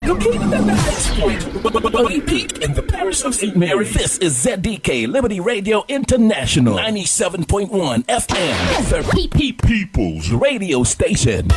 Located at the highest point, Buggy Peak in the parish of St. Mary. This is ZDK Liberty Radio International, 97.1 FM, the People's Radio Station.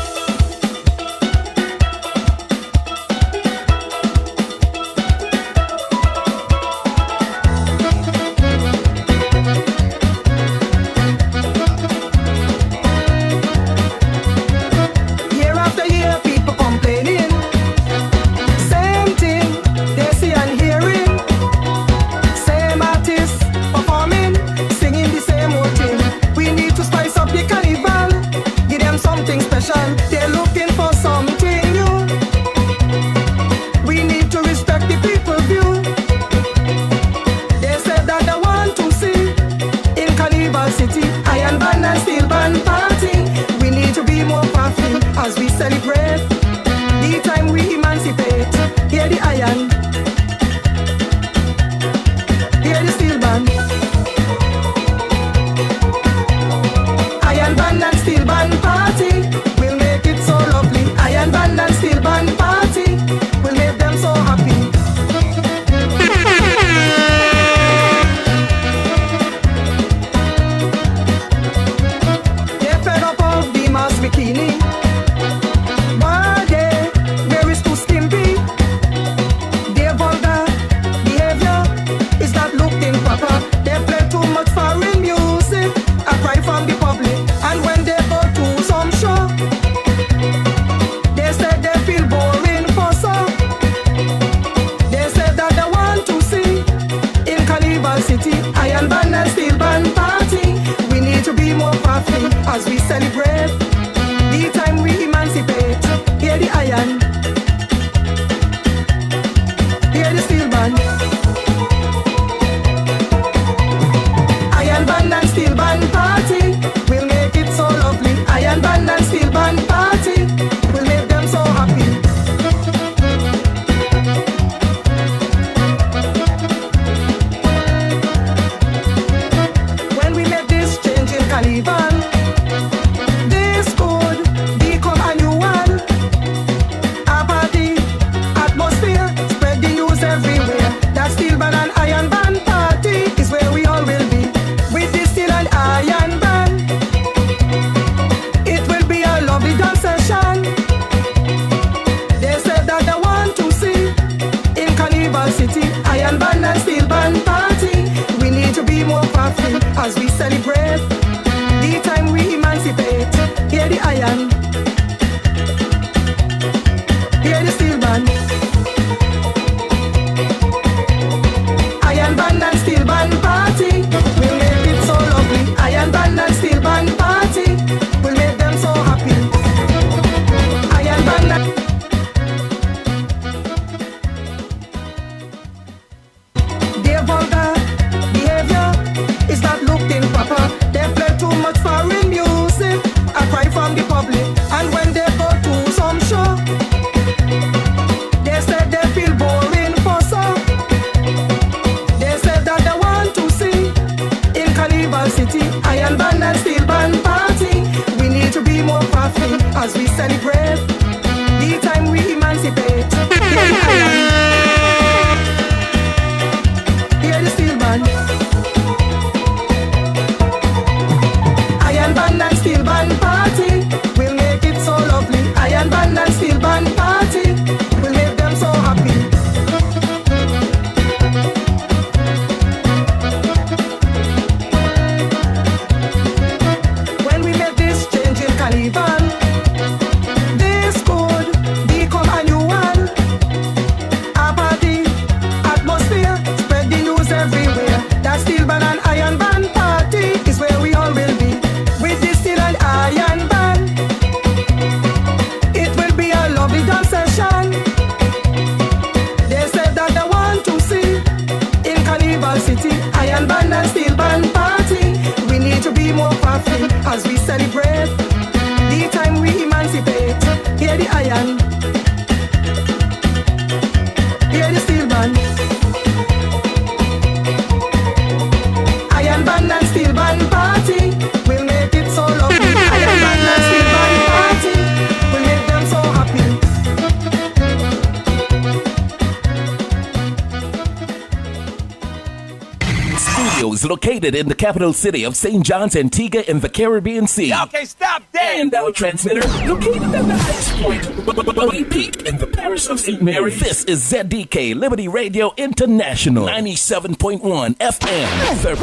Peoples, located in the capital city of St. John's, Antigua in the Caribbean Sea. Okay, stop there. And our transmitter, located at the highest point of the peak in the parish of St. Mary. This is ZDK Liberty Radio International, 97.1 FM, the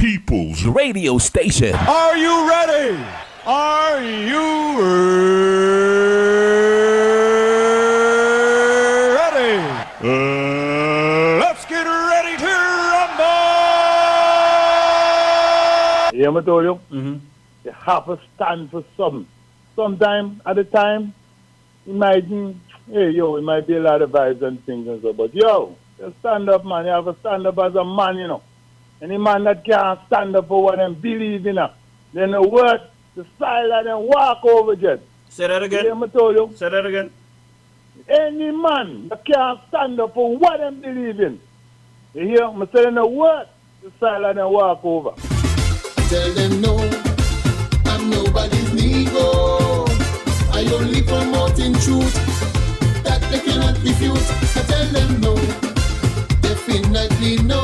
People's Radio Station. Are you ready? Are you ready? Let's get ready to rumble! Yeah, I told you, you have to stand for something. Sometime at a time, imagine, hey, yo, it might be a lot of vibes and things and so, but yo, you stand up, man. You have to stand up as a man, you know. Any man that can't stand up for what they believe in, then the word, the silence, and walk over just. Say that again. Yeah, I told you. Say that again. Any man that can't stand up for what they believe in, you hear? I'm saying the word, the silence, and walk over. Tell them no, I'm nobody's Negro. I only promoting truth that they cannot refute. I tell them no, definitely no,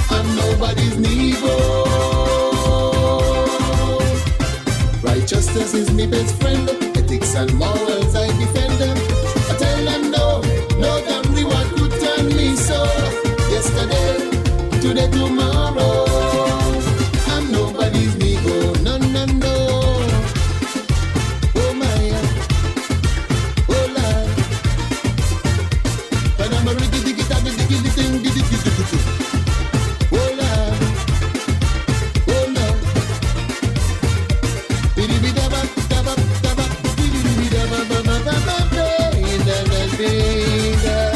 I'm nobody's Negro. Righteousness is my best friend, ethics and morals I defend them. I tell them no, no damn reward could turn me so. Yesterday, today, tomorrow. Nobody's Negro, no, no, no. Oh my, oh Lord. But I'm a riggy diggy tabby diggy thing, diggy diggy. Oh Lord, oh Lord. Biddy biddy dabba dabba dabba, biddy biddy dabba dabba dabba, dabba dabba.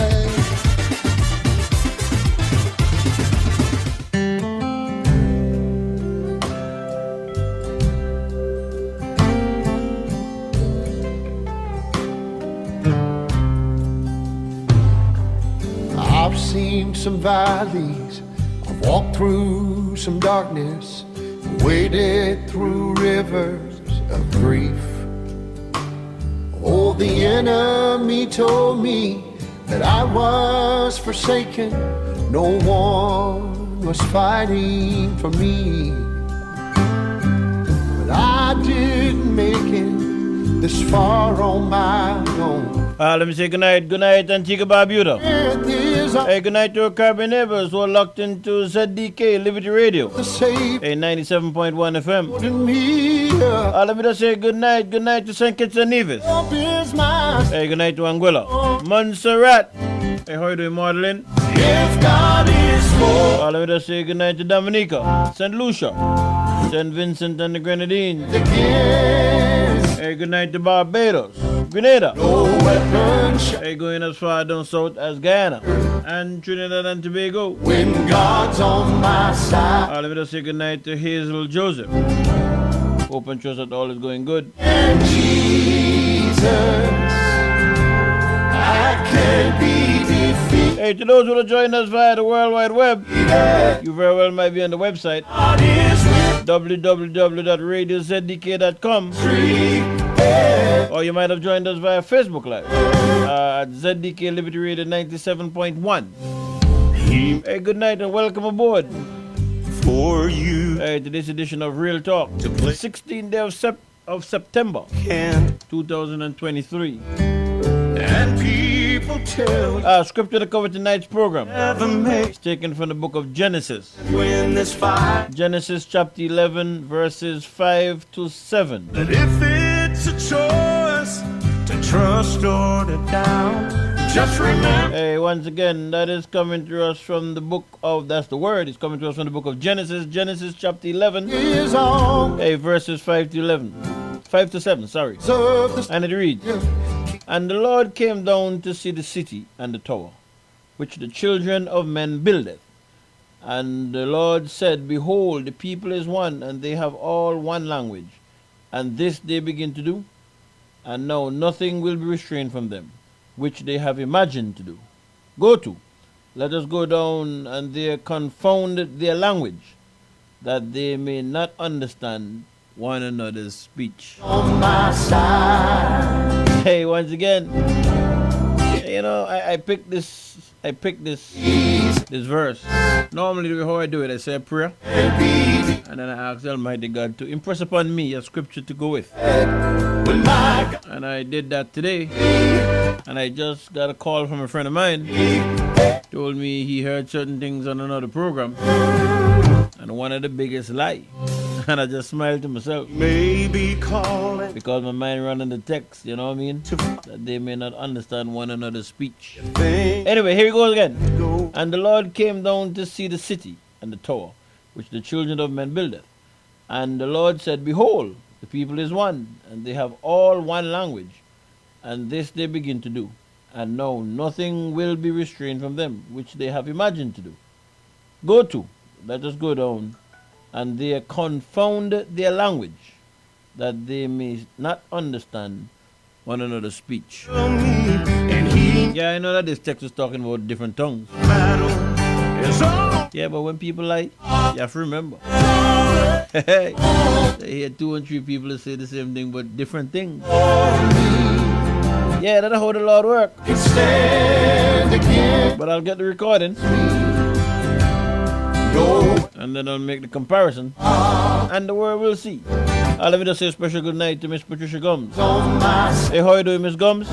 I've seen some valleys, I've walked through some darkness, waded through rivers of grief. Oh, the enemy told me that I was forsaken, no one was fighting for me. But I didn't make it this far on my own. Let me say goodnight. Good night, Antigua Barbuda. Hey, good night to our Caribbean neighbors who are locked into ZDK Liberty Radio. Hey, 97.1 FM. Let me just say good night to St. Kitts and Nevis. Hey, good night to Anguilla. Montserrat. Hey, how you doing, Madeline? If God is for Let me just say good night to Dominica, St. Lucia, St. Vincent and the Grenadines. Hey, good night to Barbados, Grenada. Hey, going as far down south as Guyana and Trinidad and Tobago. when God's on my side. Let me just say good night to Hazel Joseph. Hope and trust that all is going good. And Jesus, I can't be defeated. Hey, to those who are joining us via the World Wide Web, you very well might be on the website God is with www.radiozdk.com, or you might have joined us via Facebook Live at ZDK Liberty Radio 97.1. Hey, good night and welcome aboard. for you. Hey, to this edition of Real Talk, 16th day of September, Can 2023. and people tell Scripture to cover tonight's program never make is taken from the book of Genesis. win this fight. Genesis chapter 11, verses 5 to 7. But if it's a choice to trust or to doubt, just remember. Hey, once again, that is coming to us from the book of, that's the word, it's coming to us from the book of Genesis, Genesis chapter 11, Is on hey, verses 5 to 11. 5 to 7, sorry. serve the And it reads, And the Lord came down to see the city and the tower, which the children of men buildeth. And the Lord said, Behold, the people is one, and they have all one language. And this they begin to do, and now nothing will be restrained from them, which they have imagined to do. Go to, let us go down, and there confound their language, that they may not understand one another's speech. on my side. Hey, once again, you know, I picked this I picked this verse. Normally, how I do it, I say a prayer, and then I ask Almighty God to impress upon me a scripture to go with. And I did that today, and I just got a call from a friend of mine. Told me he heard certain things on another program, and one of the biggest lie. And I just smiled to myself. Maybe calling. Because my mind ran in the text, you know what I mean? That they may not understand one another's speech. Anyway, here we go again. And the Lord came down to see the city and the tower, which the children of men buildeth. And the Lord said, Behold, the people is one, and they have all one language. And this they begin to do. And now nothing will be restrained from them, which they have imagined to do. Go to, let us go down, and they confound their language, that they may not understand one another's speech. Yeah, I know that this text is talking about different tongues. Yeah, but when people lie, you have to remember. They hear 2 and 3 people that say the same thing, but different things. Yeah, that's how the Lord works. But I'll get the recording. And then I'll make the comparison. And the world will see. Let me just say a special good night to Miss Patricia Gums. Hey, how you doing, Miss Gums?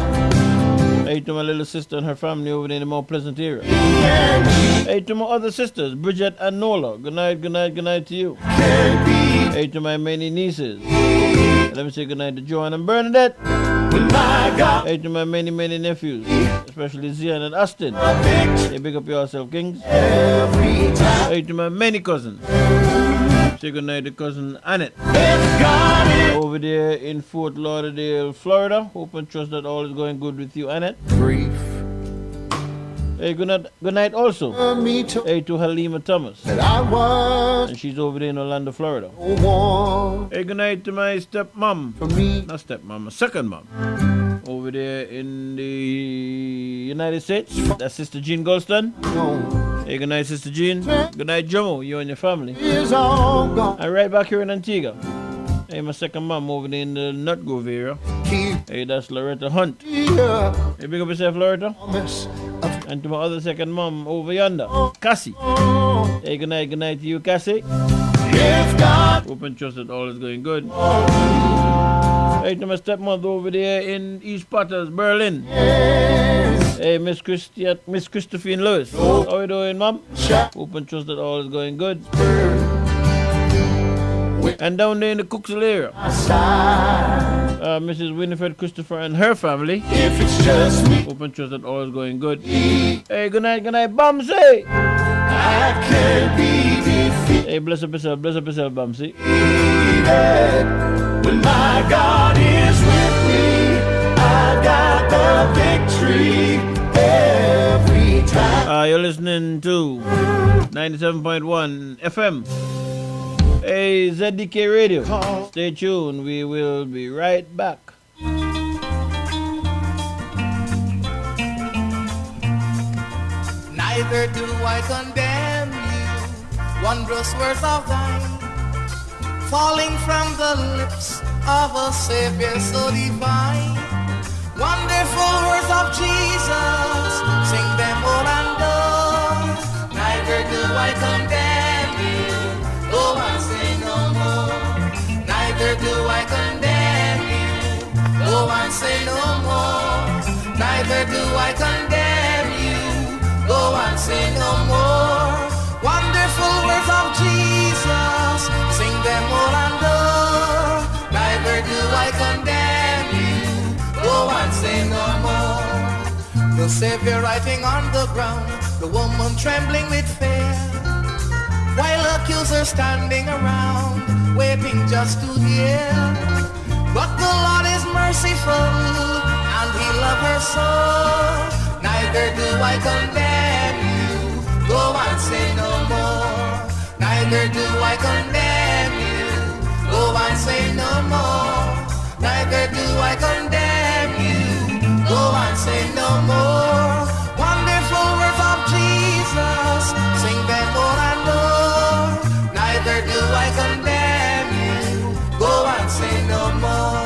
Hey to my little sister and her family over there in the Mount Pleasant area. Hey to my other sisters, Bridget and Nola. Good night, good night, good night to you. Hey to my many nieces. Let me say good night to Joanne and Bernadette. Hey to my many, many nephews, especially Zian and Austin. Hey, big up yourself, kings. Hey to my many cousins. Say good night to cousin Annette. Over there in Fort Lauderdale, Florida. Hope and trust that all is going good with you, Annette. Brief. Hey, good night also. Hey to Halima Thomas. That I was And she's over there in Orlando, Florida. one Hey, good night to my stepmom. for me. Not stepmom, my second mom. Over there in the United States. That's Sister Jean Golston. No, Hey, good night, Sister Jean. Good night, Jomo, you and your family. is all gone. And right back here in Antigua. Hey, my second mom over there in the Nut Grove area. Keep Hey, that's Loretta Hunt. here. Hey, big up yourself, Loretta. Promise of And to my other second mom over yonder, Cassie. Hey, good night to you, Cassie. if God Hope and trust that all is going good. Hey, to my stepmother over there in East Potters, Berlin. Hey, Miss Christophine Lewis. How you doing, Mom? Hope and trust that all is going good. And down there in the Cooksville area, Mrs. Winifred Christopher and her family. if it's just me, Hope and trust that all is going good. Hey, good night, Bumsy. I can't be defeated. Hey, bless up yourself, Bumsy. When my God is with me, I got the victory every time. You're listening to 97.1 FM. Hey, ZDK Radio. Stay tuned. We will be right back. Neither do I condemn you, wondrous words of thine, falling from the lips of a Savior so divine. Wonderful words of Jesus, sing them all and all. Neither do I condemn you, go and say no more. Neither do I condemn you, go and say no more. Neither do I condemn you, go and say no more. Wonderful words of Jesus, sing them all and all. Neither do I condemn you, go and say no more. The Savior writing on the ground, the woman trembling with fear, while accusers standing around, waiting just to hear. But the Lord is merciful, and He loves her so. Neither do I condemn you, go and say no more. Neither do I condemn you, go and say no more. Neither do I condemn you, go and say no more. Wonderful words of Jesus, sing them all and all. Neither do I condemn you, go and say no more.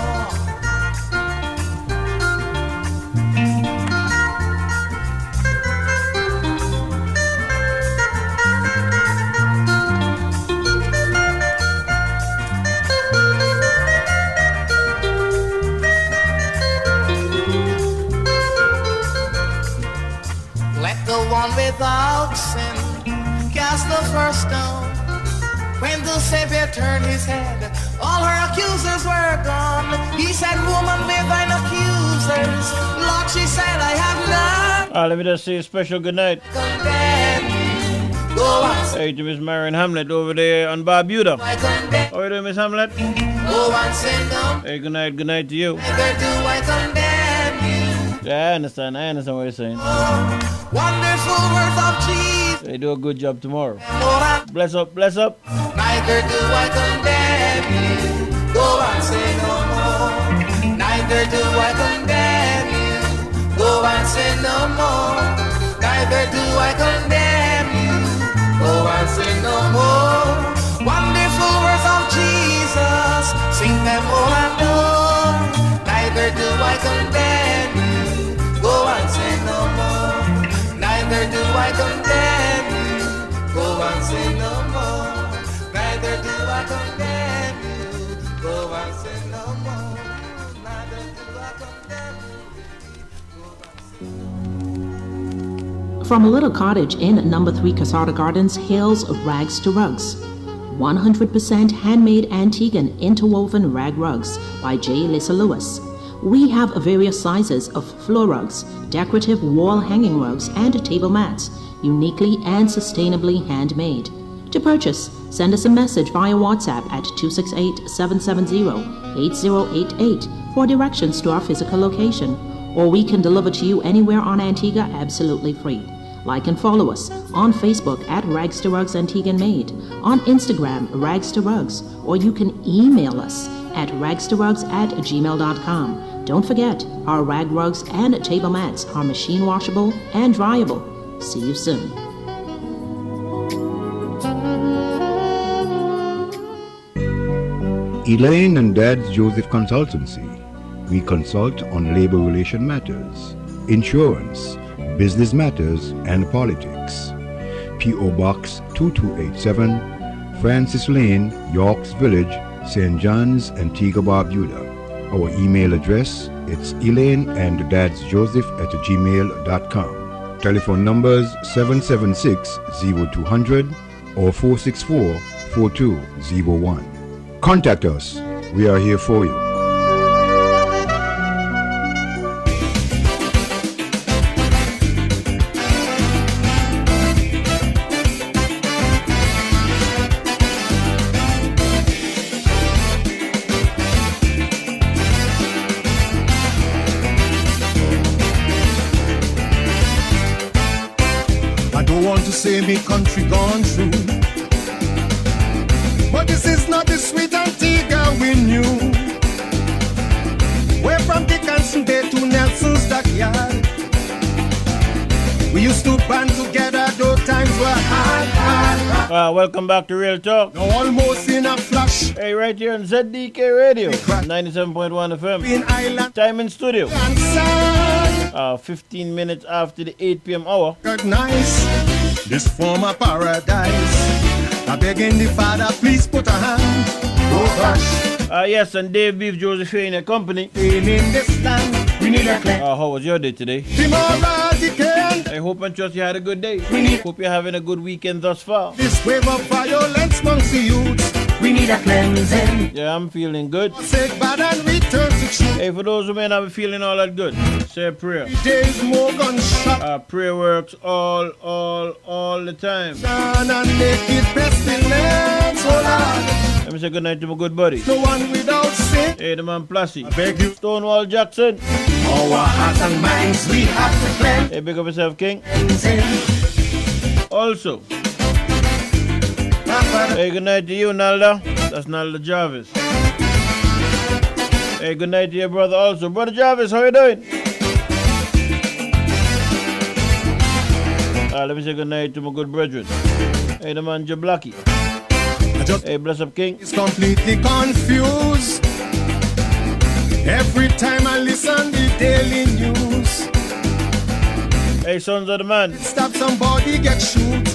the one without sin, cast the first stone. When the Savior turned his head, all her accusers were gone. He said, woman, with thine accusers, Lord, she said, I have none. Let me just say a special good night. Condemn you. Go and sin. Hey, to Miss Marion Hamlet over there on Barbuda. I condemn. How are you doing, Miss Hamlet? Go and sin no. Hey, good night to you. Neither do I condemn you. Yeah, I understand what you're saying. Wonderful words of Jesus. They do a good job tomorrow. More than Bless up, bless up. neither do I condemn you. Go and sin no more. Neither do I condemn you. Go and sin no more. Neither do I condemn you. Go and sin no more. Wonderful words of Jesus. Sing them all and more. Neither do I condemn you. Go and sin no more. Neither do I condemn you. Go and sin no more. Neither do I condemn you. Go and sin no more. Neither do I condemn you. Go and sin. From a little cottage in number 3 Casada Gardens hails Rags to Rugs. 100% handmade Antiguan interwoven rag rugs by J. Lissa Lewis. We have various sizes of floor rugs, decorative wall hanging rugs, and table mats, uniquely and sustainably handmade. To purchase, send us a message via WhatsApp at 268-770-8088 for directions to our physical location, or we can deliver to you anywhere on Antigua absolutely free. Like and follow us on Facebook at Rags to Rugs Antiguan Made, on Instagram Rags to Rugs, or you can email us at ragstorugs@gmail.com. Don't forget, our rag rugs and table mats are machine washable and dryable. See you soon. Elaine and Dad's Joseph Consultancy. We consult on labor relation matters, insurance, business matters, and politics. P.O. Box 2287, Francis Lane, Yorks Village, St. John's, Antigua Barbuda. Our email address, it's elaineanddadsjoseph@gmail.com. Telephone numbers 776-0200 or 464-4201. Contact us. We are here for you. Say me country gone through, but this is not the sweet Antigua we knew. We're from Dickinson Bay to Nelson's Dockyard. We used to band together, though times were hard. Welcome back to Real Talk. Now almost in a flash. Hey, right here on ZDK Radio, 97.1 FM. In Island. Time in studio. 15 minutes after the 8 p.m. hour. Recognize this former paradise. I begging the Father, please put a hand. Oh gosh. Yes, and Dave Beef Josephine and company. In this land, we need a claim. How was your day today? I hope and trust you had a good day. Hope you're having a good weekend thus far. This wave of violence amongst the youth. We need a cleansing. Yeah, I'm feeling good. Take bad and return to truth. Hey, for those who may not be feeling all that good, say a prayer. Days more gunshot. Prayer works all the time. And naked pestilence, oh Lord. Let me say good night to my good buddy. No one without sin. Hey, the man Plassy. I beg you. Stonewall Jackson. Our hearts and minds we have to cleanse. Hey, big up yourself, King. Also. Hey, good night to you, Nalda. That's Nalda Jarvis. Hey, good night to your brother also. Brother Jarvis, how you doing? Let me say good night to my good brethren. Hey, the man Jablaki. Hey, bless up, King. It's completely confused. Every time I listen to the daily news. Hey, sons of the man. Stop somebody get shoot.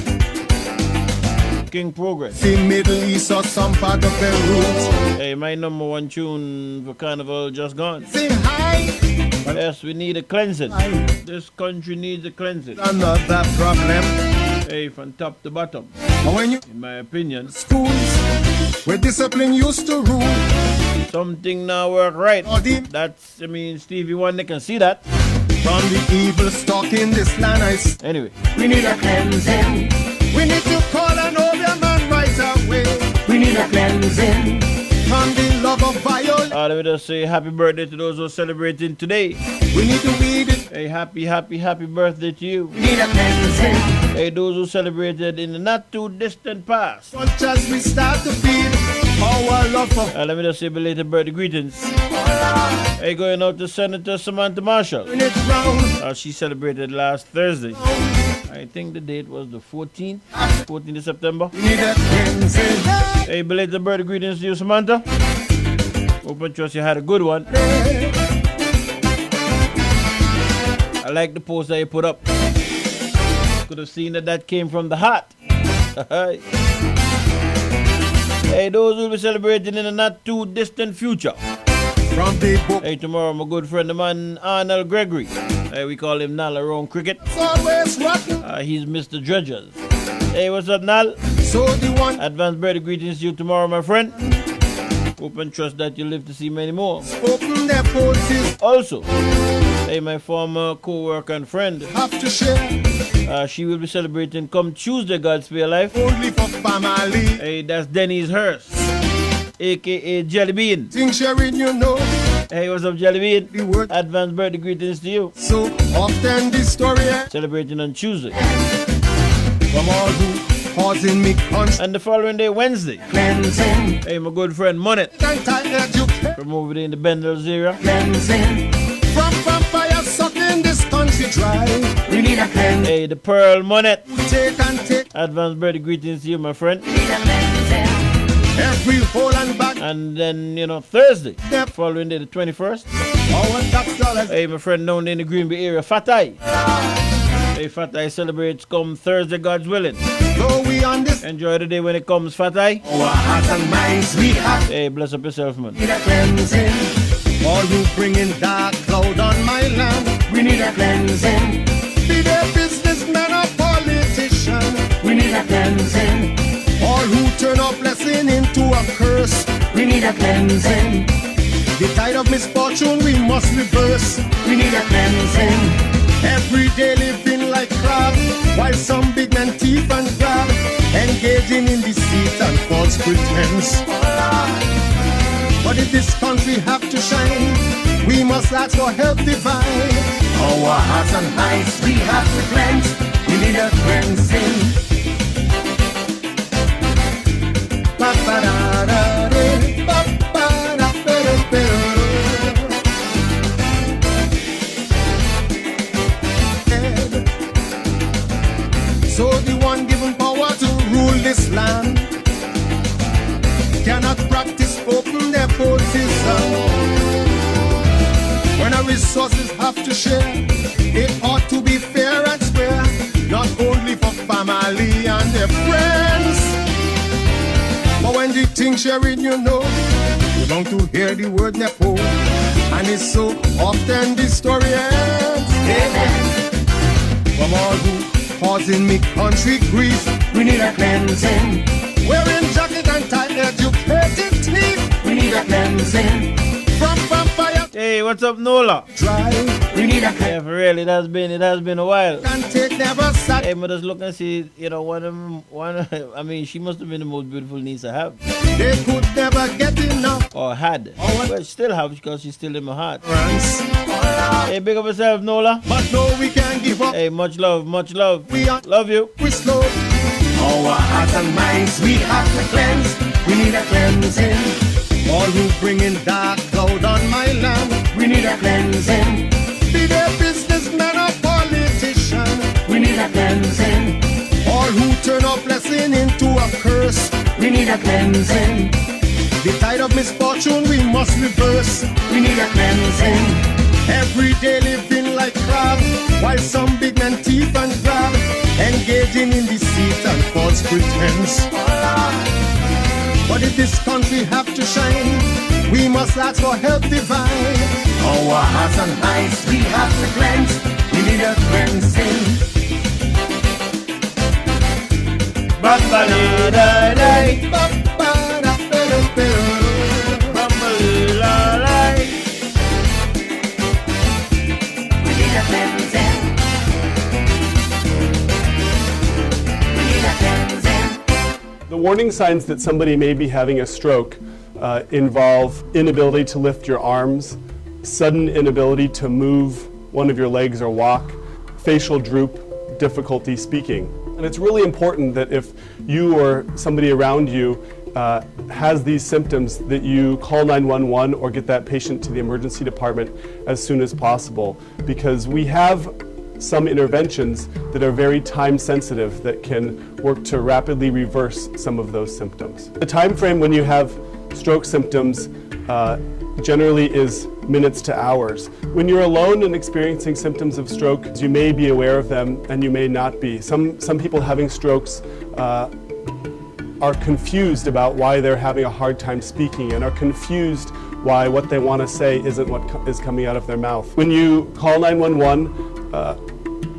King Progress. The Middle East or some part of Beirut. Hey, my number one tune for Carnival just gone. Sing hi. Yes, we need a cleansing. This country needs a cleansing. Another problem. Hey, from top to bottom. And when you In my opinion, schools where discipline used to rule, something now work right. all the That's, I mean, Stevie Wonder can see that. from the evil stock in this land, Anyway, we need a cleansing. We need to call an older man right away. We need a cleansing from the love of violence. let me just say happy birthday to those who are celebrating today. We need to weed it. Hey, happy birthday to you. We need a cleansing. Hey, those who celebrated in the not too distant past. Much as we start to feel our love for Let me just say belated birthday greetings. Hey, going out to Senator Samantha Marshall. when it's round. She celebrated last Thursday. I think the date was the 14th of September. We need a cleansing. Hey, belated birthday greetings to you, Samantha. Hope and trust you had a good one. I like the post that you put up. Could have seen that came from the heart. Hey, those who will be celebrating in the not too distant future. From the book, Hey, tomorrow my good friend of mine, Arnold Gregory. Hey, we call him Nal around cricket. it's always rotten. He's Mr. Dredgers. Hey, what's up, Nal? So the one Advance birthday greetings to you tomorrow, my friend. Hope and trust that you live to see many more. open their pulses Also, hey, my former co-worker and friend, have to share she will be celebrating come Tuesday, God's Spare Life. only for family. Hey, that's Denny's Hurst, a.k.a. Jellybean. Things sharing, you know, Hey, what's up, Jellybean? the word Advance birthday greetings to you. so often this story Celebrating on Tuesday. from all who causing me constant And the following day, Wednesday. cleansing. Hey, my good friend Monet Anti-education from over there in the Bendels area. cleansing. From vampire sucking this country dry. We need a cleansing. Hey, the Pearl Monet. Take and take Advance birthday greetings to you, my friend. every hole and back. And then, Thursday, following day, the 21st. Our tax dollars. Hey, my friend down in the Green Bay area, Fat Eye. Hey, Fat Eye celebrates come Thursday, God's willing. Though we on this, Enjoy the day when it comes, Fat Eye. our hearts and minds we have. Hey, bless up yourself, man. Need a cleansing. All who bring in dark cloud on my land. We need a cleansing. Be they businessmen or politician. We need a cleansing. All who turn a blessing into a curse. We need a cleansing. The tide of misfortune we must reverse. We need a cleansing. Every day living like crab, while some big men thief and grab, engaging in deceit and false pretense. But if this country have to shine, we must ask for help divine. Our hearts and minds we have to cleanse. We need a cleansing. Ba-ba-da-da-da, ba-ba-da-da-da-da. So the one given power to rule this land cannot practice open their pulses. When our resources have to share, it ought to be fair and square, not only for family and their friends. But when the thing sharing, you long to hear the word nepo, and it's so often the story ends. Amen. From all who causing me country grief, we need a cleansing. Wearing jacket and tie, educated teeth, we need a cleansing. From vampire, Hey, what's up, Nola? dry, we need a cleansing. Yeah, for real, it has been a while. And take never sat. Hey, but just look and see, I mean, she must have been the most beautiful niece I have. They could never get enough. Or had. But still have, because she's still in my heart. Runs. Hey, big up yourself, Nola. But no, we can't give up. Hey, much love, much love. We are Love you. we slow. Our hearts and minds we have to cleanse. We need a cleansing. All who bring in dark cloud on my land, we need a cleansing. Be they businessmen or politician, we need a cleansing. All who turn a blessing into a curse, we need a cleansing. The tide of misfortune we must reverse, we need a cleansing. Every day living like crab, while some big men thief and grab, engaging in deceit and false pretense. But if this country have to shine, we must ask for help divine. Our hearts and eyes we have to cleanse. We need a cleansing. Bam-ba-dee-da-day. Ba-ba-da-ba-da-ba-da. Bam-ba-dee-da-day. We need a cleansing. We need a cleansing. The warning signs that somebody may be having a stroke involve inability to lift your arms, sudden inability to move one of your legs or walk, facial droop, difficulty speaking. And it's really important that if you or somebody around you has these symptoms, that you call 911 or get that patient to the emergency department as soon as possible, because we have some interventions that are very time sensitive that can work to rapidly reverse some of those symptoms. The time frame when you have stroke symptoms generally is minutes to hours. When you're alone and experiencing symptoms of stroke, you may be aware of them and you may not be. Some people having strokes are confused about why they're having a hard time speaking and are confused why what they want to say isn't what is coming out of their mouth. When you call 911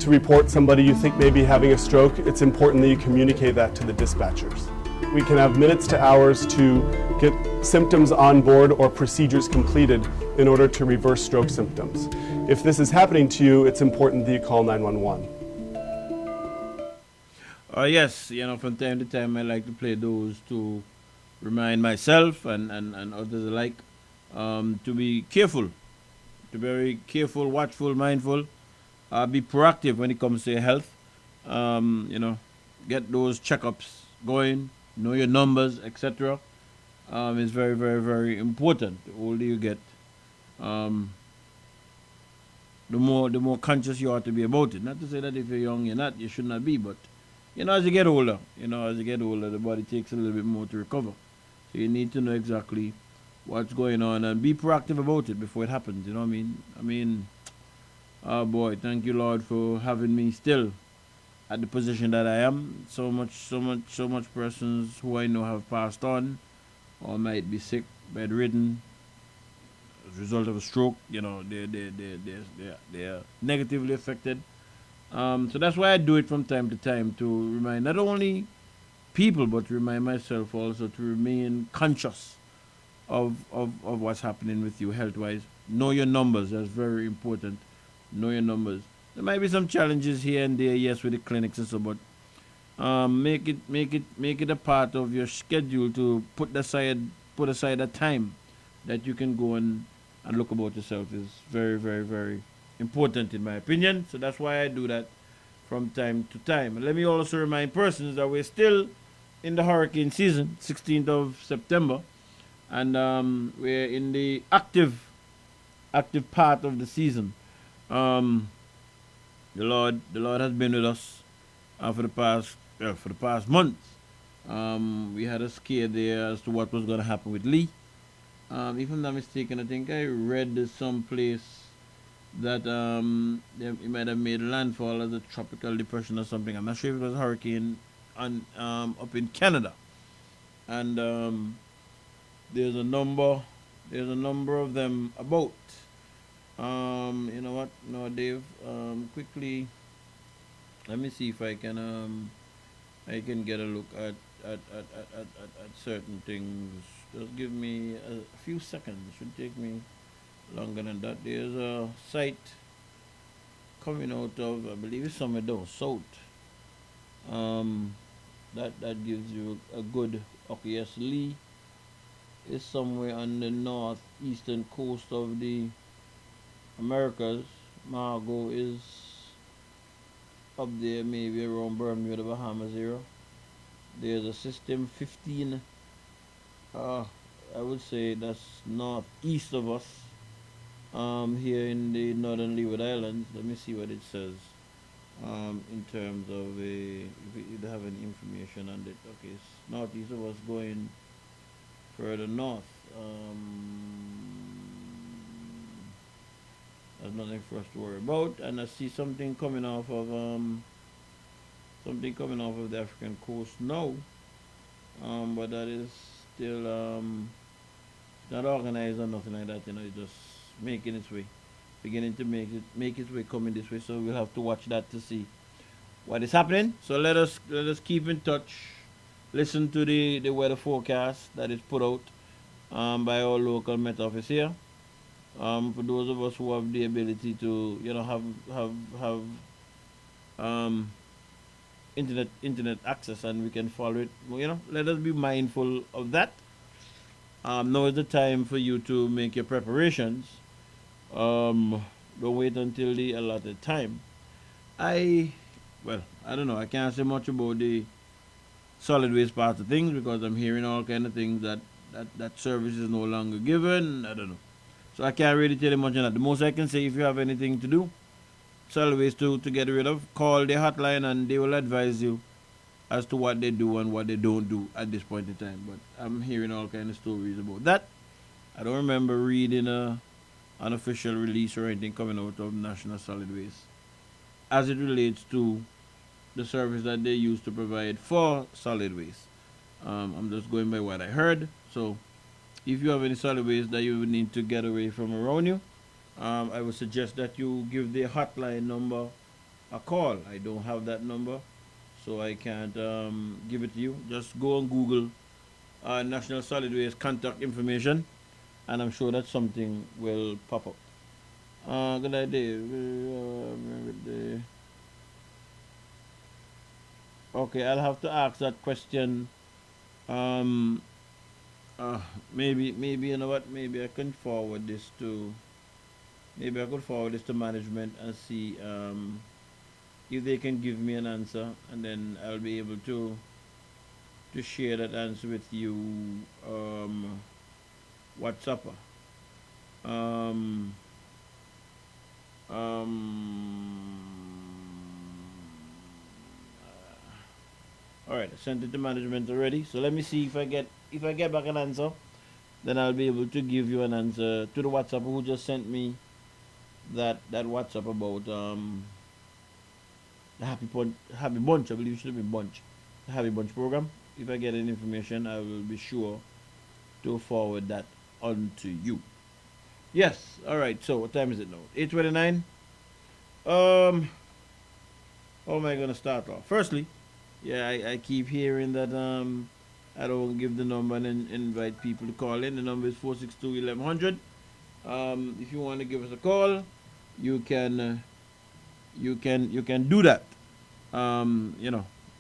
to report somebody you think may be having a stroke, it's important that you communicate that to the dispatchers. We can have minutes to hours to get symptoms on board or procedures completed in order to reverse stroke symptoms. If this is happening to you, it's important that you call 911. Yes, from time to time I like to play those to remind myself and others alike to be careful, to be very careful, watchful, mindful, be proactive when it comes to your health. Get those checkups going, know your numbers, etc. Is very, very, very important. The older you get, the more conscious you ought to be about it. Not to say that if you're young, you should not be, but as you get older, the body takes a little bit more to recover. So you need to know exactly what's going on and be proactive about it before it happens. You know what I mean? Oh boy, thank you, Lord, for having me still at the position that I am. So much persons who I know have passed on or might be sick, bedridden as a result of a stroke. They're negatively affected. So that's why I do it from time to time, to remind not only people but to remind myself also to remain conscious of what's happening with you health-wise. Know your numbers. That's very important. Know your numbers. There might be some challenges here and there, yes, with the clinics and so, but make it a part of your schedule to put aside a time that you can go and look about yourself. Is very, very, very important in my opinion. So that's why I do that from time to time. Let me also remind persons that we're still in the hurricane season, 16th of September, and we're in the active part of the season. The Lord has been with us for the past months. We had a scare there as to what was going to happen with Lee. If I'm not mistaken, I think I read someplace that it might have made landfall as a tropical depression or something. I'm not sure if it was a hurricane up in Canada. And there's a number of them about. You know what? No, Dave. Quickly, let me see if I can get a look at certain things. Just give me a few seconds. It should take me longer than that. There's a site coming out of, I believe it's somewhere down south. That gives you a good. Okay, yes, Lee is somewhere on the northeastern coast of the Americas. Margot is up there, maybe around Bermuda, Bahamas area. There's a system 15. I would say that's northeast of us. Here in the northern Leeward Islands. Let me see what it says. In terms of if you have any information on it. Okay, it's northeast of us going further north. There's nothing for us to worry about. And I see something coming off of something coming off of the African coast now, but that is still not organized or nothing like that. It's just making its way, beginning to make its way coming this way. So we'll have to watch that to see what is happening. So let us keep in touch. Listen to the weather forecast that is put out by our local Met Office here. For those of us who have the ability to have internet access and we can follow it, let us be mindful of that. Now is the time for you to make your preparations. Don't wait until the allotted time. I don't know. I can't say much about the solid waste part of things because I'm hearing all kind of things that service is no longer given. I don't know. So I can't really tell you much on that. The most I can say, if you have anything to do, solid waste to get rid of, call the hotline and they will advise you as to what they do and what they don't do at this point in time. But I'm hearing all kind of stories about that. I don't remember reading an official release or anything coming out of National Solid Waste as it relates to the service that they use to provide for solid waste. I'm just going by what I heard. So if you have any solid waste that you would need to get away from around you, I would suggest that you give the hotline number a call. I don't have that number, so I can't give it to you. Just go on Google National Solid Waste contact information, and I'm sure that something will pop up. Good idea. Okay, I'll have to ask that question. Maybe you know what? Maybe I can forward this to. Maybe I could forward this to management and see if they can give me an answer, and then I'll be able to share that answer with you. WhatsApper. All right, I sent it to management already. So let me see if I get back an answer, then I'll be able to give you an answer to the WhatsApp who just sent me that WhatsApp about the Happy Bunch. I believe it should have been Bunch, the Happy Bunch program. If I get any information, I will be sure to forward that on to you. Yes. All right. So what time is it now? 8:29. How am I gonna start off? Firstly, yeah, I keep hearing that I don't give the number and then invite people to call in. The number is 462-1100. If you want to give us a call, you can do that.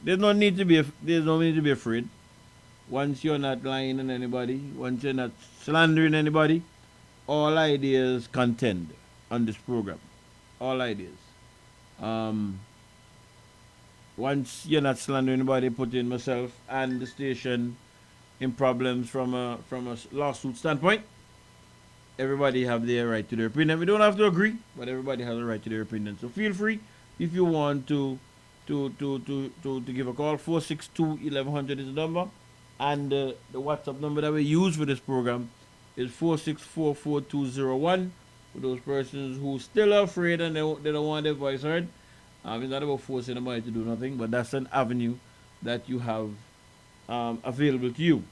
There's no need to be afraid. Once you're not lying on anybody, once you're not slandering anybody, all ideas contend on this program. All ideas. Once you're not slandering anybody, putting myself and the station in problems from a lawsuit standpoint, everybody have their right to their opinion. We don't have to agree, but everybody has a right to their opinion. So feel free if you want to give a call. 462-1100 is the number, and the WhatsApp number that we use for this program is 4644201. For those persons who still are afraid and they don't want their voice heard. It's not about forcing anybody to do nothing, but that's an avenue that you have available to you.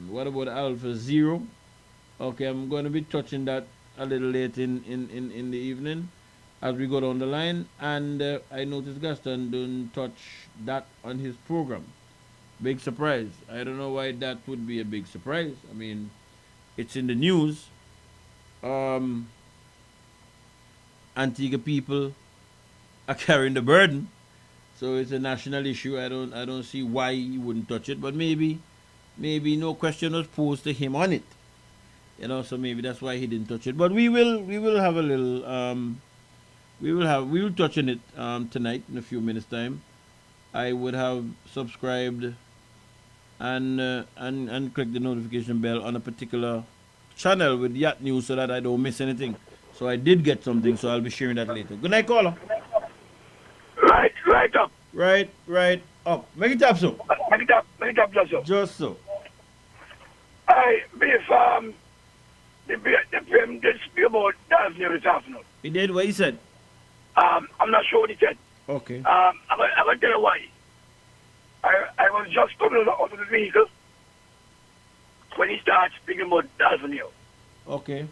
What about Alpha Zero? Okay, I'm going to be touching that a little late in the evening as we go down the line. And I noticed Gaston don't touch that on his program. Big surprise. I don't know why that would be a big surprise. I mean, it's in the news. Antigua people are carrying the burden, so it's a national issue. I don't see why he wouldn't touch it, but maybe no question was posed to him on it, so maybe that's why he didn't touch it. But we will have a little we will touch on it tonight in a few minutes time. I would have subscribed and click the notification bell on a particular channel with Yacht News so that I don't miss anything. So I did get something, so I'll be sharing that later. Good night, caller. Right up. Right up. Make it up, so. Make it up, just so. Just so. If the PM did speak about Daphne this afternoon. He did what he said. I'm not sure what he said. Okay. I'm going to tell you why. I was just coming out of the vehicle when he started speaking about Dalvin. Okay.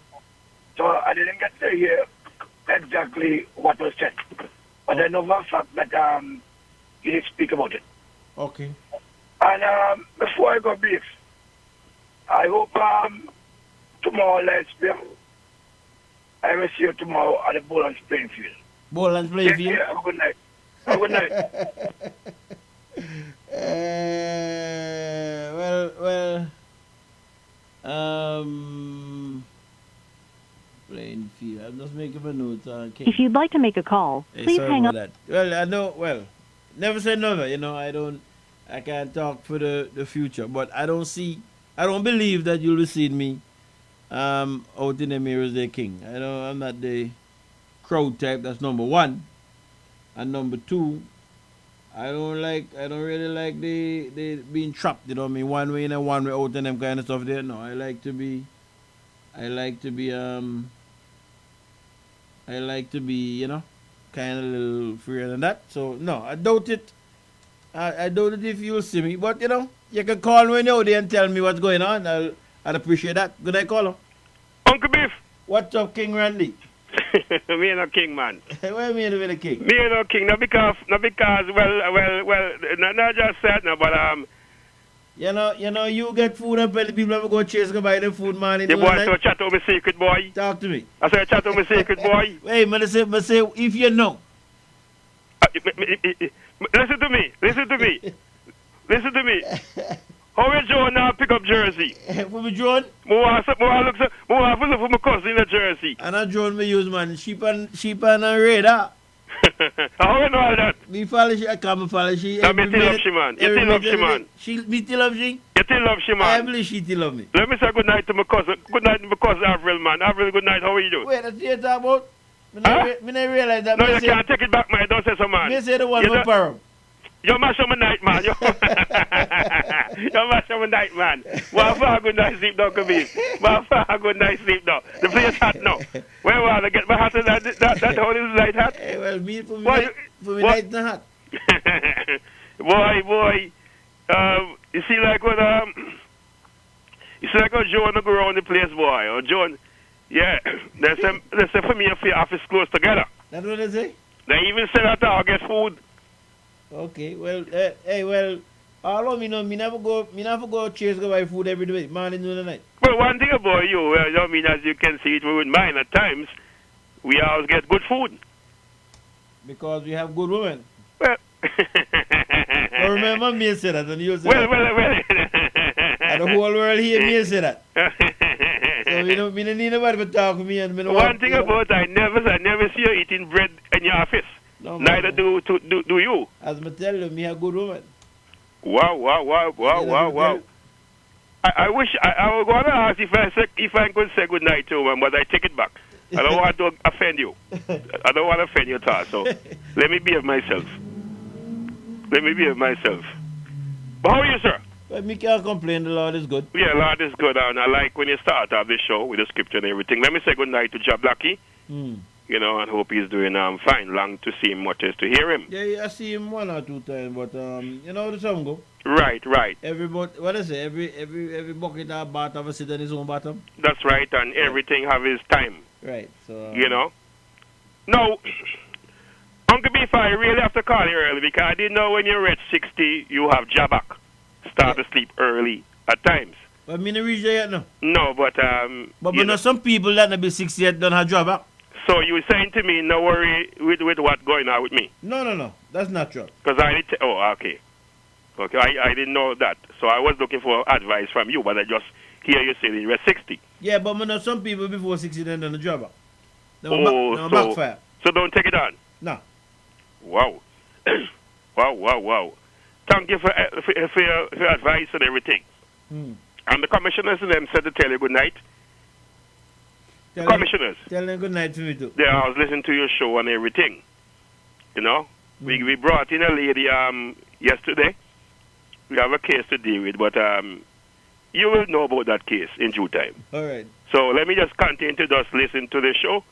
So I didn't get to hear exactly what was said. But I know for a fact that you did speak about it. Okay. And before I go brief, I hope tomorrow, I will see you tomorrow at the Bowlands playing field. Bowlands playing field? Have a good night. Have a good night. Playing field. I'm just making a note. If you'd like to make a call, please hang up. That. Well, I know. Well, never say never. I can't talk for the future, but I don't believe that you'll receive me out in the mirrors the king. I'm not the crowd type. That's number one. And number two, I don't really like the being trapped, one way in and one way out and them kind of stuff there. No, I like to be kind of a little freer than that. So no, I doubt it. I doubt it if you'll see me. But you can call me when you're out there and tell me what's going on. I'd appreciate that. Good night, caller. Uncle Biff. What's up, King Randy? Me ain't no king, man. What do you mean with a king? Me ain't no king, not because, not just that, no, but You get food and plenty people ever go chase go buy the food, man. The boy so chat over secret boy. Talk to me. I say chat over secret boy. Hey, man, say if you know. Listen to me. How is John now pick up Jersey? For me, John? More for my cousin in Jersey. And a John me use, man. Sheep and radar. How you know all that? Me follow she, I come follow she. No, me still love she, man. You still love she, man. Me still love she? You still love she, man. I believe she still love me. Let me say good night to my cousin. Good night to my cousin Avril, man. Avril, good night. How are you doing? Wait, that's what you're talking about? Me not realize that. No, you can't take it back, man. Don't say so, man. Me say the one with Param. You mash up my night, man. You mash up my night, man. Well, for a good night sleep, though, Kabir. Well, for a good night sleep, though. The place hot now. Where was I get my hat in that hole is light hat? Hey, well, me for me night not hot. boy. You see like what Joan go around the place, boy. Or Joan, yeah. They say for me and for your office close together. That's what they say? They even say that I'll get food. Okay, well, all of me know, me never go chase go buy food every day, morning, noon, and night. Well, one thing about you, I mean, as you can see it with mine at times, we always get good food. Because we have good women. Well, well remember me say that, and you say well. And the whole world hear me say that. So me don't need nobody to talk to me. And me one thing about I never see you eating bread in your office. No, neither do you. As I tell you, me a good woman. Wow. I wish I was going to ask if I could say good night to him, but I take it back. I don't want to offend you. I don't want to offend you at all. So let me be of myself. But how are you, sir? Well, me can't complain. The Lord is good. Yeah, Lord is good. And I like when you start off the show with the scripture and everything. Let me say good night to Jab Lucky. And hope he's doing fine. Long to see him, much as to hear him. Yeah, I see him one or two times, but the song go. Right. Every bucket or bath have a sit on his own bottom. That's right, and everything have his time. Right, so... No, Uncle B, I really have to call you early because I didn't know when you reach 60, you have Jabak. Start to sleep early at times. But me not reach there yet, no? No, but... But some people that not be 60 yet don't have Jabak. So you were saying to me, no worry with what's going on with me? No. That's not true. Because I did... okay. Okay, I didn't know that. So I was looking for advice from you, but I just hear you say you were 60. Yeah, but I know some people before 60 then done the job. Backfire. So don't take it on? No. Wow. Wow. Thank you for your advice and everything. And the commissioners and them said to tell you good night. Commissioners. Tell them good night to me too. Yeah, I was listening to your show and everything. We brought in a lady yesterday. We have a case to deal with, but you will know about that case in due time. All right. So let me just continue to just listen to the show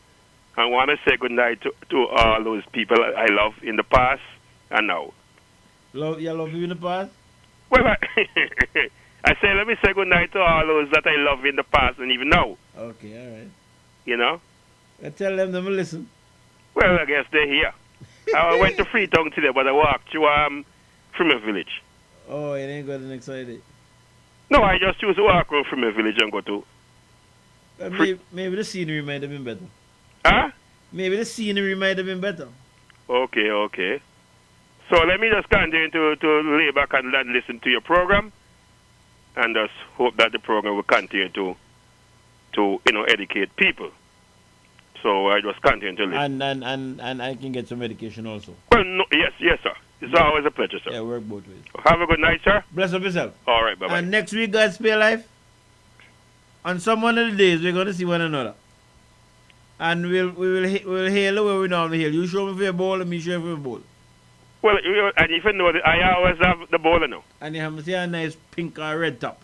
I want to say good night to all those people I love in the past and now. Love you in the past? Well, I say let me say good night to all those that I love in the past and even now. Okay, all right. You know? I tell them to listen. Well, I guess they're here. I went to Freetown today, but I walked to Freeman Village. Oh, it ain't got an excited. No, I just choose to walk around Freeman Village and go to. Maybe the scenery might have been better. Huh? Maybe the scenery might have been better. Okay. So let me just continue to lay back and listen to your program, and just hope that the program will continue to educate people. So I just continue to listen. And I can get some medication also. Well, no, yes, sir. It's always a pleasure, sir. Yeah, work both ways. Have a good night, sir. Bless up yourself. All right, bye-bye. And next week, God's Spare Life, on some one of the days, we're going to see one another. And we'll hail the way we normally hail. You show me for your ball and me show you for your ball. Well, and if you know that I always have the ball now. And you have to see a nice pink or red top.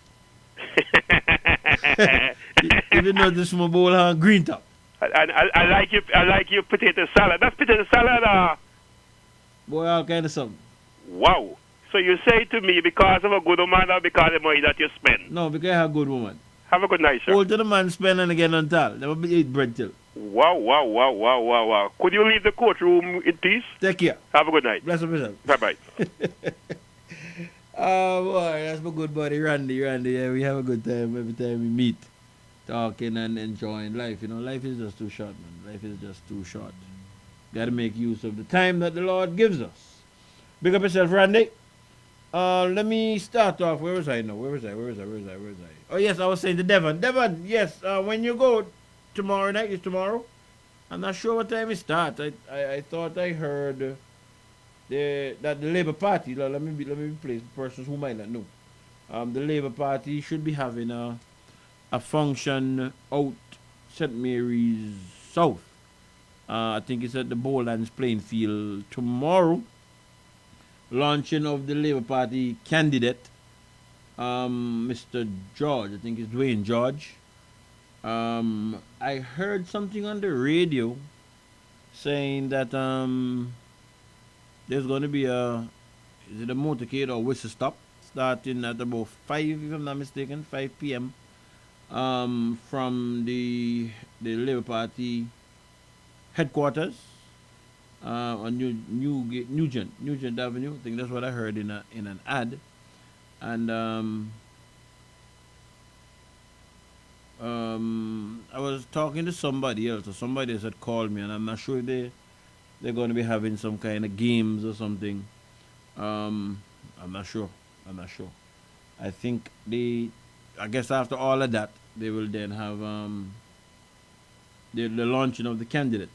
Even though this small bowl has a green top. I like your potato salad. That's potato salad. Boy, all kind of something. Wow. So you say to me because of a good woman or because of the money that you spend? No, because I have a good woman. Have a good night, sir. Hold to the man spend and again on tall. Never be eat bread till. Wow. Could you leave the courtroom in peace? Take care. Have a good night. Bless up yourself. Bye-bye. Oh, boy, that's my good buddy, Randy. Yeah, we have a good time every time we meet. Talking and enjoying life. You know, life is just too short, man. Life is just too short. Got to make use of the time that the Lord gives us. Big up yourself, Randy. Let me start off. Where was I now? Where was I? Oh, yes, I was saying to Devon. Devon, yes, when you go tomorrow night, is tomorrow? I'm not sure what time it starts. I thought I heard that the Labour Party, let me be placed for persons who might not know. The Labour Party should be having a function out St. Mary's South. I think it's at the Bowlands playing field tomorrow. Launching of the Labour Party candidate, Mr. George. I think it's Dwayne George. I heard something on the radio saying that there's going to be a motorcade or whistle stop starting at about 5, if I'm not mistaken, 5 p.m. From the Labour Party headquarters on Nugent Avenue. I think that's what I heard in an ad. And I was talking to somebody else, or somebody else had called me, and I'm not sure if they're going to be having some kind of games or something. I'm not sure. I think I guess after all of that, they will then have the launching of the candidate.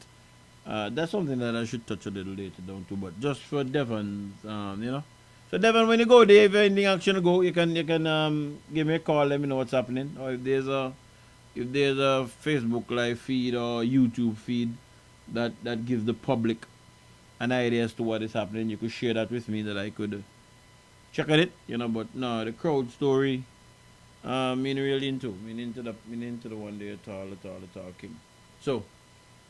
That's something that I should touch a little later down too, but just for Devon, So Devon, when you go there, if anything action to go, you can give me a call, let me know what's happening, or if there's a Facebook live feed or YouTube feed that gives the public an idea as to what is happening, you could share that with me that I could check at it, But no, the crowd story, me really into the one day tall king. So,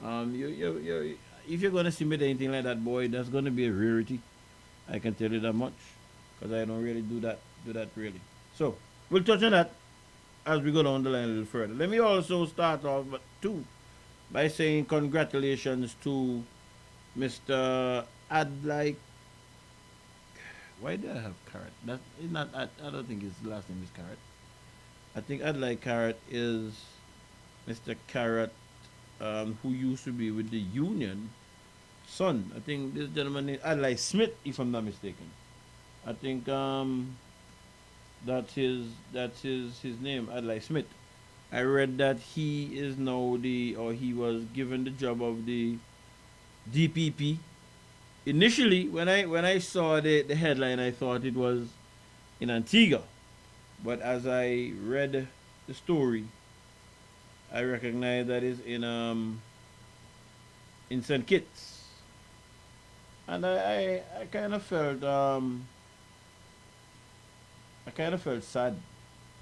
if you're gonna see me anything like that, boy, that's gonna be a rarity. I can tell you that much, because I don't really do that really. So we'll touch on that as we go down the line a little further. Let me also start off, by saying congratulations to Mr. Adlai. Why do I have Carrot? That is not. I don't think his last name is Carrot. I think Adlai Carrot is Mr. Carrot, who used to be with the Union son. I think this gentleman named Adlai Smith, if I'm not mistaken. I think that's his name, Adlai Smith. I read that he is now he was given the job of the DPP. Initially, when I saw the headline, I thought it was in Antigua, but as I read the story, I recognized that it's in St. Kitts, and I kind of felt sad,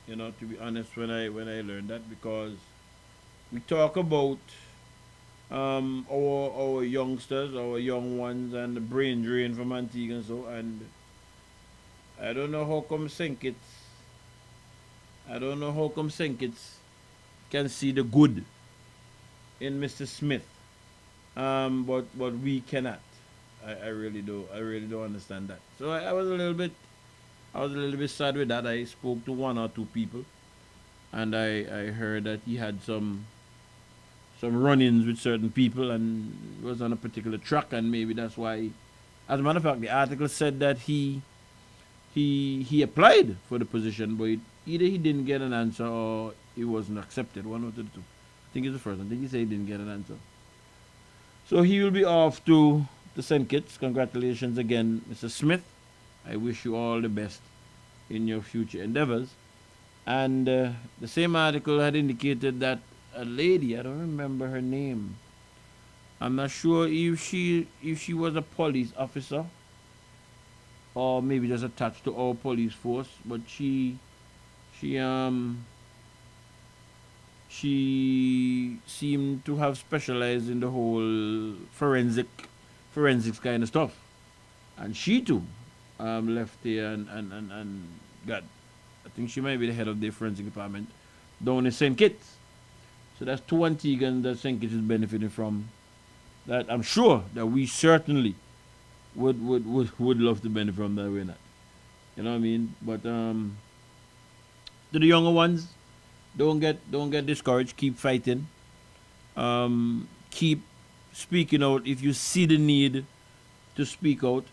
to be honest, when I learned that, because we talk about our youngsters, our young ones, and the brain drain from Antigua and so. And I don't know how come St. Kitts can see the good in Mr. Smith, but we cannot. I really don't understand that. So I was a little bit sad with that. I spoke to one or two people, and I heard that he had some run-ins with certain people and was on a particular track, and maybe that's why. As a matter of fact, the article said that he applied for the position, but either he didn't get an answer or he wasn't accepted. One of the two. I think it's the first. I think he said he didn't get an answer. So he will be off to St. Kitts. Congratulations again, Mr. Smith. I wish you all the best in your future endeavors. And the same article had indicated that a lady, I don't remember her name. I'm not sure if she was a police officer or maybe just attached to our police force, but she seemed to have specialized in the whole forensics kind of stuff. And she too left here and got, I think she might be the head of the forensic department down in St. Kitts. So that's two Antiguans that St. Kitts is benefiting from, that I'm sure that we certainly would love to benefit from that. We're not. You know what I mean? But to the younger ones, don't get discouraged. Keep fighting. Keep speaking out if you see the need to speak out.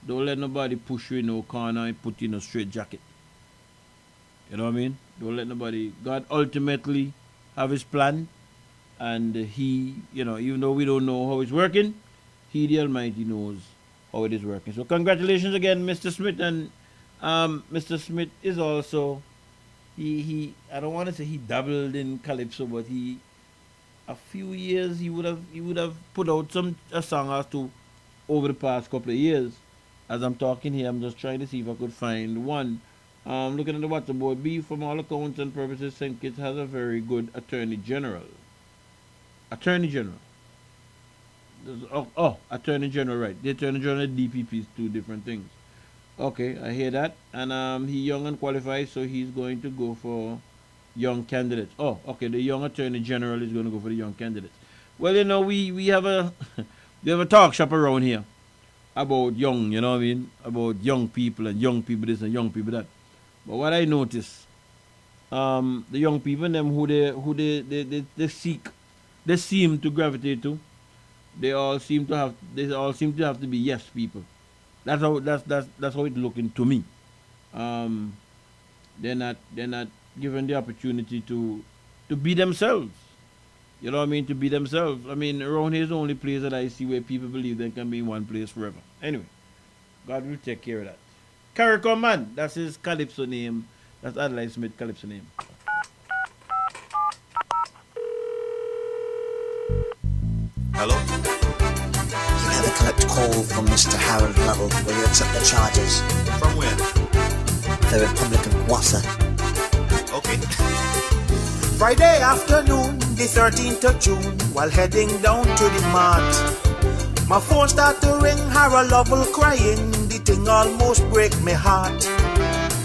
Don't let nobody push you in no corner and put you in a straight jacket. You know what I mean? Don't let nobody. God ultimately have his plan, and he, even though we don't know how it's working, he, the Almighty, knows how it is working. So congratulations again, Mr. Smith. And Mr. Smith is also, he I don't want to say he dabbled in calypso, but a few years he would have put out a song or two over the past couple of years. As I'm talking here, I'm just trying to see if I could find one. Looking at the waterboard, B, from all accounts and purposes, St. Kitts has a very good Attorney General. Attorney General, right. The Attorney General and DPP is two different things. Okay, I hear that. And he's young and qualified, so he's going to go for young candidates. Oh, okay, the young Attorney General is going to go for the young candidates. Well, we have a we have a talk shop around here about young, you know what I mean? About young people and young people this and young people that. But what I notice, the young people and them who they seek, they seem to gravitate to, they all seem to have to be yes people. That's how it's looking to me. They're not given the opportunity to be themselves. You know what I mean? To be themselves. I mean, around here is the only place that I see where people believe they can be in one place forever. Anyway, God will take care of that. Caricom Man, that's his calypso name. That's Adelaide Smith calypso name. Hello? You had a collect call from Mr. Harold Lovell. Will you accept the charges? From where? The Republic of Wassa. Okay. Friday afternoon, the 13th of June, while heading down to the mart, my phone started to ring, Harold Lovell crying, the thing almost break my heart.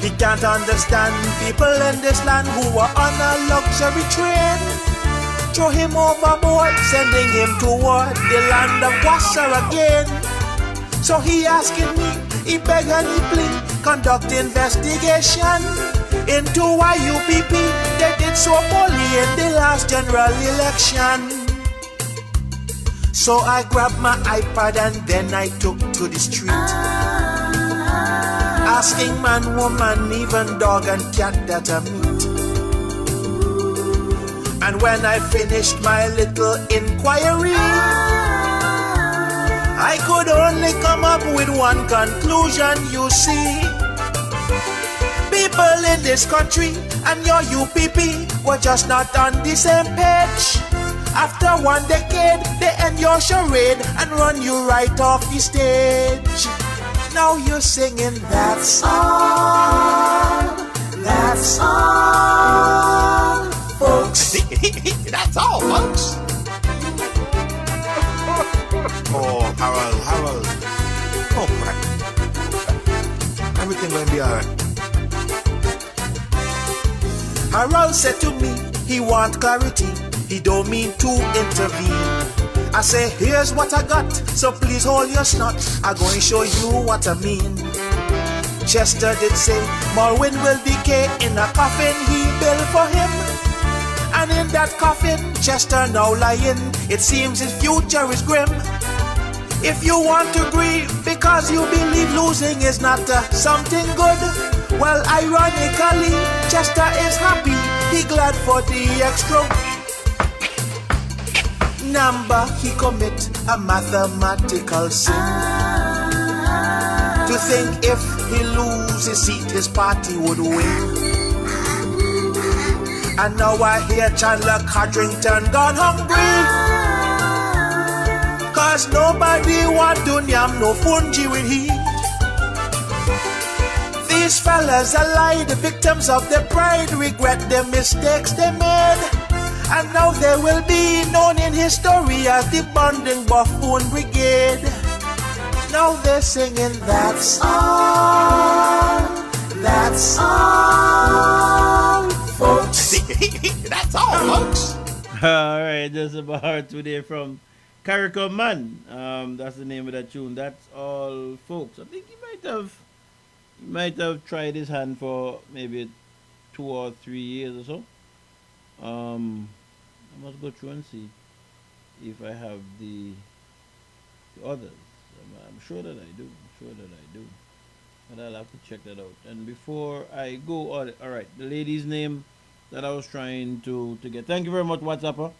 He can't understand people in this land who are on a luxury train. Throw him overboard, sending him toward the land of Wassa again. So he asking me, he beg and he plead, conduct investigation into why UPP they did so poorly in the last general election. So I grabbed my iPad and then I took to the street, asking man, woman, even dog and cat that I meet. And when I finished my little inquiry, I could only come up with one conclusion, you see. People in this country and your UPP were just not on the same page. After one decade, they end your charade and run you right off the stage. Now you're singing, that's all, folks. That's all, folks. Oh, Harold. Oh, crap. Everything going to be alright. Harold said to me, he want clarity. He don't mean to intervene. I say, here's what I got, so please hold your snot. I'm going to show you what I mean. Chester did say, Marwin will decay in a coffin he built for him. And in that coffin, Chester now lying. It seems his future is grim. If you want to grieve because you believe losing is not something good, well, ironically, Chester is happy. He glad for the extra number. He commit a mathematical sin. To think if he lose his seat, his party would win. And now I hear Chandler Codrington gone hungry. Cause nobody want to nyam no fungi with he. These fellas are lie, the victims of their pride regret the mistakes they made. And now they will be known in history as the Bonding Buffoon Brigade. Now they're singing, that's all, folks. That's all, folks. Alright, that's about today from Carico Man. That's the name of that tune. That's all, folks. I think he might have tried his hand for maybe 2 or 3 years or so. I must go through and see if I have the others. I'm sure that I do. But I'll have to check that out. And before I go, all right, the lady's name that I was trying to get. Thank you very much, WhatsApper.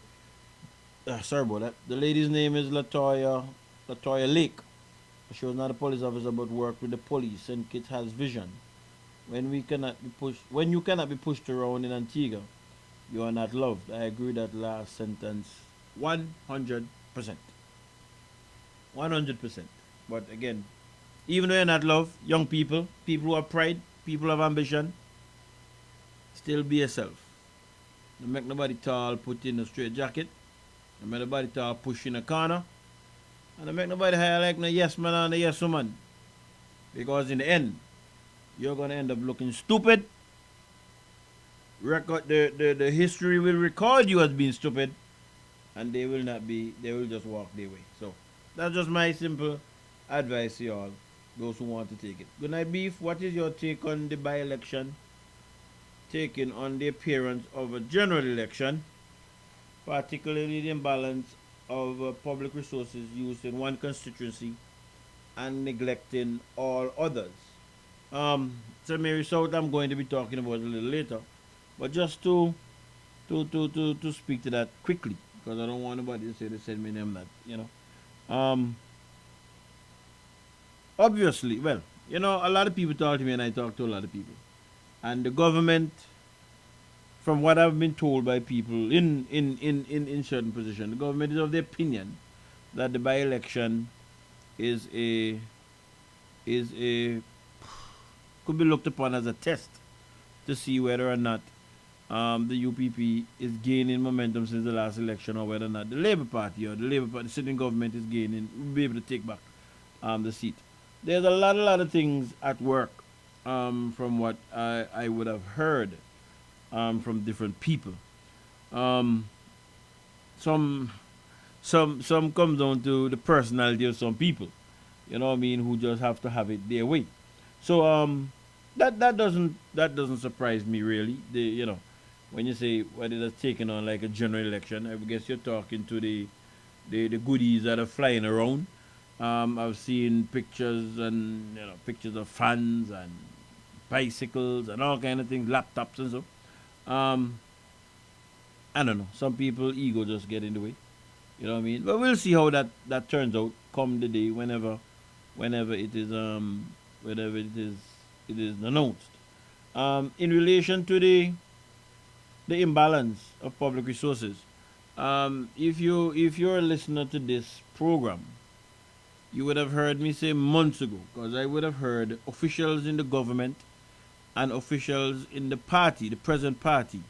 Sorry about that. The lady's name is Latoya Lake. She was not a police officer but worked with the police, and Kit has vision. When you cannot be pushed around in Antigua, you are not loved. I agree with that last sentence 100%. 100%. But again, even though you're not loved, young people who have pride, people who have ambition, still be yourself. Don't make nobody tall put in a straight jacket. Don't make nobody tall push in a corner. And don't make nobody hire like no yes man and a yes woman. Because in the end, you're going to end up looking stupid. The history will record you as being stupid, and they will just walk their way. So that's just my simple advice to you all, those who want to take it. Good night, Beef. What is your take on the by-election, taking on the appearance of a general election, particularly the imbalance of public resources used in one constituency and neglecting all others? St. Mary South, I'm going to be talking about a little later. But just to speak to that quickly, because I don't want nobody to say they said me name that, Obviously, well, a lot of people talk to me and I talk to a lot of people. And the government, from what I've been told by people in certain positions, the government is of the opinion that the by-election could be looked upon as a test to see whether or not the UPP is gaining momentum since the last election, or whether or not the Labour Party the sitting government is gaining, will be able to take back the seat. There's a lot of things at work from what I would have heard from different people. Some comes down to the personality of some people, who just have to have it their way. So that doesn't surprise me really. When you say what it has taken on like a general election, I guess you're talking to the goodies that are flying around. I've seen pictures and pictures of fans and bicycles and all kind of things, laptops and so. I don't know. Some people ego just get in the way. You know what I mean? But we'll see how that turns out come the day whenever it is announced. In relation to the imbalance of public resources, if you're a listener to this program, you would have heard me say months ago, because I would have heard officials in the government and officials in the party, the present party,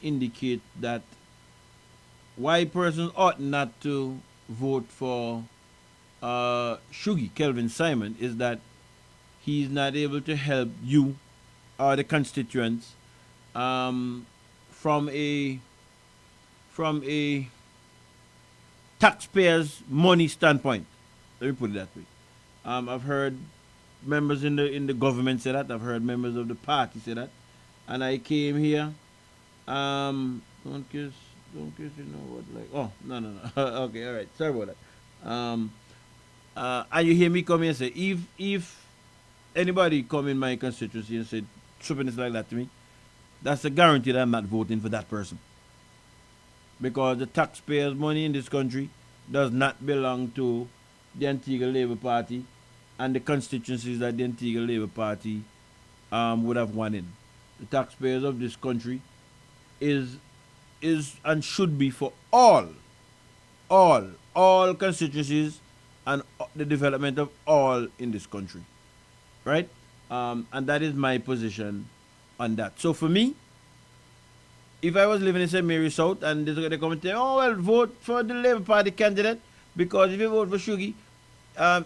indicate that why persons ought not to vote for Shuggie, Kelvin Simon, is that he's not able to help you or the constituents from a taxpayers' money standpoint. Let me put it that way. I've heard members in the government say that. I've heard members of the party say that. And I came here. Don't kiss, you know what? Like, oh, no. Okay, all right. Sorry about that. And you hear me come here and say, if anybody come in my constituency and say something like that to me, that's a guarantee that I'm not voting for that person. Because the taxpayers' money in this country does not belong to the Antigua Labour Party and the constituencies that the Antigua Labour Party would have won in. The taxpayers of this country is and should be for all constituencies and the development of all in this country, right? And that is my position on that. So for me, if I was living in St. Mary South and they come and say, oh, well, vote for the Labour Party candidate because if you vote for Shuggie,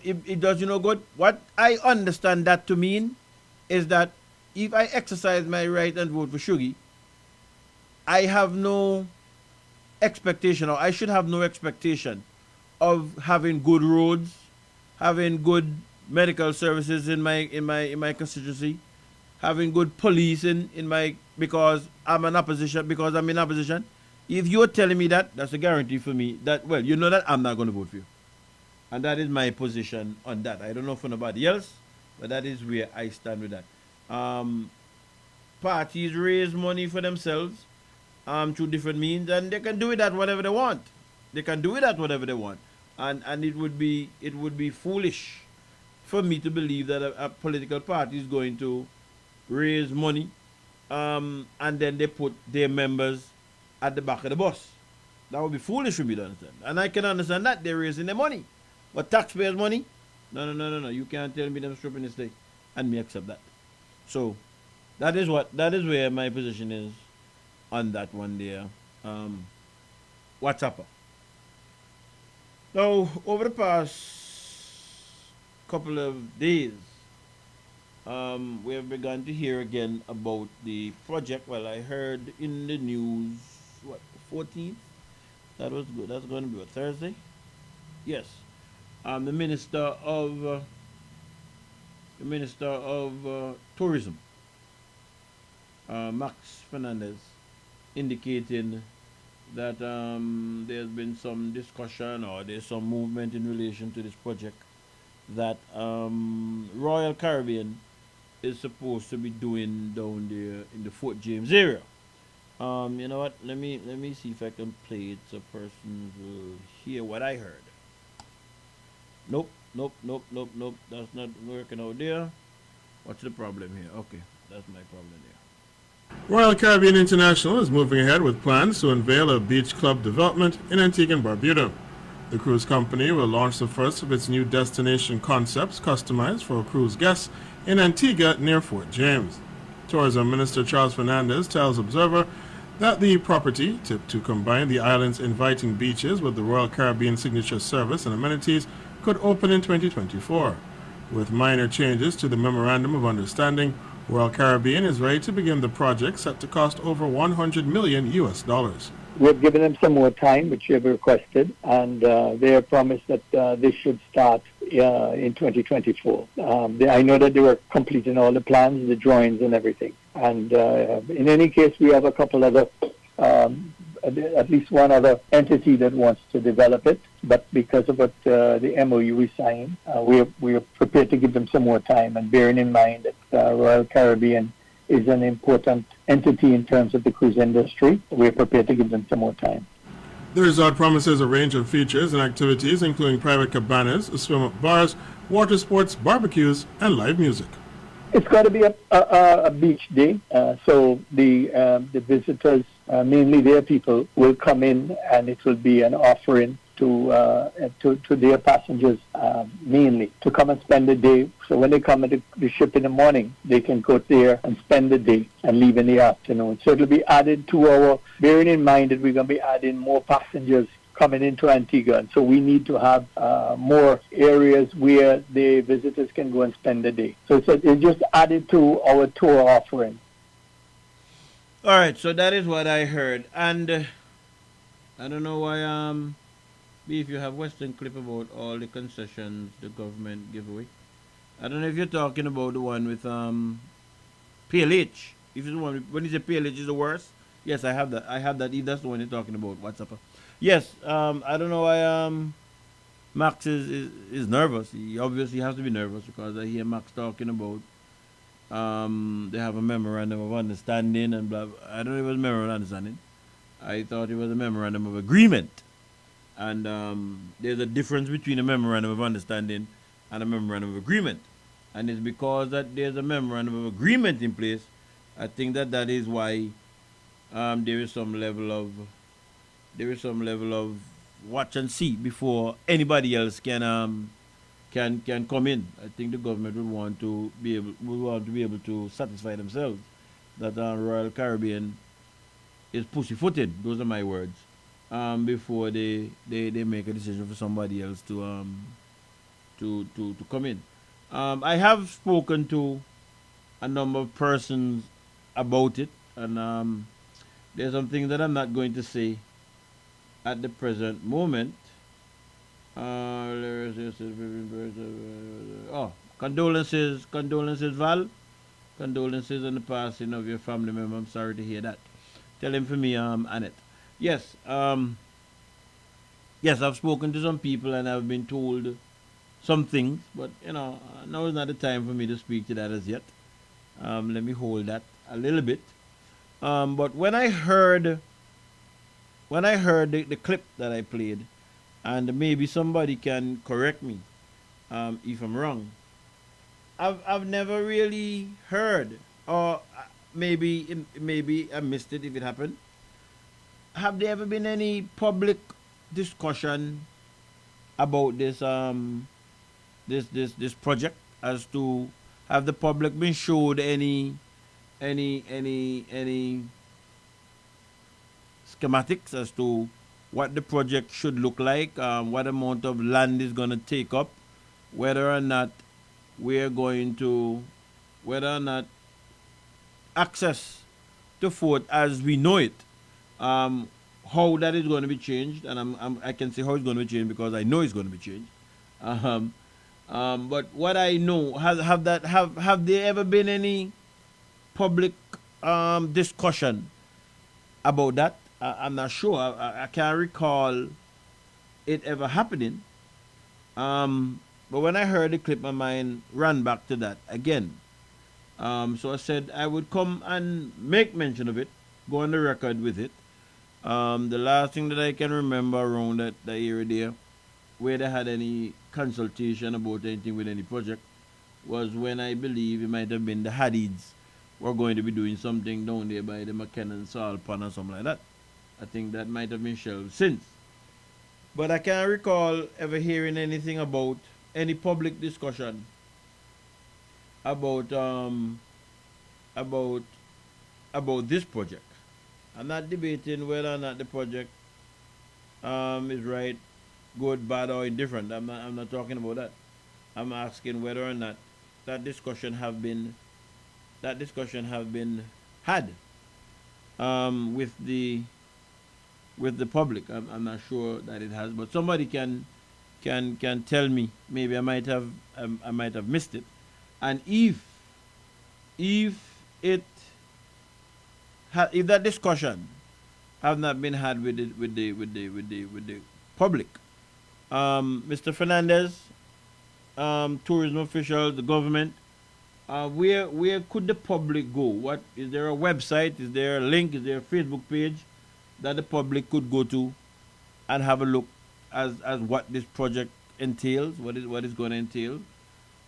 it does you no good. What I understand that to mean is that if I exercise my right and vote for Shuggie, I have no expectation, or I should have no expectation of having good roads, having good medical services in my constituency, having good police in my, because I'm in opposition. If you're telling me that, that's a guarantee for me that, well, you know that I'm not going to vote for you. And that is my position on that. I don't know for nobody else, but that is where I stand with that. Parties raise money for themselves through different means, and they can do it at whatever they want. And it would be foolish for me to believe that a political party is going to raise money and then they put their members at the back of the bus. That would be foolish for me to understand. And I can understand that they're raising their money. But taxpayers' money? No. You can't tell me them stripping this thing. And me accept that. So that is where my position is on that one there. WhatsApp. Now, over the past couple of days, we have begun to hear again about the project. Well, I heard in the news, the 14th? That was good. That's going to be a Thursday? Yes. The Minister of Tourism, Max Fernandez, indicating that there's been some discussion or there's some movement in relation to this project that Royal Caribbean is supposed to be doing down there in the Fort James area. You know what? Let me see if I can play it so persons will hear what I heard. Nope. That's not working out there. What's the problem here? Okay, that's my problem there. Royal Caribbean International is moving ahead with plans to unveil a beach club development in Antigua and Barbuda. The cruise company will launch the first of its new destination concepts customized for cruise guests in Antigua near Fort James. Tourism Minister Charles Fernandez tells Observer that the property, tipped to combine the island's inviting beaches with the Royal Caribbean signature service and amenities, could open in 2024. With minor changes to the Memorandum of Understanding, Royal Caribbean is ready to begin the project set to cost over $100 million. We've given them some more time, which they've requested, and they have promised that this should start in 2024. I know that they were completing all the plans, the drawings and everything. And in any case, we have a couple other, at least one other entity that wants to develop it. But because of what the MOU we signed, we are prepared to give them some more time, and bearing in mind that Royal Caribbean is an important entity in terms of the cruise industry, we are prepared to give them some more time. The resort promises a range of features and activities, including private cabanas, swim-up bars, water sports, barbecues, and live music. It's got to be a beach day, so the visitors, mainly their people, will come in, and it will be an offering to their passengers, mainly to come and spend the day. So when they come at the ship in the morning, they can go there and spend the day and leave in the afternoon. So it will be added to our, bearing in mind that we're going to be adding more passengers coming into Antigua. And so we need to have more areas where the visitors can go and spend the day. So it's just added to our tour offering. All right, so that is what I heard. And I don't know why, if you have Western Clip about all the concessions the government give away. I don't know if you're talking about the one with PLH. If it's the one, when you say PLH is the worst, yes, I have that. If that's the one you're talking about, WhatsApp. Yes, I don't know why Max is nervous. He obviously has to be nervous because I hear Max talking about they have a memorandum of understanding and blah. I don't know if it was a memorandum of understanding. I thought it was a memorandum of agreement. And there's a difference between a memorandum of understanding and a memorandum of agreement. And it's because that there's a memorandum of agreement in place. I think that is why there is some level of watch and see before anybody else can come in. I think the government would want to be able to satisfy themselves that Royal Caribbean is pussyfooted. Those are my words. Before they make a decision for somebody else to come in. I have spoken to a number of persons about it, and there's something that I'm not going to say at the present moment. Condolences, Val. Condolences on the passing of your family member. I'm sorry to hear that. Tell him for me, Annette. Yes, yes, I've spoken to some people and I've been told some things, but now is not the time for me to speak to that as yet. Let me hold that a little bit. But when I heard the clip that I played, and maybe somebody can correct me if I'm wrong, I've never really heard, or maybe I missed it if it happened. Have there ever been any public discussion about this this project, as to have the public been showed any schematics as to what the project should look like, what amount of land is going to take up, whether or not access to Fort as we know it, how that is going to be changed, and I can say how it's going to be changed because I know it's going to be changed. But what I know, have there ever been any public discussion about that? I'm not sure. I can't recall it ever happening. But when I heard the clip, my mind ran back to that again. So I said I would come and make mention of it, go on the record with it. The last thing that I can remember around that area there, where they had any consultation about anything with any project, was when I believe it might have been the Hadids were going to be doing something down there by the McKinnon Salt Pan or something like that. I think that might have been shelved since. But I can't recall ever hearing anything about any public discussion about this project. I'm not debating whether or not the project is right, good, bad, or indifferent. I'm not talking about that. I'm asking whether or not that discussion have been had with the public. I'm not sure that it has, but somebody can tell me. Maybe I might have missed it. And if that discussion have not been had with the public, Mr. Fernandez, tourism official, the government, where could the public go? What is there a website? Is there a link? Is there a Facebook page that the public could go to and have a look as what this project entails? What is going to entail?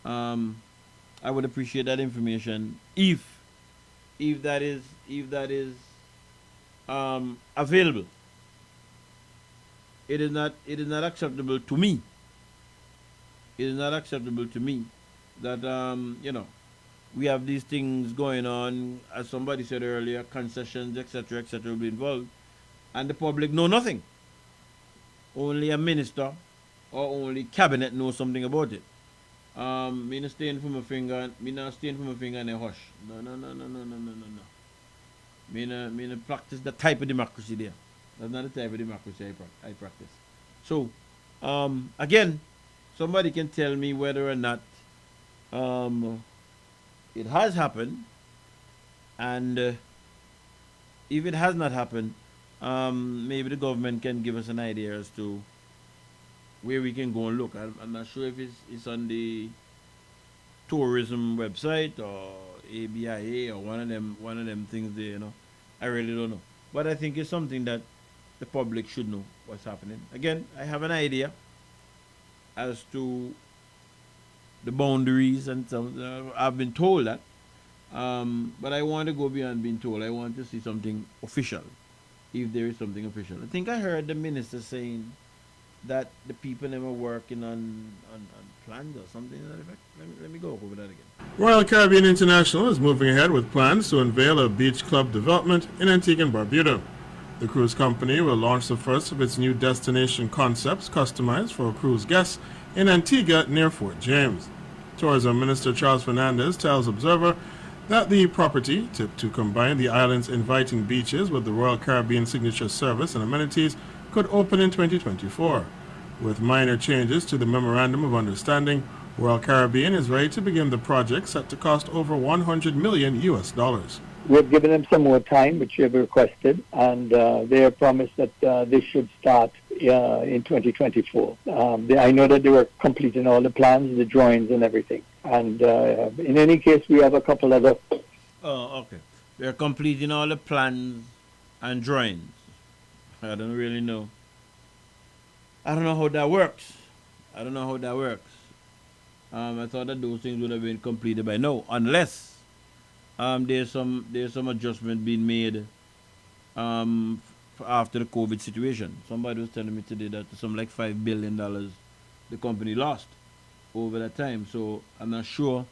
I would appreciate that information if that is available. It is not acceptable to me. It is not acceptable to me that we have these things going on, as somebody said earlier, concessions, etc., will be involved, and the public know nothing. only a minister or only cabinet knows something about it. Me not staying for my finger. Me not staying for my finger and a hush. No. Me not practice that type of democracy there. That's not the type of democracy I practice. So, again, somebody can tell me whether or not it has happened, and if it has not happened, maybe the government can give us an idea as to where we can go and look. I'm not sure if it's on the tourism website or ABIA or one of them things there, I really don't know. But I think it's something that the public should know what's happening. Again, I have an idea as to the boundaries, and I've been told that, but I want to go beyond being told. I want to see something official, if there is something official. I think I heard the minister saying that the people never working on plans or something to that effect. Let me go over that again. Royal Caribbean International is moving ahead with plans to unveil a beach club development in Antigua and Barbuda. The cruise company will launch the first of its new destination concepts customized for cruise guests in Antigua near Fort James. Tourism Minister Charles Fernandez tells Observer that the property, tipped to combine the island's inviting beaches with the Royal Caribbean signature service and amenities, could open in 2024. With minor changes to the Memorandum of Understanding, Royal Caribbean is ready to begin the project, set to cost over $100 million. We've given them some more time, which they've requested, and they have promised that this should start in 2024. I know that they were completing all the plans, the drawings and everything. And in any case, we have a couple other... Oh, okay. They're completing all the plans and drawings. I don't really know. I don't know how that works. I thought that those things would have been completed by now, unless there's some adjustment being made after the COVID situation. Somebody was telling me today that some like $5 billion the company lost over that time. So I'm not sure.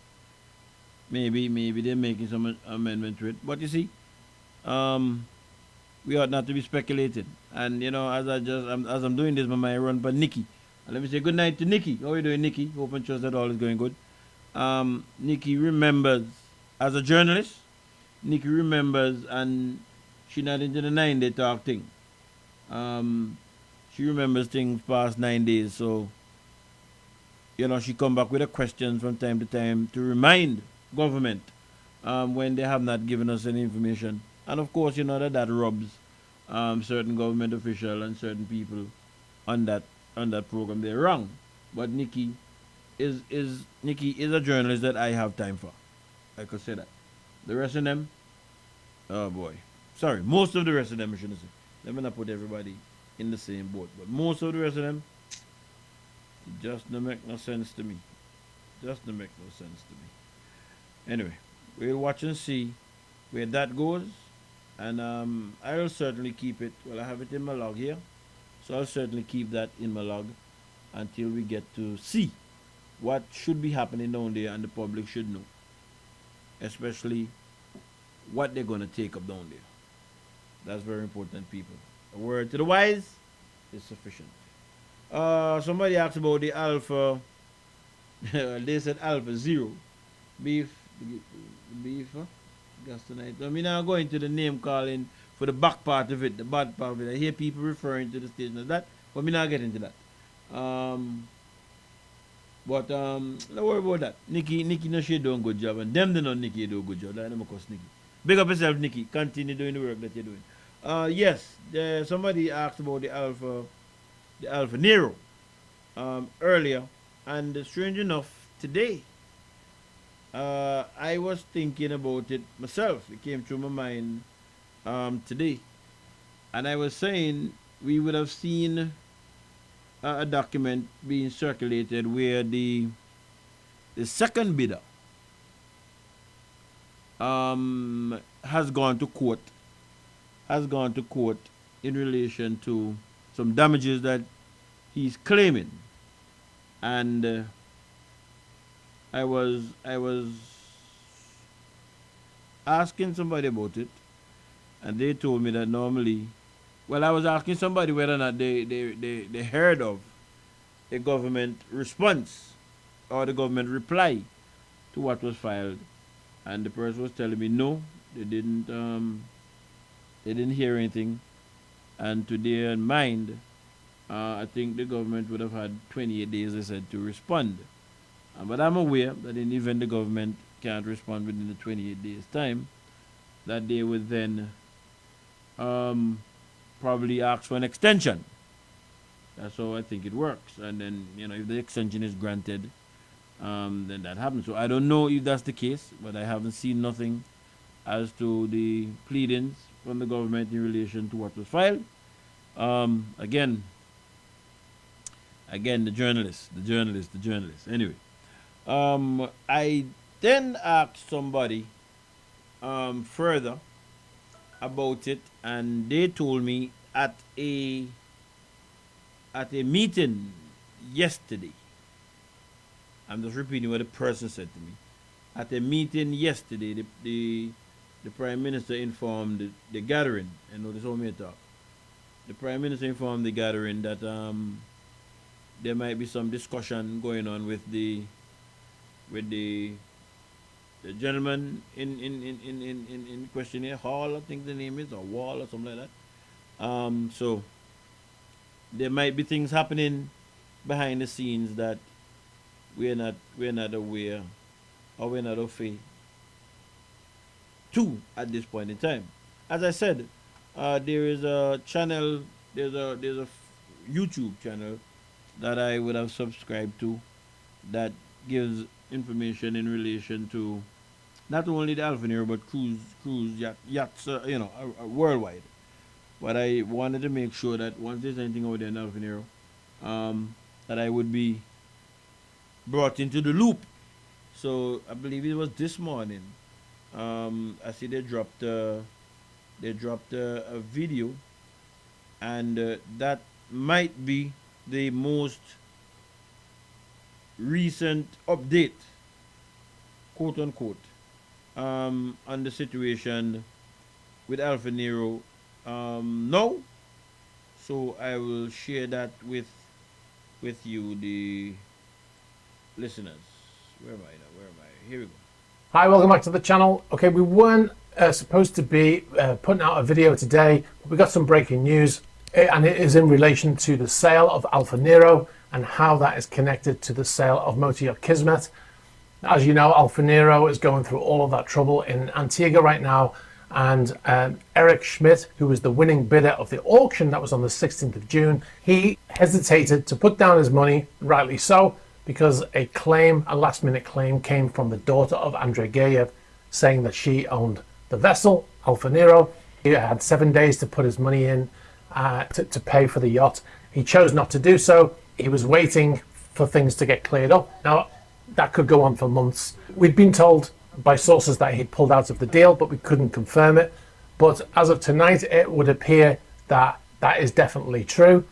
Maybe they're making some amendment to it. But you see, we ought not to be speculating. And as I'm doing this, my mind run by Nikki. And let me say good night to Nikki. How are you doing, Nikki? Hope and trust that all is going good. Nikki remembers, as a journalist, Nikki remembers, and she not into the 9-day talk thing. She remembers things past 9 days, so she come back with a question from time to time to remind government when they have not given us any information. And of course, that rubs certain government officials and certain people on that program. They're wrong. But Nikki is a journalist that I have time for. I could say that. The rest of them, oh boy. Sorry, most of the rest of them, I shouldn't say. Let me not put everybody in the same boat. But most of the rest of them, it just don't make no sense to me. Anyway, we'll watch and see where that goes. And I'll certainly keep it. Well, I have it in my log here. So I'll certainly keep that in my log until we get to see what should be happening down there, and the public should know. Especially what they're going to take up down there. That's very important, people. A word to the wise is sufficient. Somebody asked about the Alpha. They said Alpha Zero. Beef, huh? Gas tonight. I mean, I'm going to the name calling for the back part of it, the bad part of it. I hear people referring to the station as that, but me not get into that. But don't worry about that. Nikki no she doing a good job, and them they know Nikki do a good job. That never cost Nikki. Big up yourself, Nikki. Continue doing the work that you're doing. Yes, somebody asked about the Alpha Nero earlier, and strange enough, today I was thinking about it myself. It came through my mind today, and I was saying we would have seen a document being circulated where the second bidder has gone to court in relation to some damages that he's claiming, and I was asking somebody about it, and they told me that normally Well, I was asking somebody whether or not they heard of a government response or the government reply to what was filed, and the person was telling me no, they didn't hear anything, and to their mind, I think the government would have had 28 days, they said, to respond. But I'm aware that in the event the government can't respond within the 28 days time, that they would then probably ask for an extension. That's how I think it works. And then, if the extension is granted, then that happens. So I don't know if that's the case, but I haven't seen nothing as to the pleadings from the government in relation to what was filed. Again, the journalist. Anyway, I then asked somebody further about it, and they told me at a meeting yesterday. I'm just repeating what the person said to me. At a meeting yesterday, the Prime Minister informed the gathering, and notice how me talk. The Prime Minister informed the gathering that there might be some discussion going on with the gentleman in question here, Hall, I think the name is, or Wall, or something like that. So there might be things happening behind the scenes that we're not aware, or we're not au fait to at this point in time. As I said, there is a channel, there's a YouTube channel that I would have subscribed to that gives information in relation to not only the Alpha Nero but cruise yachts, worldwide. But I wanted to make sure that once there's anything out there in Alpha Nero, that I would be brought into the loop. So I believe it was this morning. I see they dropped a video, and that might be the most recent update, quote unquote, on the situation with Alpha Nero now. So I will share that with you, the listeners. Where am I? Here we go. Hi, welcome back to the channel. Okay, we weren't supposed to be putting out a video today, but we got some breaking news, and it is in relation to the sale of Alpha Nero and how that is connected to the sale of Motor Yacht Kismet. As you know, Alpha Nero is going through all of that trouble in Antigua right now, and Eric Schmidt, who was the winning bidder of the auction that was on the 16th of June, he hesitated to put down his money, rightly so, because a last-minute claim came from the daughter of Andrei Geyev, saying that she owned the vessel, Alpha Nero. He had 7 days to put his money in to pay for the yacht. He chose not to do so. He was waiting for things to get cleared up. Now, that could go on for months. We'd been told by sources that he'd pulled out of the deal, but we couldn't confirm it. But as of tonight, it would appear that that is definitely true.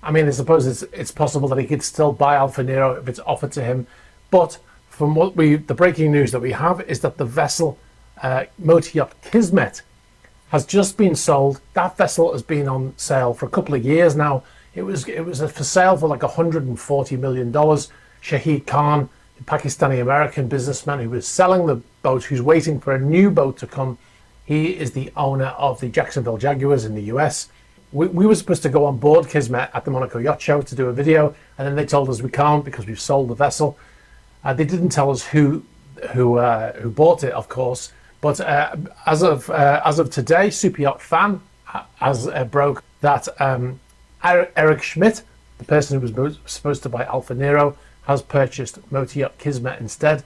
I mean, I suppose it's possible that he could still buy Alpha Nero if it's offered to him. But from the breaking news that we have is that the vessel, Motor Yacht Kismet, has just been sold. That vessel has been on sale for a couple of years now. It was for sale for like $140 million. Shahid Khan, the Pakistani-American businessman who was selling the boat, who's waiting for a new boat to come, he is the owner of the Jacksonville Jaguars in the US. We were supposed to go on board Kismet at the Monaco Yacht Show to do a video, and then they told us we can't because we've sold the vessel. They didn't tell us who bought it, of course. But as of today, Super Yacht Fan has broke that Eric Schmidt, the person who was supposed to buy Alpha Nero, has purchased Motor Yacht Kismet instead.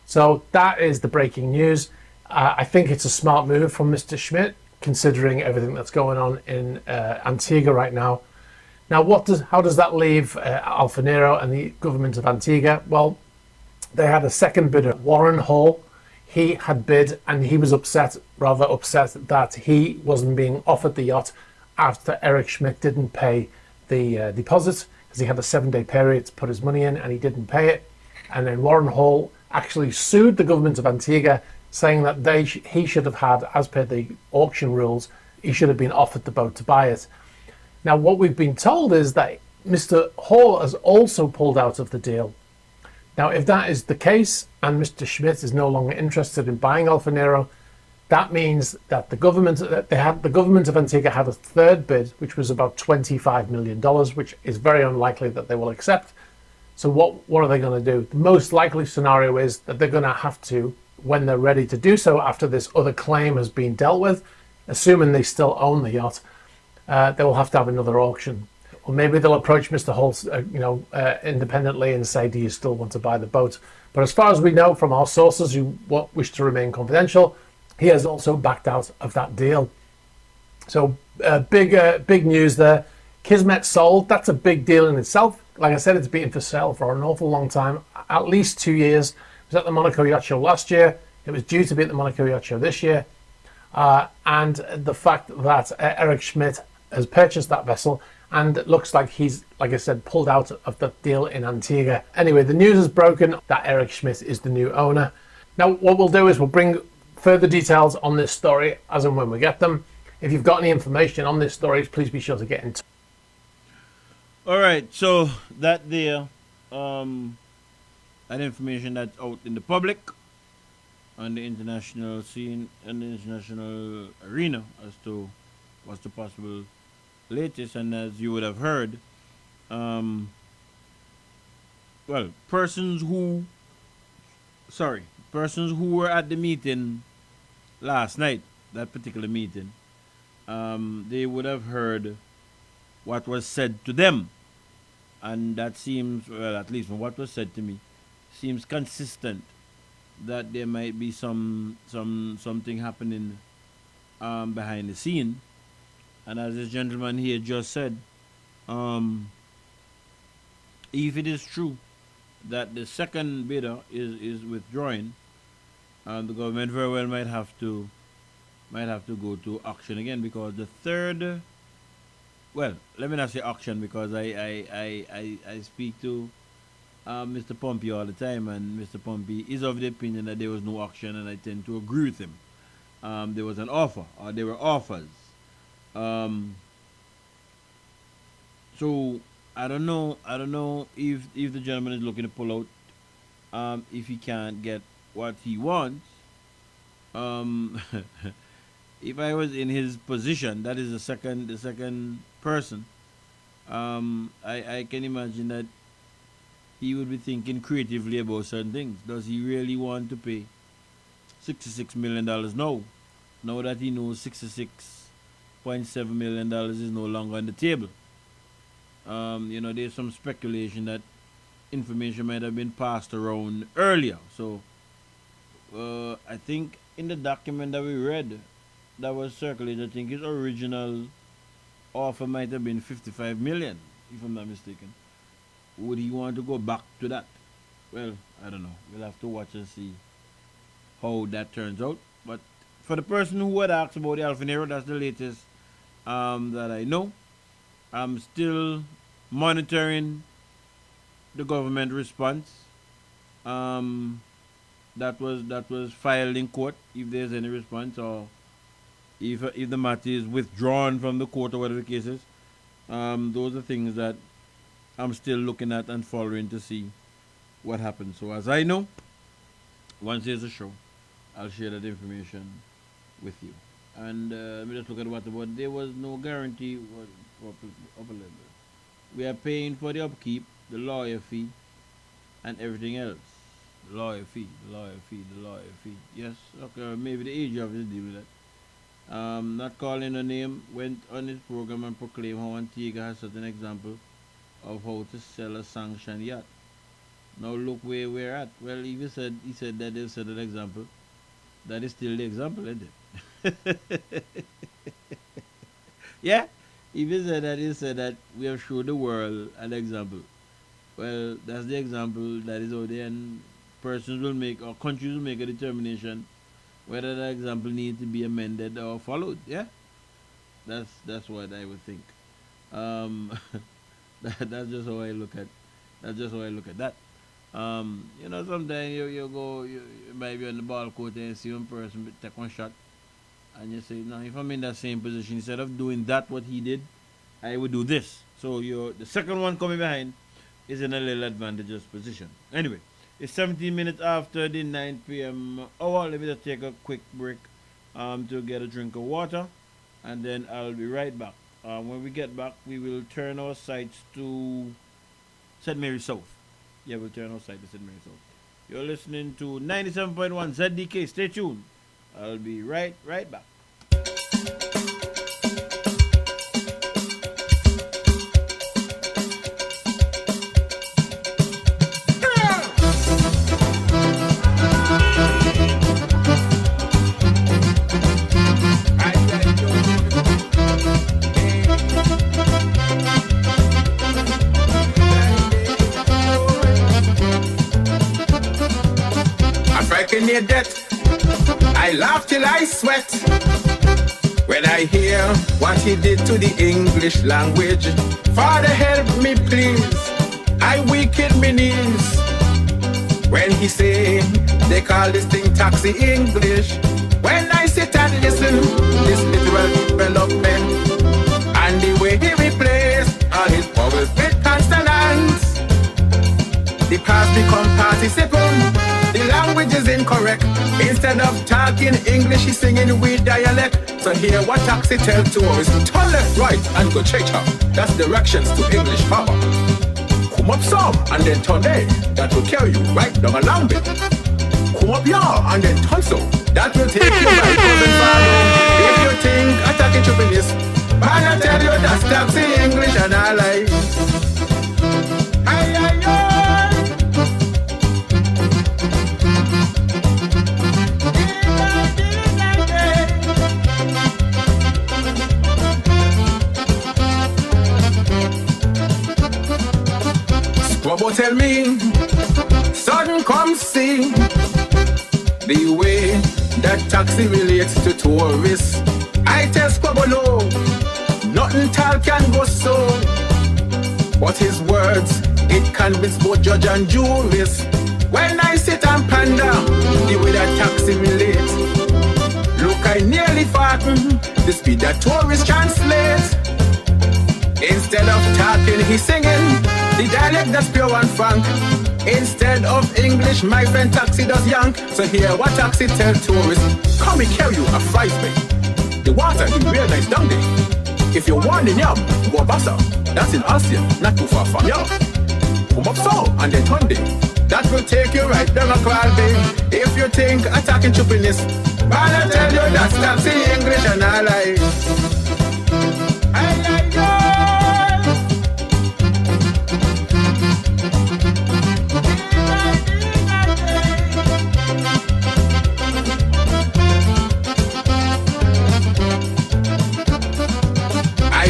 So that is the breaking news. I think it's a smart move from Mr. Schmidt, considering everything that's going on in Antigua right now. Now, how does that leave Alpha Nero and the government of Antigua? Well, they had a second bidder, Warren Hall. He had bid, and he was rather upset that he wasn't being offered the yacht after Eric Schmidt didn't pay the deposit, because he had a 7-day period to put his money in and he didn't pay it. And then Warren Hall actually sued the government of Antigua, saying that he should have had, as per the auction rules, he should have been offered the boat to buy it. Now, what we've been told is that Mr. Hall has also pulled out of the deal. Now, if that is the case and Mr. Schmidt is no longer interested in buying Alfa Nero, that means that the government of Antigua had a third bid, which was about $25 million, which is very unlikely that they will accept. So what are they going to do? The most likely scenario is that they're going to have to, when they're ready to do so, after this other claim has been dealt with, assuming they still own the yacht, they will have to have another auction. Or maybe they'll approach Mr. Holt, independently and say, do you still want to buy the boat? But as far as we know from our sources who wish to remain confidential, he has also backed out of that deal. So big news there. Kismet sold. That's a big deal in itself. Like I said, it's been for sale for an awful long time, at least 2 years. It was at the Monaco Yacht Show last year. It was due to be at the Monaco Yacht Show this year. And the fact that Eric Schmidt has purchased that vessel, and it looks like he's, like I said, pulled out of the deal in Antigua. Anyway, the news is broken that Eric Schmidt is the new owner. Now, what we'll do is we'll bring further details on this story as and when we get them. If you've got any information on this story, please be sure to get in touch. All right, so that there, that information that's out in the public, on the international scene and the international arena as to what's the possible latest. And as you would have heard, persons who were at the meeting last night, that particular meeting, they would have heard what was said to them. And that seems, well, at least from what was said to me, seems consistent that there might be something happening behind the scene. And as this gentleman here just said, if it is true that the second bidder is withdrawing, the government very well might have to go to auction again, because the third, well, let me not say auction, because I speak to Mr. Pompey all the time, and Mr. Pompey is of the opinion that there was no auction, and I tend to agree with him. There was an offer, or there were offers. So I don't know if the gentleman is looking to pull out, if he can't get what he wants. If I was in his position, that is the second person, I can imagine that he would be thinking creatively about certain things. Does he really want to pay $66 million now that he knows $66.7 million is no longer on the table? There's some speculation that information might have been passed around earlier. So I think in the document that we read, that was circulated, I think his original offer might have been $55 million, if I'm not mistaken. Would he want to go back to that? Well, I don't know. We'll have to watch and see how that turns out. But for the person who had asked about the Alfa Nero, that's the latest that I know. I'm still monitoring the government response that was filed in court, if there's any response, or if the matter is withdrawn from the court or whatever the case is. Those are things that I'm still looking at and following to see what happens. So as I know, once there's a show, I'll share that information with you. And let me just look at what there was no guarantee for upper level. We are paying for the upkeep, the lawyer fee, and everything else. The lawyer fee. Yes, okay, maybe the age of it deal with that. Not calling a name, went on his program and proclaimed how Antigua has set an example of how to sell a sanctioned yacht. Now look where we're at. Well, he said that they've set an example. That is still the example, isn't it? Yeah, if he said that we have showed the world an example. Well, that's the example that is out there, and persons will make, or countries will make a determination whether that example needs to be amended or followed. Yeah, that's what I would think. That's just how I look at. That. Sometimes you might be on the ball court and see one person take one shot, And you say, now if I'm in that same position, instead of doing that what he did, I would do this. So the second one coming behind is in a little advantageous position. Anyway, it's 17 minutes after the 9 p.m. hour. Let me just take a quick break to get a drink of water, and then I'll be right back. When we get back, we will turn our sights to St. Mary South. Yeah, we'll turn our sight to St. Mary South. You're listening to 97.1 ZDK. Stay tuned. I'll be right back. Near death, I laugh till I sweat when I hear what he did to the English language. Father, help me please, I weaken my knees when he say they call this thing taxi English. When I sit and listen, this literal development and the way he replaced all his vowels with consonants, the past become participle. The language is incorrect. Instead of talking English, he's singing with dialect. So hear what taxi tell tourists. Turn left, right, and go check out. That's directions to English Harbor. Come up some, and then turn there. That will carry you right down a long bit. Come up here, and then turn so. That will take you right cousin follow. If you think attacking tripping this, I'll tell you that's taxi English and I like. Aye, aye, aye. Squabble tell me, son come see the way that taxi relates to tourists. I tell Squabble no, nothing tall can go so. But his words, it convince both judge and jurist. When I sit and ponder the way that taxi relates, look, I nearly fatten the speed that tourists translate. Instead of talking, he's singing the dialect that's pure and frank. Instead of English, my friend taxi does yank. So hear what taxi tell tourists. Come and carry you a fries bait. The water is real nice down there. If you're one in Yam, go Bassa. That's in Asia, not too far from Yam. Come up so, and then turn there. That will take you right down a Qual Bay. If you think attacking choppiness, I'll tell you that's taxi English and I like.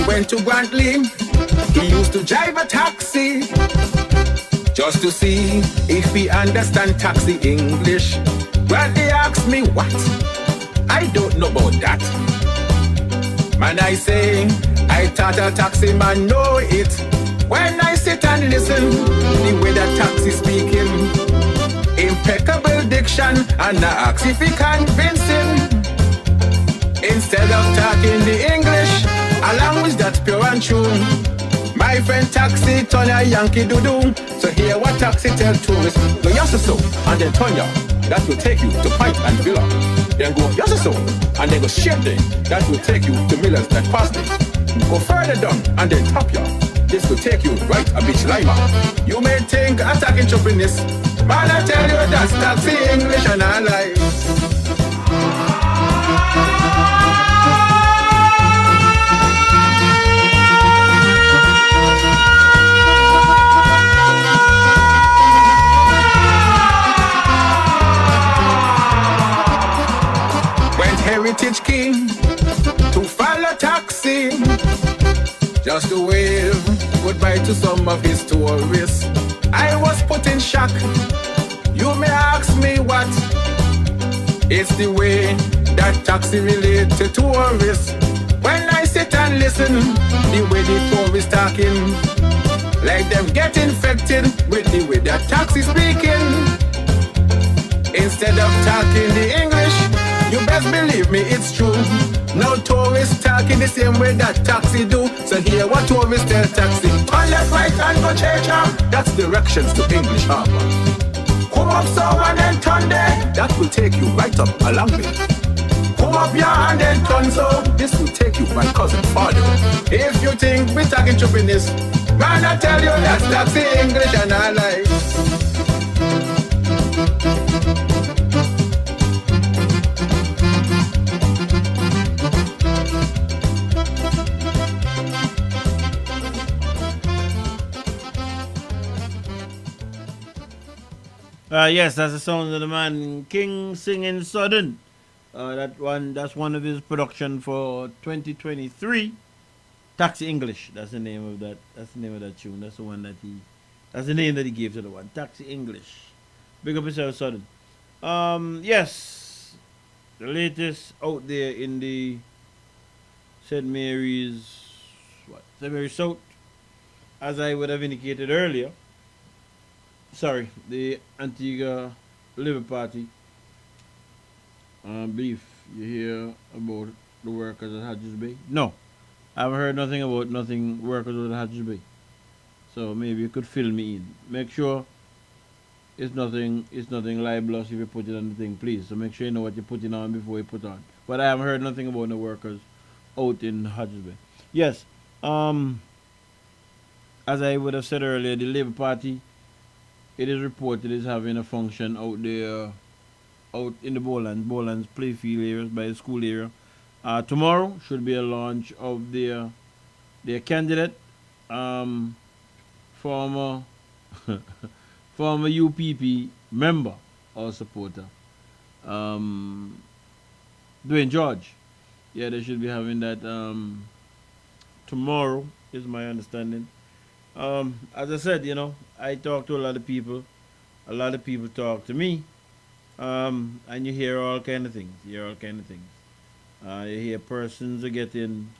Went to Grantley, he used to drive a taxi just to see if he understand taxi English. Grantley asked me what? I don't know about that. Man, I say, I thought a taxi man know it. When I sit and listen, the way that taxi speaking, impeccable diction, and I ask if he convincing. Instead of talking the English, a language that's pure and true. My friend taxi turn a Yankee doo-doo. So hear what taxi tell tourists. Go yasso and then turn ya. That will take you to Pint and Villa. Then go yasso and then go straight there. That will take you to Miller's that Parsley. Go further down and then top ya. This will take you right a Beach Lima. You may think attacking choppiness, but I tell you that's taxi English and I like. Heritage King to follow taxi just to wave goodbye to some of his tourists. I was put in shock. You may ask me what? It's the way that taxi relate to tourists. When I sit and listen, the way the tourists talking, like them get infected with the way that taxi speaking. Instead of talking the English, You best believe me, it's true. No tourists talking the same way that taxi do. So hear what tourists tell taxi. Turn left, right, and go change arm. That's directions to English Harbor. Come up so and then turn there. That will take you right up along me. Come up here and then turn so. This will take you by cousin father. If you think we talking choppiness, man, I tell you that's taxi English and I like. Yes, that's the sound of the man King singing Sudden. That's one of his production for 2023. Taxi English. That's the name of that. That's the name of that tune. That's the one that he. That's the name that he gave to the one. Taxi English. Big up yourself, Sudden. Yes, the latest out there in the St. Mary's South, as I would have indicated earlier. Sorry, the Antigua Labour Party. Beef, you hear about the workers at Hodges Bay? No, I haven't heard nothing about workers at Hodges Bay. So maybe you could fill me in. Make sure it's nothing libelous if you put it on the thing, please. So make sure you know what you're putting on before you put on. But I haven't heard nothing about the workers out in Hodges Bay. Yes, as I would have said earlier, the Labour Party, it is reported, is having a function out there, out in the Bowlands playfield areas by the school area. Tomorrow should be a launch of their candidate, former UPP member or supporter, Dwayne George. Yeah, they should be having that tomorrow, is my understanding. As I said, I talk to a lot of people. A lot of people talk to me. And you hear all kind of things. You hear persons are getting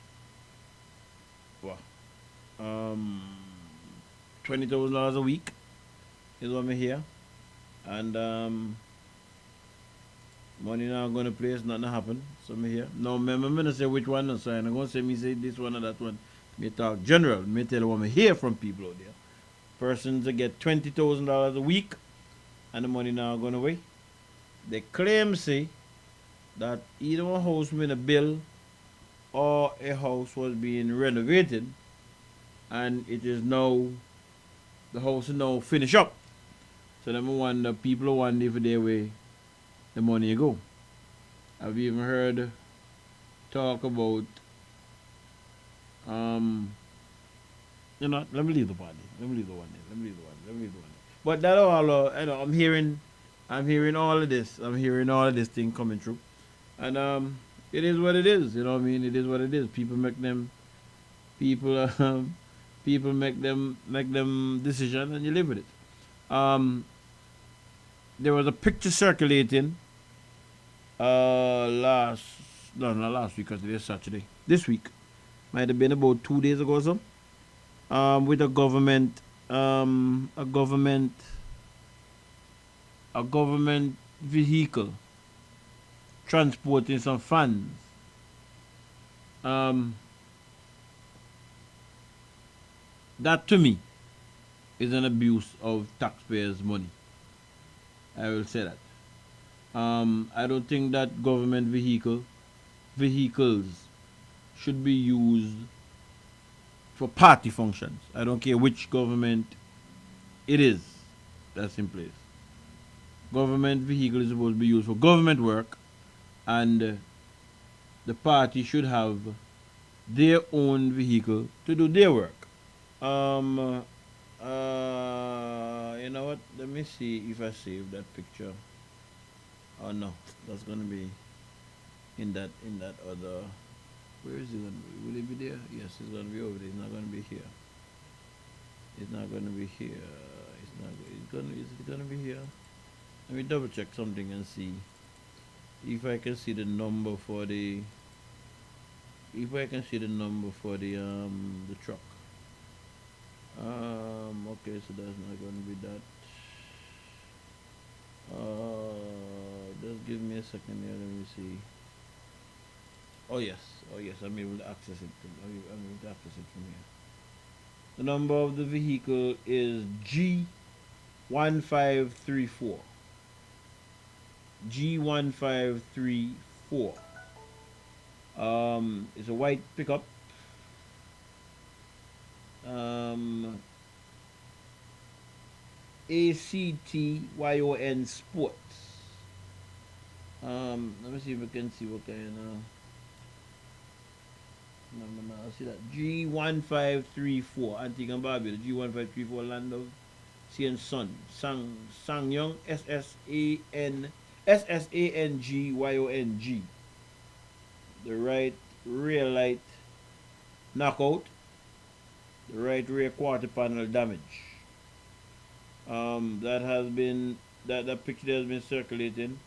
$20,000 a week is what I hear. And money now going to place, nothing happen. So I hear. No, I'm going to say which one, so I'm going to say this one or that one. Me talk general. Me tell you what I hear from people out there. Persons that get $20,000 a week and the money now going away. They claim say that either a house with a bill or a house was being renovated and it is now, the house is now finished up. So then I wonder, people wonder if they way the money go. I've even heard talk about let me leave the one. But that all, I'm hearing all of this. I'm hearing all of this thing coming through, and it is what it is. You know what I mean? It is what it is. People make them decision, and you live with it. There was a picture circulating not last week, because it is Saturday. This week. Might have been about 2 days ago or so, with a government vehicle transporting some funds. That to me is an abuse of taxpayers' money. I will say that. I don't think that government vehicles should be used for party functions. I don't care which government it is that's in place. Government vehicle is supposed to be used for government work, and the party should have their own vehicle to do their work. You know what? Let me see if I save that picture. Oh no, that's gonna be in that other. Where is it going to be? Will it be there? Yes, it's going to be over there. It's not going to be here. It's not going to be here. Is it going to be here? Let me double check something and see if I can see the number for the. If I can see the number for the truck. Okay, so that's not going to be that. That's Give me a second here. Let me see. Oh yes. I'm able to access it. I'm able to access it from here. The number of the vehicle is G1534. G1534. It's a white pickup. ACTYON Sports. Let me see if I can see what kind of. No, I see that G1534 Antigua and Barbuda. G1534 Land of Sea and Sun. Sangyong SSANGYONG. The right rear light knockout. The right rear quarter panel damage. That picture has been circulating,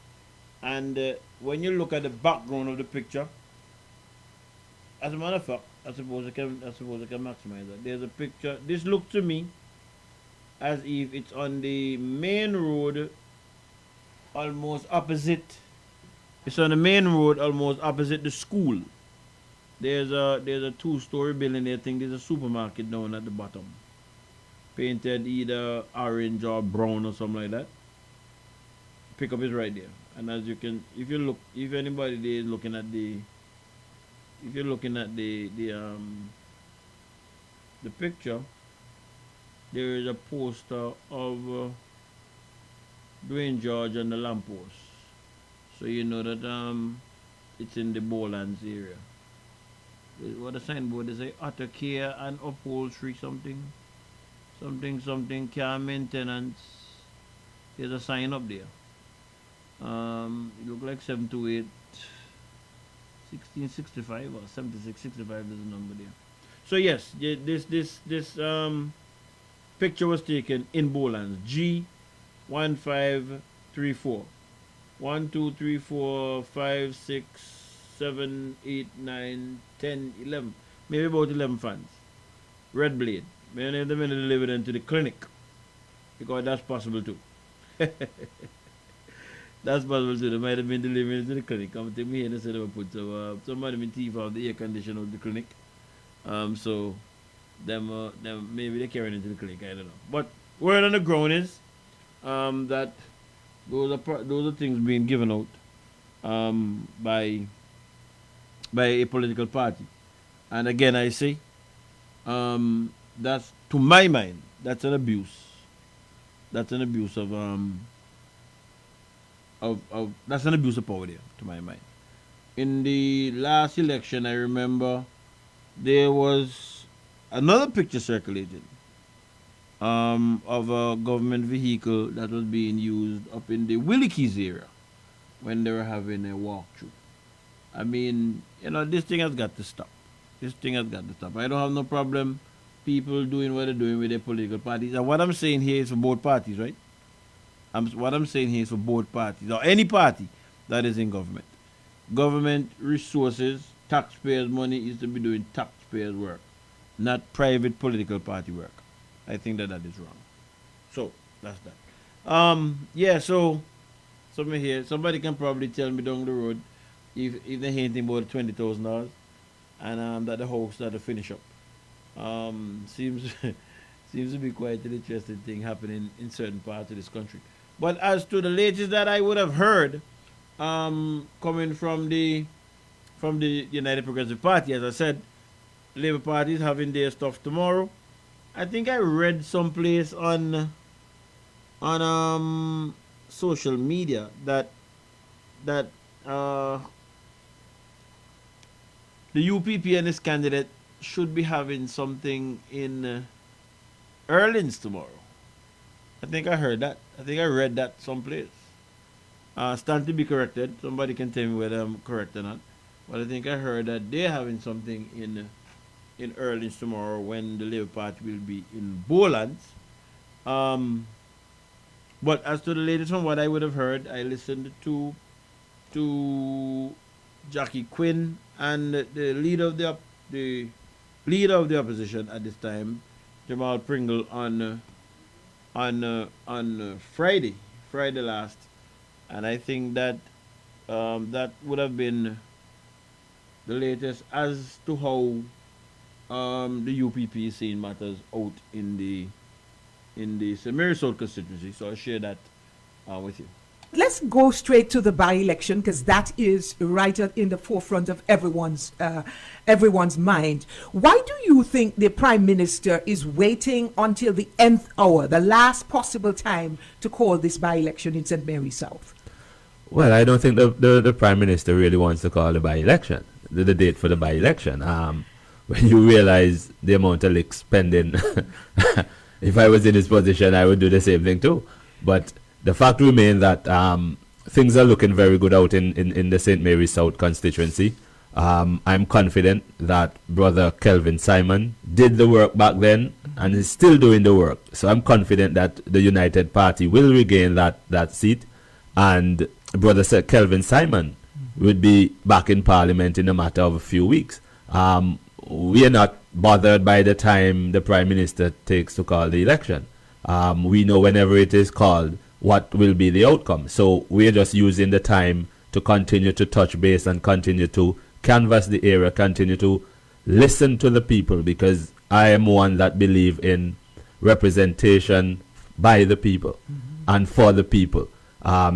and when you look at the background of the picture, as a matter of fact, I suppose I can maximize that. There's a picture. This looks to me as if it's on the main road, almost opposite. It's on the main road, almost opposite the school. There's a 2-story building there. I think there's a supermarket down at the bottom, painted either orange or brown or something like that. Pickup is right there, and as you can, if anybody there is looking at the picture, there is a poster of Dwayne George and the lamppost, so you know that it's in the Bowlands area. What the signboard is, auto care and upholstery something car maintenance. There's a sign up there. It look like 728 1665 or 7665. There's a number there. So yes, this picture was taken in Bowlands. G1534. 1, 2, 3, 4, 5, 6, 7, 8, 9, 10, 11. Maybe about 11 fans. Red Blade. Many of them are delivered into the clinic, because that's possible too. That's possible too. They might have been delivered into the clinic. Come take me here and say they were put somebody been thief out the air conditioner of the clinic. So them maybe they're carrying into the clinic. I don't know. But word on the ground is that those are things being given out by a political party. And again, I say, that's, to my mind, that's an abuse. That's an abuse of that's an abuse of power there, to my mind. In the last election, I remember there was another picture circulated of a government vehicle that was being used up in the Willikies area when they were having a walkthrough. I mean, this thing has got to stop. I don't have no problem people doing what they're doing with their political parties. And what I'm saying here is for both parties, right? What I'm saying here is for both parties, or any party that is in government. Government resources, taxpayers' money is to be doing taxpayers' work, not private political party work. I think that is wrong. So, that's that. So somebody can probably tell me down the road if they hear anything about $20,000 and that the house that to finish up. Seems to be quite an interesting thing happening in certain parts of this country. But as to the latest that I would have heard coming from the United Progressive Party, as I said, Labour Party is having their stuff tomorrow. I think I read someplace on social media that the UPP and its candidate should be having something in Erlins tomorrow. I think I heard that. I think I read that someplace. Stand to be corrected. Somebody can tell me whether I'm correct or not. But I think I heard that they're having something in Erlins tomorrow when the Labour Party will be in Bowlands. But as to the latest from what I would have heard, I listened to Jackie Quinn and the leader of the opposition at this time, Jamal Pringle, on Friday last, and I think that that would have been the latest as to how the UPP is seeing matters out in the St. Mary South constituency. So I'll share that with you. Let's go straight to the by-election because that is right in the forefront of everyone's mind. Why do you think the Prime Minister is waiting until the nth hour, the last possible time, to call this by-election in St. Mary South? Well, I don't think the Prime Minister really wants to call the by-election, the date for the by-election. When you realize the amount of lick spending, if I was in his position, I would do the same thing too. But the fact remains that things are looking very good out in the St. Mary South constituency. I'm confident that Brother Kelvin Simon did the work back then and is still doing the work. So I'm confident that the United Party will regain that seat, and Brother Kelvin Simon would be back in Parliament in a matter of a few weeks. We are not bothered by the time the Prime Minister takes to call the election. We know whenever it is called what will be the outcome. So we're just using the time to continue to touch base and continue to canvass the area, continue to listen to the people, because I am one that believe in representation by the people and for the people.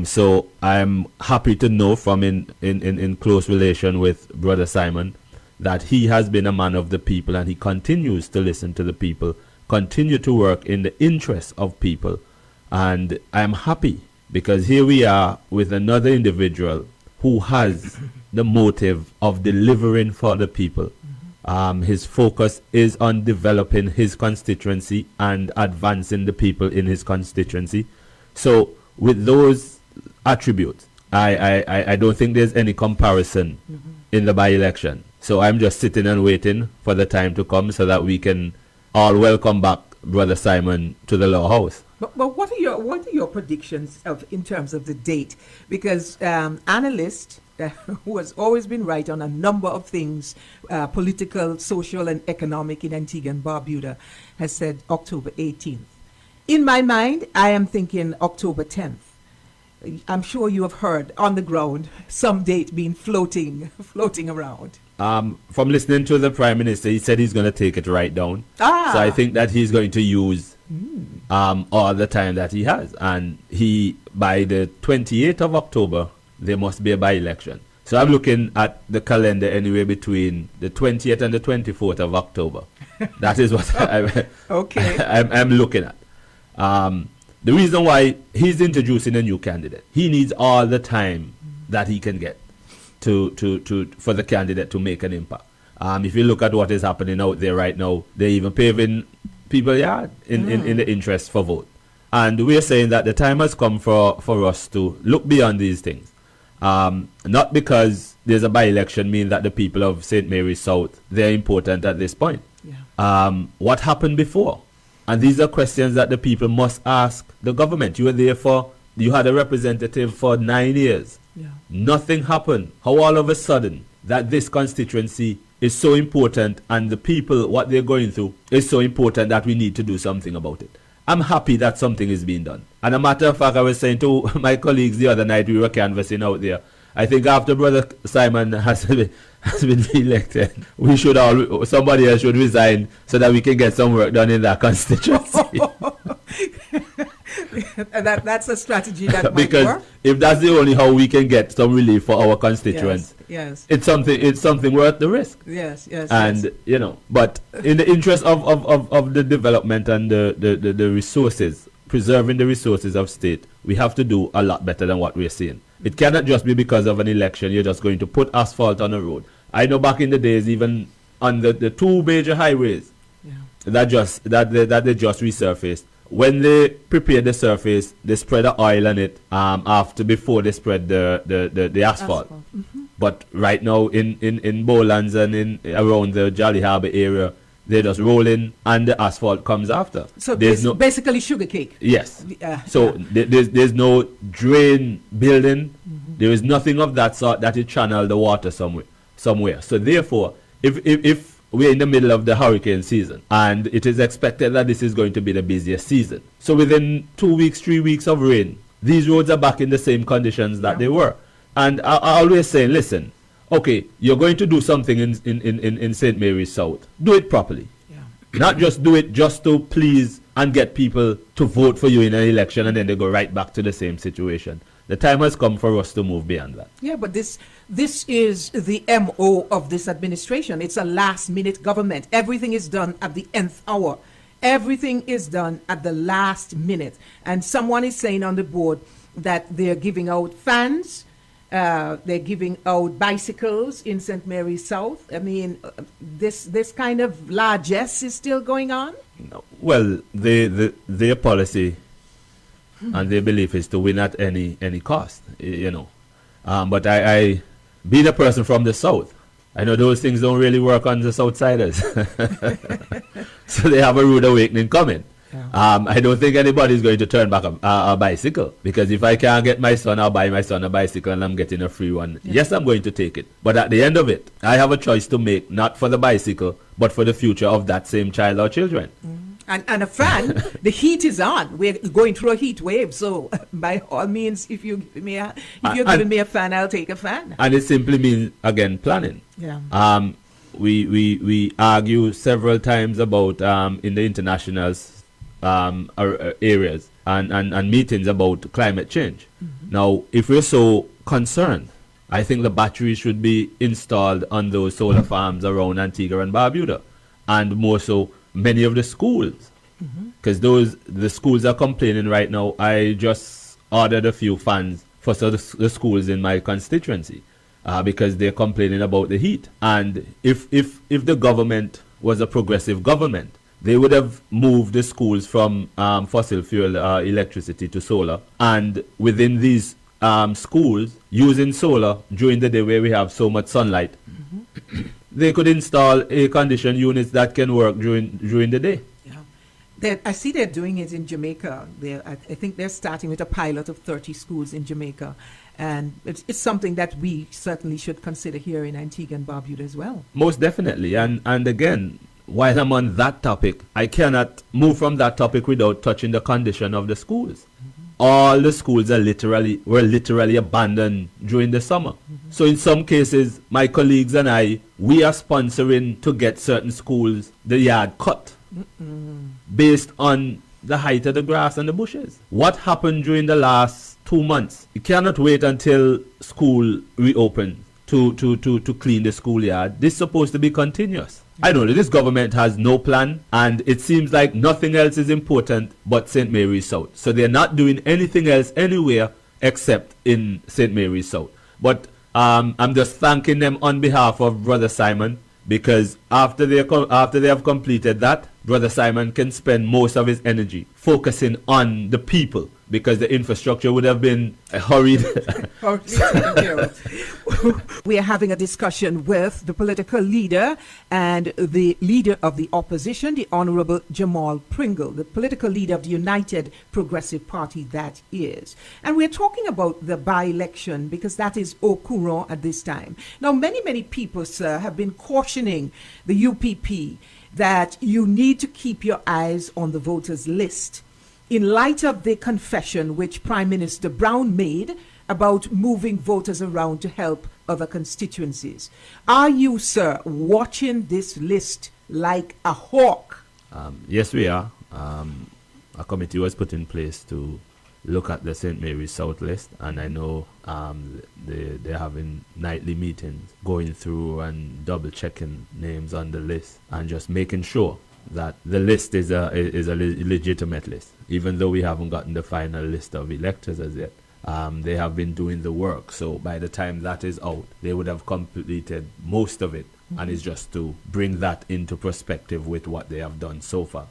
So I'm happy to know from in close relation with Brother Simon that he has been a man of the people and he continues to listen to the people, continue to work in the interest of people. And I'm happy because here we are with another individual who has the motive of delivering for the people. His focus is on developing his constituency and advancing the people in his constituency. So with those attributes, I don't think there's any comparison in the by-election. So I'm just sitting and waiting for the time to come so that we can all welcome back Brother Simon to the Law House. But what are your predictions in terms of the date? Because analysts who has always been right on a number of things, political, social, and economic in Antigua and Barbuda, has said October 18th. In my mind, I am thinking October 10th. I'm sure you have heard on the ground some date being floating around. From listening to the Prime Minister, he said he's going to take it right down. So I think that he's going to use all the time that he has. And by the 28th of October, there must be a by-election. So I'm looking at the calendar anyway between the 20th and the 24th of October. That is what I'm looking at. The reason why he's introducing a new candidate, he needs all the time that he can get for the candidate to make an impact. If you look at what is happening out there right now, they're even paving people's yard in the interest for vote. And we're saying that the time has come for us to look beyond these things. Not because there's a by-election mean that the people of St. Mary South, they're important at this point. What happened before? And these are questions that the people must ask the government. You had a representative for 9 years. Nothing happened. How all of a sudden that this constituency is so important and the people, what they're going through, is so important that we need to do something about it. I'm happy that something is being done. And a matter of fact, I was saying to my colleagues the other night, we were canvassing out there, I think after Brother Simon has been elected, somebody else should resign so that we can get some work done in that constituency. That's a strategy that might because work. If that's the only how we can get some relief for our constituents, yes. It's something worth the risk. Yes. And but in the interest of the development and the resources, preserving the resources of state, we have to do a lot better than what we're seeing. It cannot just be because of an election you're just going to put asphalt on a road. I know back in the days, even on the two major highways that they just resurfaced, when they prepared the surface, they spread the oil on it before they spread the asphalt. But right now in Bowlands and around the Jolly Harbour area, they just roll in and the asphalt comes after. So there's basically sugar cake. Yes. There's no drain building. There is nothing of that sort that it channel the water somewhere. So therefore, if we're in the middle of the hurricane season and it is expected that this is going to be the busiest season, so within 2 weeks, 3 weeks of rain, these roads are back in the same conditions that they were. And I always say, listen, okay, you're going to do something in St. Mary's South. Do it properly. Not just do it just to please and get people to vote for you in an election and then they go right back to the same situation. The time has come for us to move beyond that. Yeah, but this is the MO of this administration. It's a last-minute government. Everything is done at the nth hour. Everything is done at the last minute. And someone is saying on the board that they're giving out fans, they're giving out bicycles in St. Mary's South. I mean, this kind of largesse is still going on? No. Well, their policy and their belief is to win at any cost, you know. But I being a person from the South, I know those things don't really work on the Southsiders. So they have a rude awakening coming. I don't think anybody's going to turn back a bicycle, because if I can't get my son, I'll buy my son a bicycle and I'm getting a free one. Yes, I'm going to take it. But at the end of it, I have a choice to make, not for the bicycle, but for the future of that same child or children. And a fan, the heat is on. We're going through a heat wave. So by all means, if you're giving me a fan, I'll take a fan. And it simply means, again, planning. Yeah. We argue several times about in the international areas and meetings about climate change. Now, if we're so concerned, I think the batteries should be installed on those solar farms around Antigua and Barbuda, and more so many of the schools, because the schools are complaining right now. I just ordered a few fans for the schools in my constituency because they're complaining about the heat. And if the government was a progressive government, they would have moved the schools from fossil fuel electricity to solar, and within these schools using solar during the day where we have so much sunlight, they could install air-conditioned units that can work during the day. I see they're doing it in Jamaica. I think they're starting with a pilot of 30 schools in Jamaica. And it's something that we certainly should consider here in Antigua and Barbuda as well. Most definitely. And again, while I'm on that topic, I cannot move from that topic without touching the condition of the schools. All the schools were literally abandoned during the summer. So in some cases, my colleagues and I, we are sponsoring to get certain schools the yard cut based on the height of the grass and the bushes. What happened during the last 2 months? You cannot wait until school reopens to clean the schoolyard. This is supposed to be continuous. I know that this government has no plan, and it seems like nothing else is important but St. Mary's South. So they're not doing anything else anywhere except in St. Mary's South. But I'm just thanking them on behalf of Brother Simon, because after they have completed that, Brother Simon can spend most of his energy focusing on the people, because the infrastructure would have been hurried. We are having a discussion with the political leader and the leader of the opposition, the Honorable Jamal Pringle, the political leader of the United Progressive Party, that is. And we're talking about the by-election because that is au courant at this time. Now, many people, sir, have been cautioning the UPP that you need to keep your eyes on the voters list in light of the confession which Prime Minister Brown made about moving voters around to help other constituencies. Are you, sir, watching this list like a hawk? Yes, we are. A committee was put in place to look at the St. Mary's South list, and I know they're having nightly meetings going through and double checking names on the list and just making sure that the list is a legitimate list, even though we haven't gotten the final list of electors as yet. They have been doing the work, so by the time that is out, they would have completed most of it, and it's just to bring that into perspective with what they have done so far.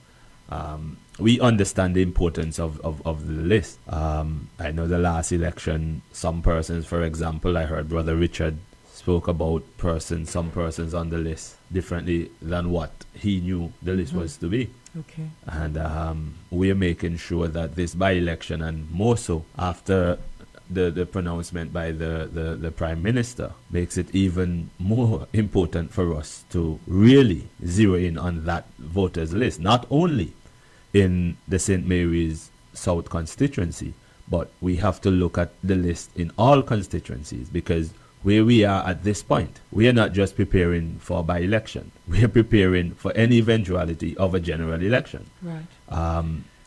We understand the importance of the list. I know the last election, some persons, for example, I heard Brother Richard spoke about some persons on the list differently than what he knew the list was to be. Okay. And we are making sure that this by-election, and more so after the pronouncement by the Prime Minister, makes it even more important for us to really zero in on that voters list, not only in the St. Mary's South constituency, But we have to look at the list in all constituencies, because where we are at this point, we are not just preparing for a by-election. We are preparing for any eventuality of a general election. Right.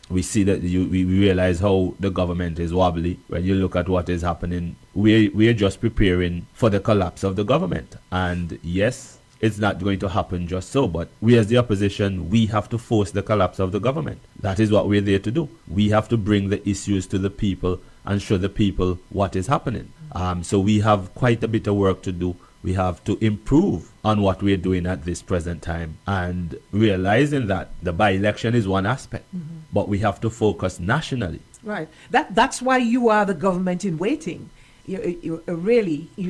We see that we realize how the government is wobbly. When you look at what is happening, we are just preparing for the collapse of the government. And yes, it's not going to happen just so, but we as the opposition, we have to force the collapse of the government. That is what we're there to do. We have to bring the issues to the people and show the people what is happening. So we have quite a bit of work to do. We have to improve on what we're doing at this present time, and realizing that the by-election is one aspect, but we have to focus nationally. Right. That's why you are the government in waiting. You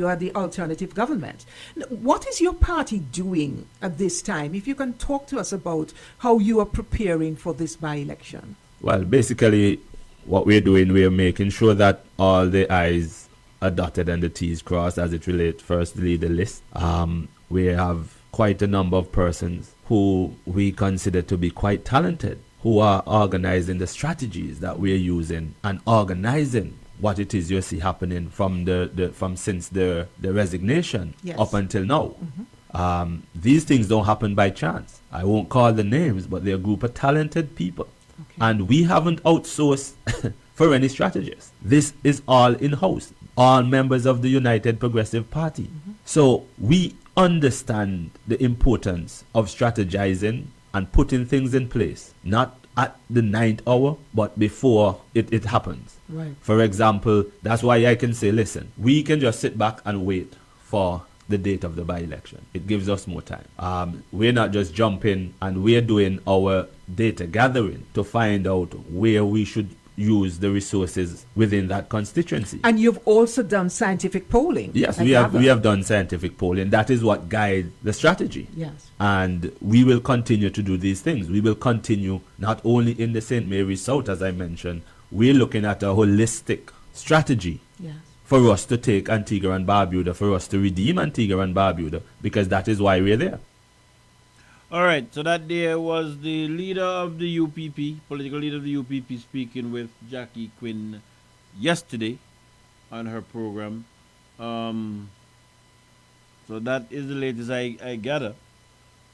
are the alternative government. What is your party doing at this time? If you can talk to us about how you are preparing for this by-election. Well, basically, what we're doing, we're making sure that all the I's are dotted and the T's crossed as it relates, firstly, the list. We have quite a number of persons who we consider to be quite talented, who are organizing the strategies that we're using and organizing what it is you see happening from since the resignation up until now. These things don't happen by chance. I won't call the names, but they're a group of talented people. And we haven't outsourced for any strategists. This is all in-house. All members of the United Progressive Party. So we understand the importance of strategizing and putting things in place, not at the 9th hour, but before it happens. Right. For example, that's why I can say, listen, we can just sit back and wait for the date of the by-election. It gives us more time. We're not just jumping, and we're doing our data gathering to find out where we should use the resources within that constituency. And you've also done scientific polling. Yes, we have done scientific polling. That is what guides the strategy. Yes. And we will continue to do these things. We will continue not only in the St. Mary's South, as I mentioned. We're looking at a holistic strategy for us to take Antigua and Barbuda, for us to redeem Antigua and Barbuda, because that is why we're there. All right, so that there was the leader of the UPP, political leader of the UPP, speaking with Jackie Quinn yesterday on her program. So that is the latest I gather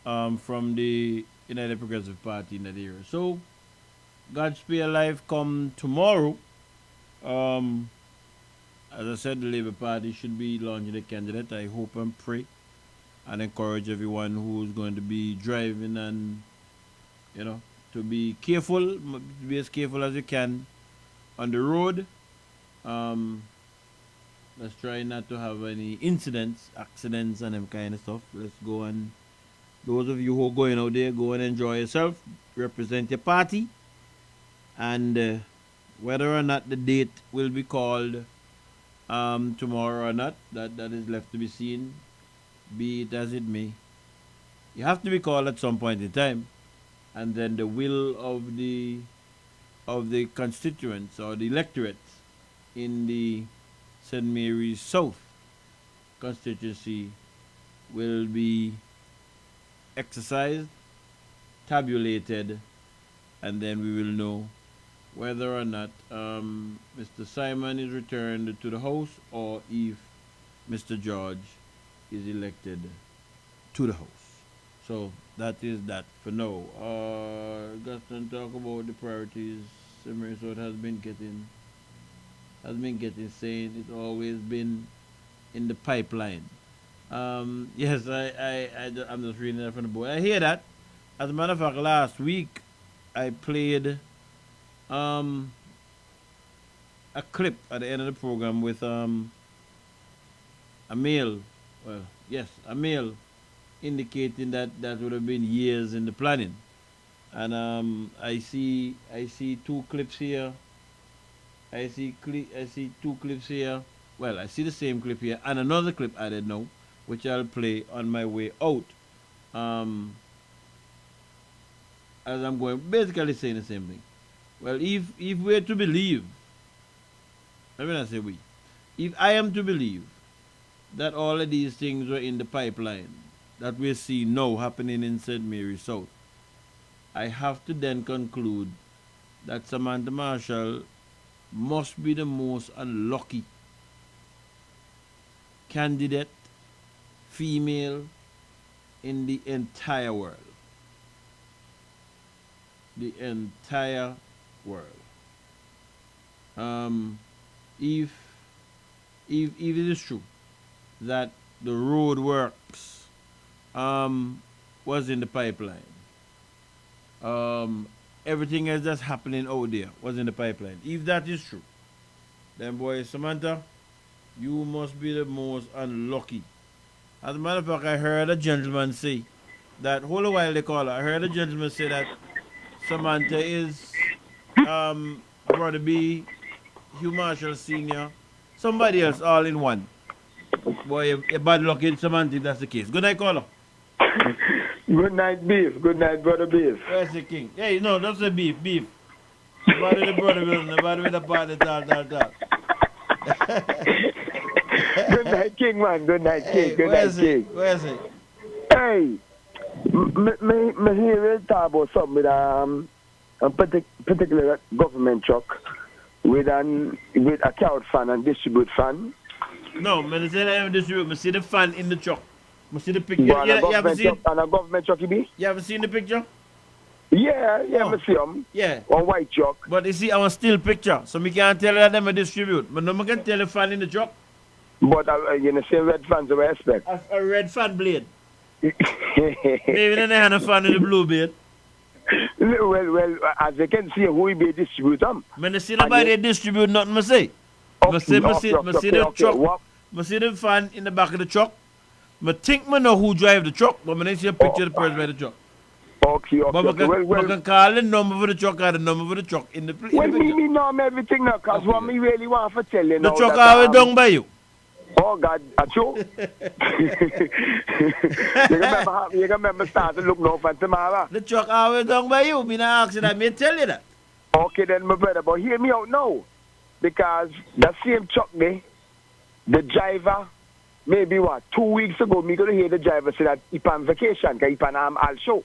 from the United Progressive Party in that area. So, Godspeed Alive come tomorrow. As I said, the Labour Party should be launching a candidate. I hope and pray and encourage everyone who's going to be driving and, to be careful, be as careful as you can on the road. Let's try not to have any incidents, accidents, and them kind of stuff. Let's go, and those of you who are going out there, go and enjoy yourself, represent your party, and whether or not the date will be called tomorrow or not, that is left to be seen. Be it as it may, you have to be called at some point in time, and then the will of the constituents or the electorates in the St. Mary's South constituency will be exercised, tabulated, and then we will know whether or not Mr. Simon is returned to the House, or if Mr. George is elected to the House. So that is that for now. Gaston, talk about the priorities. St. Mary's South has been getting saying it's always been in the pipeline. Yes, I'm just reading that from the board. I hear that. As a matter of fact, last week I played a clip at the end of the program with a male. Well, yes, a male, indicating that would have been years in the planning. And I see two clips here. I see two clips here. Well, I see the same clip here and another clip added now, which I'll play on my way out. As I'm going, basically saying the same thing. Well, if we're to believe, let me not say we, if I am to believe that all of these things were in the pipeline that we see now happening in St. Mary's South, I have to then conclude that Samantha Marshall must be the most unlucky candidate, female, in the entire world. The entire world. If it is true that the road works was in the pipeline, everything else that's happening out there was in the pipeline. If that is true, then boy, Samantha, you must be the most unlucky. As a matter of fact, I heard a gentleman say that, hold a while they call her, I heard a gentleman say that Samantha is Brother B, Hugh Marshall Sr., somebody else all in one. Boy, you're bad luck in Samantha if that's the case. Good night, caller. Good night, Beef. Good night, Brother Beef. Where's the king? Hey, no, don't say beef, beef. Nobody with the brother will, nobody with the partner, tal. Good night, King, man. Good night, King. Hey, Good night, King. Where's it? Hey, me hear you talk about something with a particular government truck with a crowd fan and distribute fan. No, man, say that I distribute. I see the fan in the truck. I see the picture. But You haven't seen? And a government truck, you be? You haven't seen the picture? Yeah, I see them. Yeah. On white truck. But you see, I want still picture, so me can't tell you that them a distribute. But no, I can tell the fan in the truck. But you know, same red fans, I expect. A red fan blade. Maybe then they had a fan in the blue blade. Well, as you can see, who be distribute them. When they see nobody distribute nothing, I say. I see the truck. I see the fan in the back of the truck. I think I know who drive the truck, but I don't see a picture of the person by the truck. Okay. But I can call the number for the truck or the number for the truck in the picture. Well, me know everything now, because what me really want to tell you now. The truck always done by you. Oh, God, that's you. You remember start to look now for tomorrow. The truck always done by you. Me not ask you that. Me tell you that. Okay, then, my brother, but hear me out now. Because that same truck, the driver, maybe 2 weeks ago, me going to hear the driver say that he's on vacation, because he's on all show.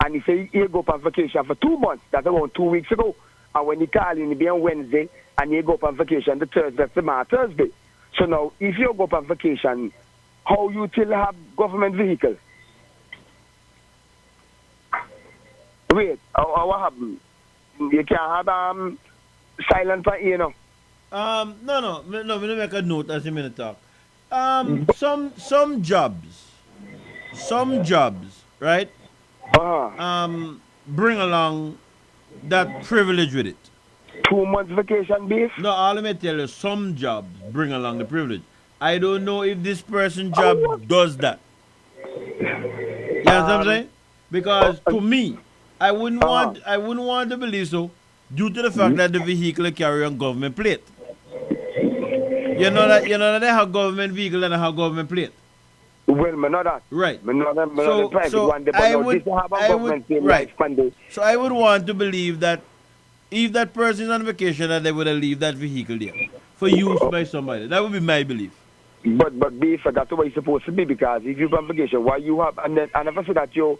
And he say he'll go on vacation for 2 months. That's around 2 weeks ago. And when he call in, he'll be on Wednesday, and he'll go on vacation the Thursday, tomorrow Thursday. So now, if you go on vacation, how you still have government vehicle? Wait, what happened? You can't have silent for you know. No, me make a note as you minute talk. Some jobs, right? Bring along that privilege with it. 2 months vacation, Beef? No, all let me tell you, some jobs bring along the privilege. I don't know if this person's job does that. You know what I'm saying? Because to me, I wouldn't want to believe so, due to the fact that the vehicle carry on government plate. You know that they have government vehicle and they have government plate. Well, me know that. Right. Me know that. So I would want to believe that if that person is on vacation, that they would have leave that vehicle there for use by somebody. That would be my belief. But Beef, that's the way it's supposed to be, because if you're on vacation, why you have, and then I never say that you,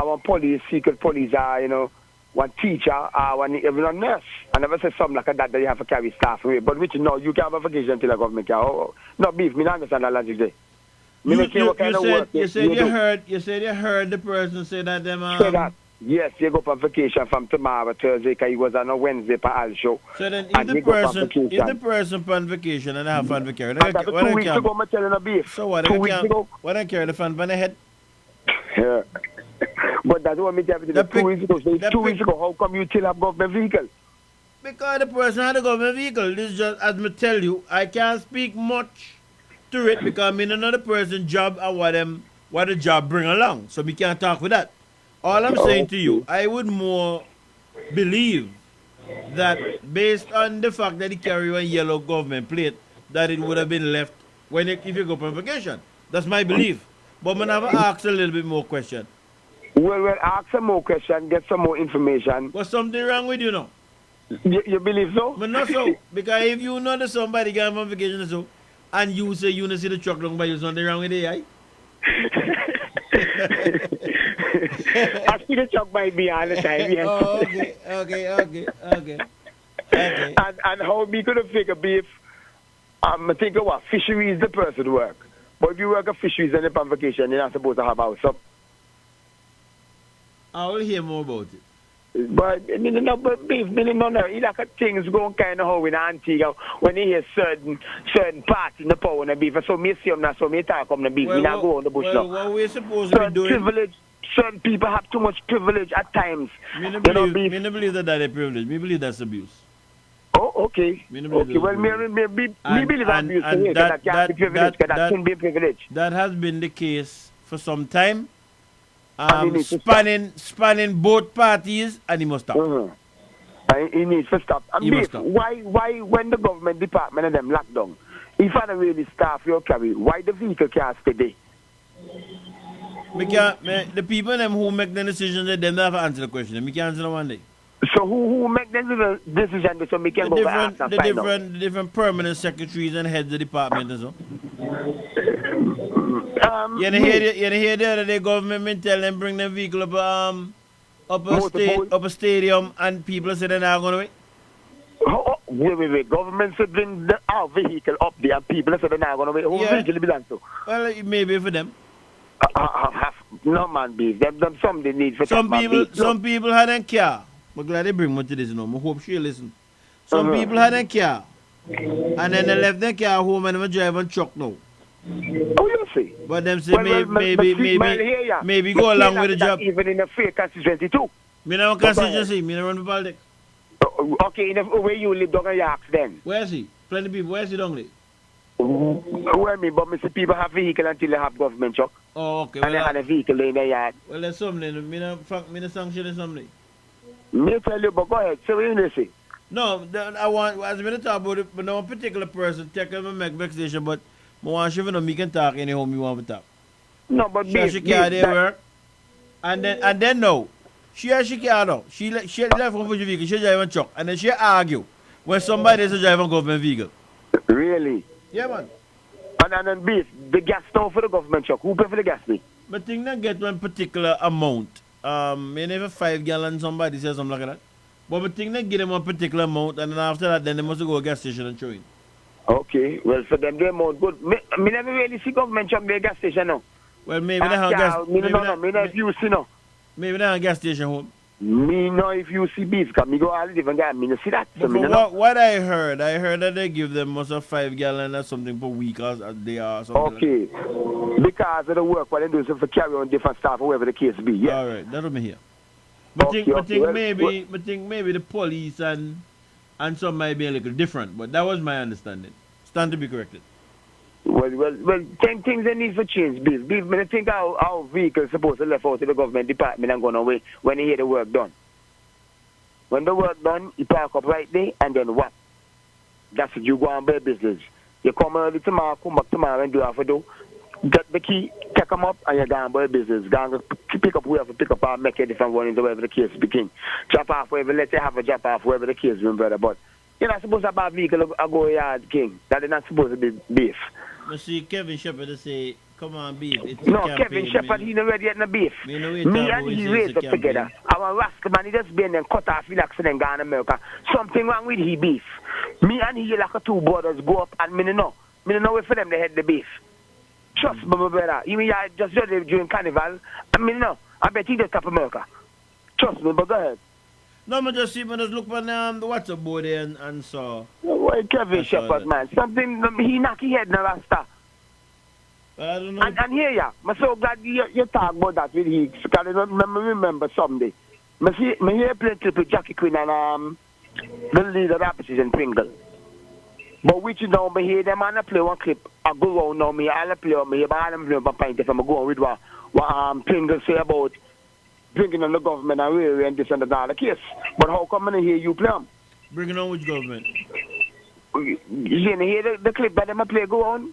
our police, secret police are, you know, one teacher or one even nurse. I never say something like that you have to carry staff away. But which no, you can't have a vacation until the government can. No, Beef, me not understand that logic there. You said you heard the person say that them say that. Yes, you go on vacation from tomorrow, Thursday, because he was on a Wednesday for all show. So then if the person on vacation and I have fan vacation, that's 2 weeks ago, I'm telling a Beef. So what? Why don't carry the fan on the head? Yeah. But that's what me tell you. 2 weeks ago. So 2 weeks ago, how come you still have government vehicle? Because the person had a government vehicle. This is just, as me tell you, I can't speak much to it because I mean another person's job and what the job bring along. So we can't talk with that. All I'm saying to you, I would more believe that based on the fact that he carry a yellow government plate, that it would have been left if you go on vacation. That's my belief. But I'm going to ask a little bit more question. Well, ask some more question, get some more information. What's something wrong with you now? You believe so? But not so. Because if you know that somebody going on vacation so, and you say you don't see the truck long by you, something wrong with it, eh? I see the truck by me all the time, yes. Oh, okay. And how me gonna figure beef? I think of what fisheries the person work. But if you work at fisheries and you're on vacation, you're not supposed to have house up. I will hear more about it. But I mean, no, but beef, no. You like things going kind of how in Antigua when you hear certain parts in the power and the beef. So me see them now, so me talk on the beef. We not go on the bush now. What we're supposed to be doing? Privilege. Certain people have too much privilege at times. Me no believe that that's privilege. Me believe that's abuse. Oh, okay. Okay. Well, me believe abuse. That can't be privilege. That shouldn't be privilege. That has been the case for some time. Spanning both parties, and he must stop. He needs to stop. And beef, why when the government department and them lock down, if I don't really staff your carry, why the vehicle can't stay there? The people them who make the decision, they don't have to answer the question. We can answer one day. So who make the decision so we can go back and find out? The different permanent secretaries and heads of the department and so. You hear the other day government tell them bring the vehicle up a stadium and people say they're not going to wait? Wait. Government should bring our vehicle up there and people say they're not going to wait. Who vehicle belongs to? Well, it may be for them. No man, beef. Them somebody need for some people had a car. I'm glad they bring me to this now. I hope she listen. Some people had a car. And then they left their car home and they drive a truck now. Oh, you see. But them say maybe go along with the job. Even in a fake constituency too. Me no constituency. Me no run for politics. Okay, in where you live down in Yaks then? Where is he? Plenty of people. Where is he down there? Where me? But Mr. People have vehicle until they have government truck. Oh, okay. And they have a vehicle in their yard. Well, there's something. Me no sanction something. Me tell you, but go ahead. So what you say? No, I want, as we talk about it, but no particular person take them and make vexation, but I want you to know me can talk anyhow me want to talk. No, but she can't work. And then no. She can't know. She left from the vehicle, she drive a truck, and then she argue when somebody is driving a government vehicle. Really? Yeah, man. And then beef, the gas now for the government truck. Who pay for the gas fee? But think not get one particular amount. Maybe 5 gallons, somebody says something like that. But I think they give them one particular amount, and then after that, then they must go to a gas station and throw in. Okay, well, for them, the amount good. Me never really see government truck be a gas station now. Well, maybe they have gas. Me no if you see no. Maybe they have a gas station home. Me know if you see beef, because me go all the different guys, me no see that. So what I heard that they give them most of 5 gallons or something per week as they are. Okay, like because of the work what they do, so for carry on different stuff, whatever the case be. Yeah. All right, that'll be here. But think maybe the police and some might be a little different, but that was my understanding. Stand to be corrected. Well, things they need for change, beef. I think our vehicles supposed to left out to the government department and go away when they hear the work done. When the work done, you park up right there, and then what? That's it, you go on by business. You come early tomorrow, come back tomorrow and do half a do. Get the key, take them up, and you're going by business. Go and pick up whoever, pick up and make a different one into wherever the case begin. Drop off wherever, let you have a drop off wherever the case be, brother. But you're not supposed to have a vehicle a go yard, king. That is not supposed to be beef. You see, Kevin Shepherd to say, come on, beef. No, Kevin Shepherd, he not ready yet no beef. Me and he raised up together. Our rascal man, he just been then cut off, relax, and then gone to America. Something wrong with he beef. Me and he like a two brothers go up, and me no wait for them to head the beef. Trust me, my brother. You mean I just during carnival? I mean, no. I bet he just top America. Trust me, but go ahead. No, I just look on the WhatsApp board there and saw. Why Kevin Shepherd, man? Something, he knock his head in the rasta. I don't know. And here, yeah. I'm so glad you talk about that with Higgs. Because I remember someday. I hear play clip with Jackie Quinn and the leader of the opposition, Pringle. But which now, I hear them and I play one clip. I go around now, I play on me, but I don't play on my pint if I'm going with what Pringle say about bringing on the government and really and this and that the case. But how come I hear you play them? Bringing on which government? You hear the clip that them play go on?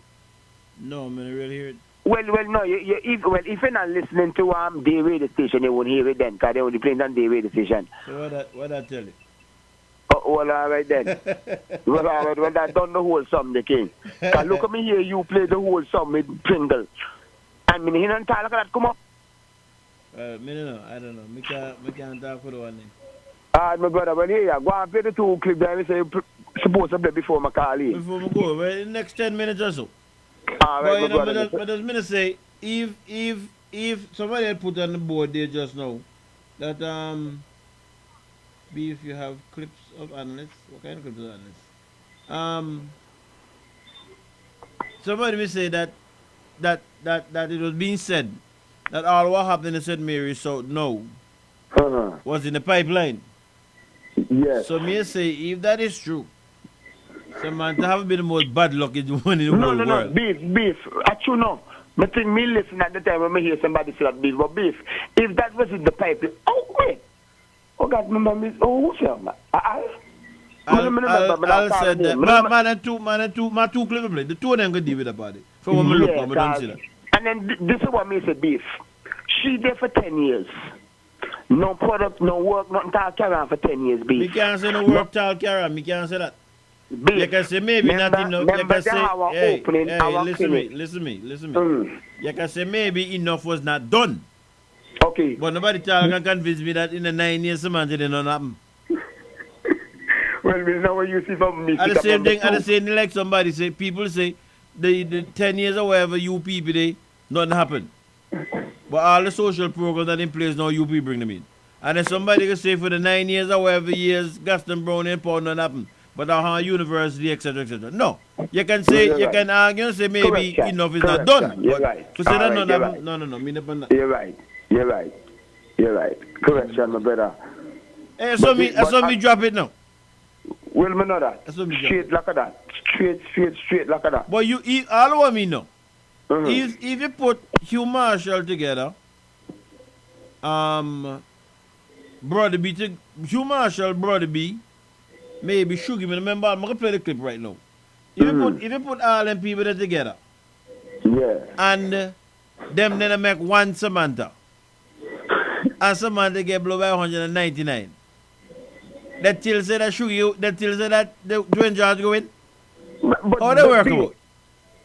No, I really hear it. Well, no. If you're not listening to day radio station, you won't hear it then, because they only play on day radio station. So what I tell you? Oh, well, all right then. Well, all right, well, I done the whole song, the king. Because look at me here, you play the whole song with Pringle. And me hear and talk like that come up. I don't know. I can't talk for the one name. My brother, well, here, go and play the 2 clip there. We say supposed to play before I call in. Before we go, well, in the next 10 minutes or so. All right, but, my brother. But as I say, if somebody had put on the board there just now, that, if you have clips of analysts, what kind of clips of analysts? Somebody may say that it was being said that all what happened in St. Mary's South now was in the pipeline. Yes. So may say if that is true, Samantha haven't been the most bad lucky one in the whole world. No, beef. Actually, no. I think me listen at the time when I hear somebody say that beef, but beef. If that was in the pipeline, oh wait. Oh God, remember me? Oh, who's that? I'll say that. Man and two clever play. The two of them could deal with about it. For one look, I don't see that. And then this is what makes it beef. She there for 10 years. No product, no work, nothing to carry on for 10 years, beef. Me can't say no work to carry on. Me can't say that. Beef. You can say maybe not enough. You can say, hey, listen me. You can say maybe enough was not done. Okay. But nobody can convince me that in the 9 years, Samantha did not happen. Well, we know what you see from me. At the same thing, like somebody say, people say, the 10 years or whatever you people, nothing happened. But all the social programs that in place now, you people bring them in. And then somebody can say for the 9 years or whatever years, Gaston Brown and Paul nothing happened. But our university, etc., etc. No. You can say, you can argue and say maybe enough is not done. You're right. To say that no. You're right. Correction, my brother. Hey, so me drop it now. Well, me know that. Straight like that. Straight like that. But all of me know. If you put Hugh Marshall together, Brother B, Hugh Marshall, Brother B, maybe Sugar, remember, I'm going to play the clip right now. If you put all them people together, and them then make one Samantha, and Samantha get blown by 199, that tells you that Sugar, that tells you that the Dwayne George go in? How they work out?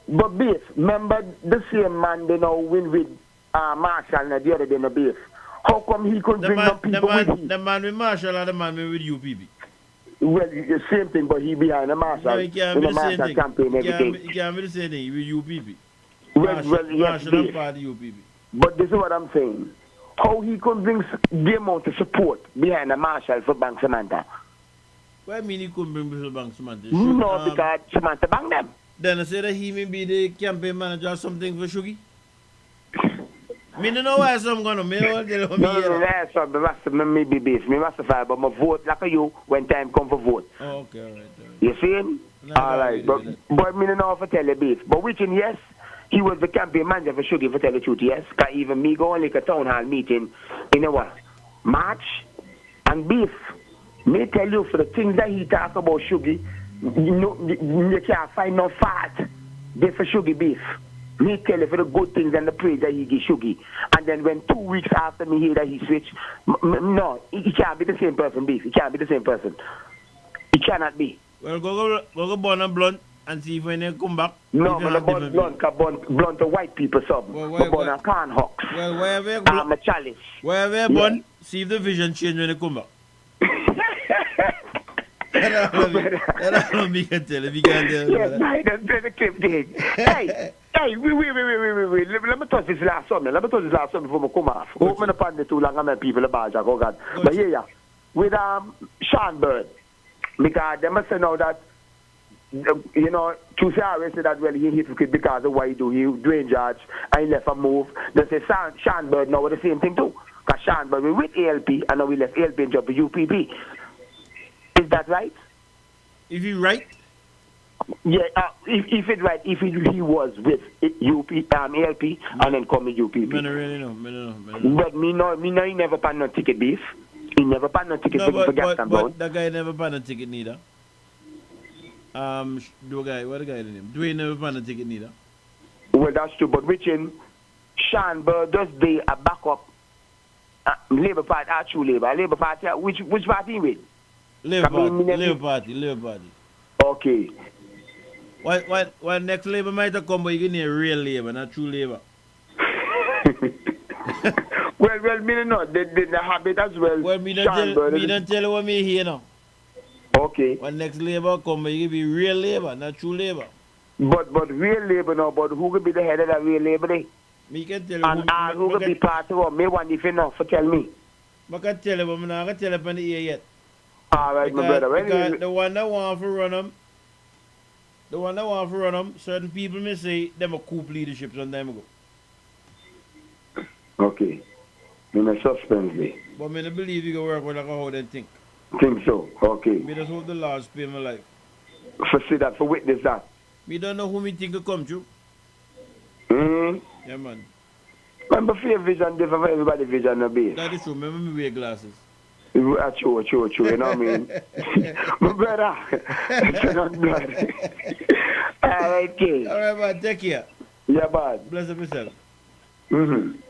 But Beef, remember the same man they now win with Marshall and the other day no Beef. How come he couldn't bring up people with him? The man with Marshall and the man with UPB. Well, the same thing, but he behind the Marshall. No, he can't be the same thing. Campaign, he can't be the same thing with UPB. Marshall and part of UPB. But this is what I'm saying. How he could bring the amount of support behind the Marshall for Bank Samantha? What I mean he couldn't bring the Bank Samantha? No, because Samantha bang them. Then I say that he may be the campaign manager or something for Shuggy. Me don't know why some gonna me. No, that's something. Me be Beef. Me must fight, but my vote like you when time come for vote. Oh, okay, all right. You see him? All right, but me don't know if I tell you Beef. But which in yes, he was the campaign manager for Shuggy. For tell the truth, yes. Cause even me go like a town hall meeting in a March and Beef. Me tell you for the things that he talk about Shuggy. You can't find no fat there for Shuggy Beef. Me tell you for the good things and the praise that he give Shuggy. And then when 2 weeks after me hear that he switched, no, he can't be the same person, Beef. He can't be the same person. He cannot be. Well, go burn and blunt and see if when they come back. No, but burn blunt to white people some. But burn and corn hawks. Well, wherever you burn, a chalice. Wherever you burn, see if the vision change when they come back. That's all me can tell if you can't tell. Yes, that's the clip thing. Hey, wait. Let me touch this last one. Before I come off. Hope me not find it too long. I'm people about Jack. Oh God. But yeah. With Sean Bird, because they must say now that Tuesday always say that well he hypocrite because of what he do. He Dwayne George and he left a move. They say Sean Bird now with the same thing too. Because Sean Bird we with ALP and now we left ALP and job for UPB. Is that right? If he right? Yeah, if it's right, if he was with ALP and then come with UPB. I don't really know. But me know he never pan no ticket Beef. He never pan no ticket for Gaston Brown. But that guy never pan no ticket neither. What the guy name? Dwayne never pan no ticket neither. Well, that's true. But Richard, Sean Bird does be a backup Labour Party, true Labour Party. Which party with? Labour Party. Okay. Well, next Labour might have come, but you can hear real Labour, not true Labour. Well, me not the habit as well. Well, me don't tell you what me here now. Okay. When next labor come, it will be real labor, not true labor. But real labor now, but who will be the head of that real labor day? Me can tell you. And who will be part of it? Me want if you know, for tell me. I can tell you, but I'm not going to tell you on the air yet. All right, my brother. Because the one that want to run them, certain people may say them a coup leadership some time ago. Okay. Me may suspense me. But me don't believe you can work with like how they think. Think so? Okay. Me just hope the Lord spare my life. For see that, for witness that. Me don't know who me think will come true. Yeah, man. Remember, for your vision different for everybody's vision no be. That is true. Remember me wear glasses. True. You know what I mean? My brother. It's not blood. All right, okay. All right, man. Take care. Yeah, bad. Bless up yourself. 1,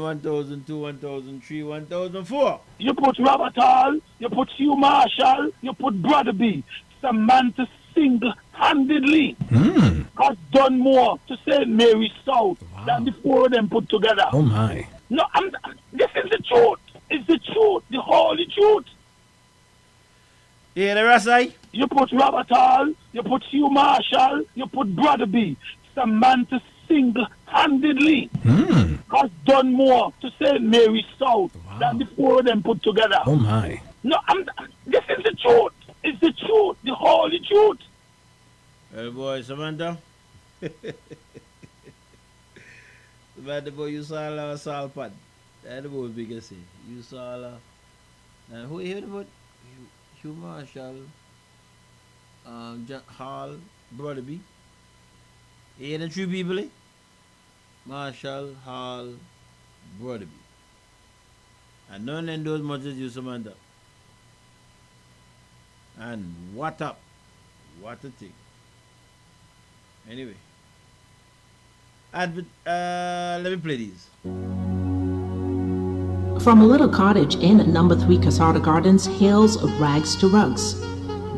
1,000, 2, 1,000, 3, 1,004. You put Robert Hall, you put Hugh Marshall, you put Brother B. Samantha single-handedly has done more to St. Mary South than the four of them put together. Oh, my. No, this is the truth. It's the truth, the holy truth. Yeah, the Rasai? You put Robert Hall, you put Hugh Marshall, you put Brother B. Samantha single-handedly has done more to St. Mary South than the four of them put together. Oh, my. No, this is the truth. It's the truth, the holy truth. Well, boy, Samantha. Samantha, boy, you saw a salt pad. That's the boy biggest thing. You saw and who you heard about? Hugh Marshall, John Hall, Brother B. You hear the three people, eh? Marshall, Hall, Brother B. And none of them do as much as you, Samantha. And what up? What a thing. Anyway. Let me play these. From a little cottage in number 3 Casarda Gardens hails Rags to Rugs.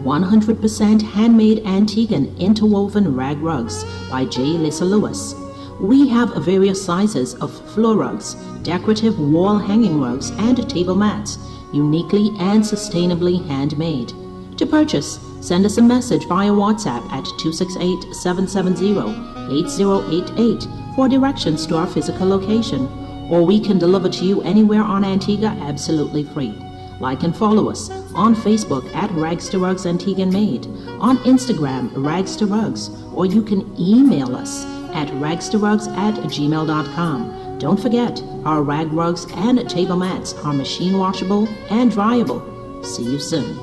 100% handmade antique and interwoven rag rugs by J. Lissa Lewis. We have various sizes of floor rugs, decorative wall hanging rugs, and table mats, uniquely and sustainably handmade. To purchase, send us a message via WhatsApp at 268-770-8088 for directions to our physical location, or we can deliver to you anywhere on Antigua absolutely free. Like and follow us on Facebook at Rags to Rugs Antigua and Made, on Instagram Rags to Rugs, or you can email us at ragstorugs@gmail.com. Don't forget, our rag rugs and table mats are machine washable and dryable. See you soon.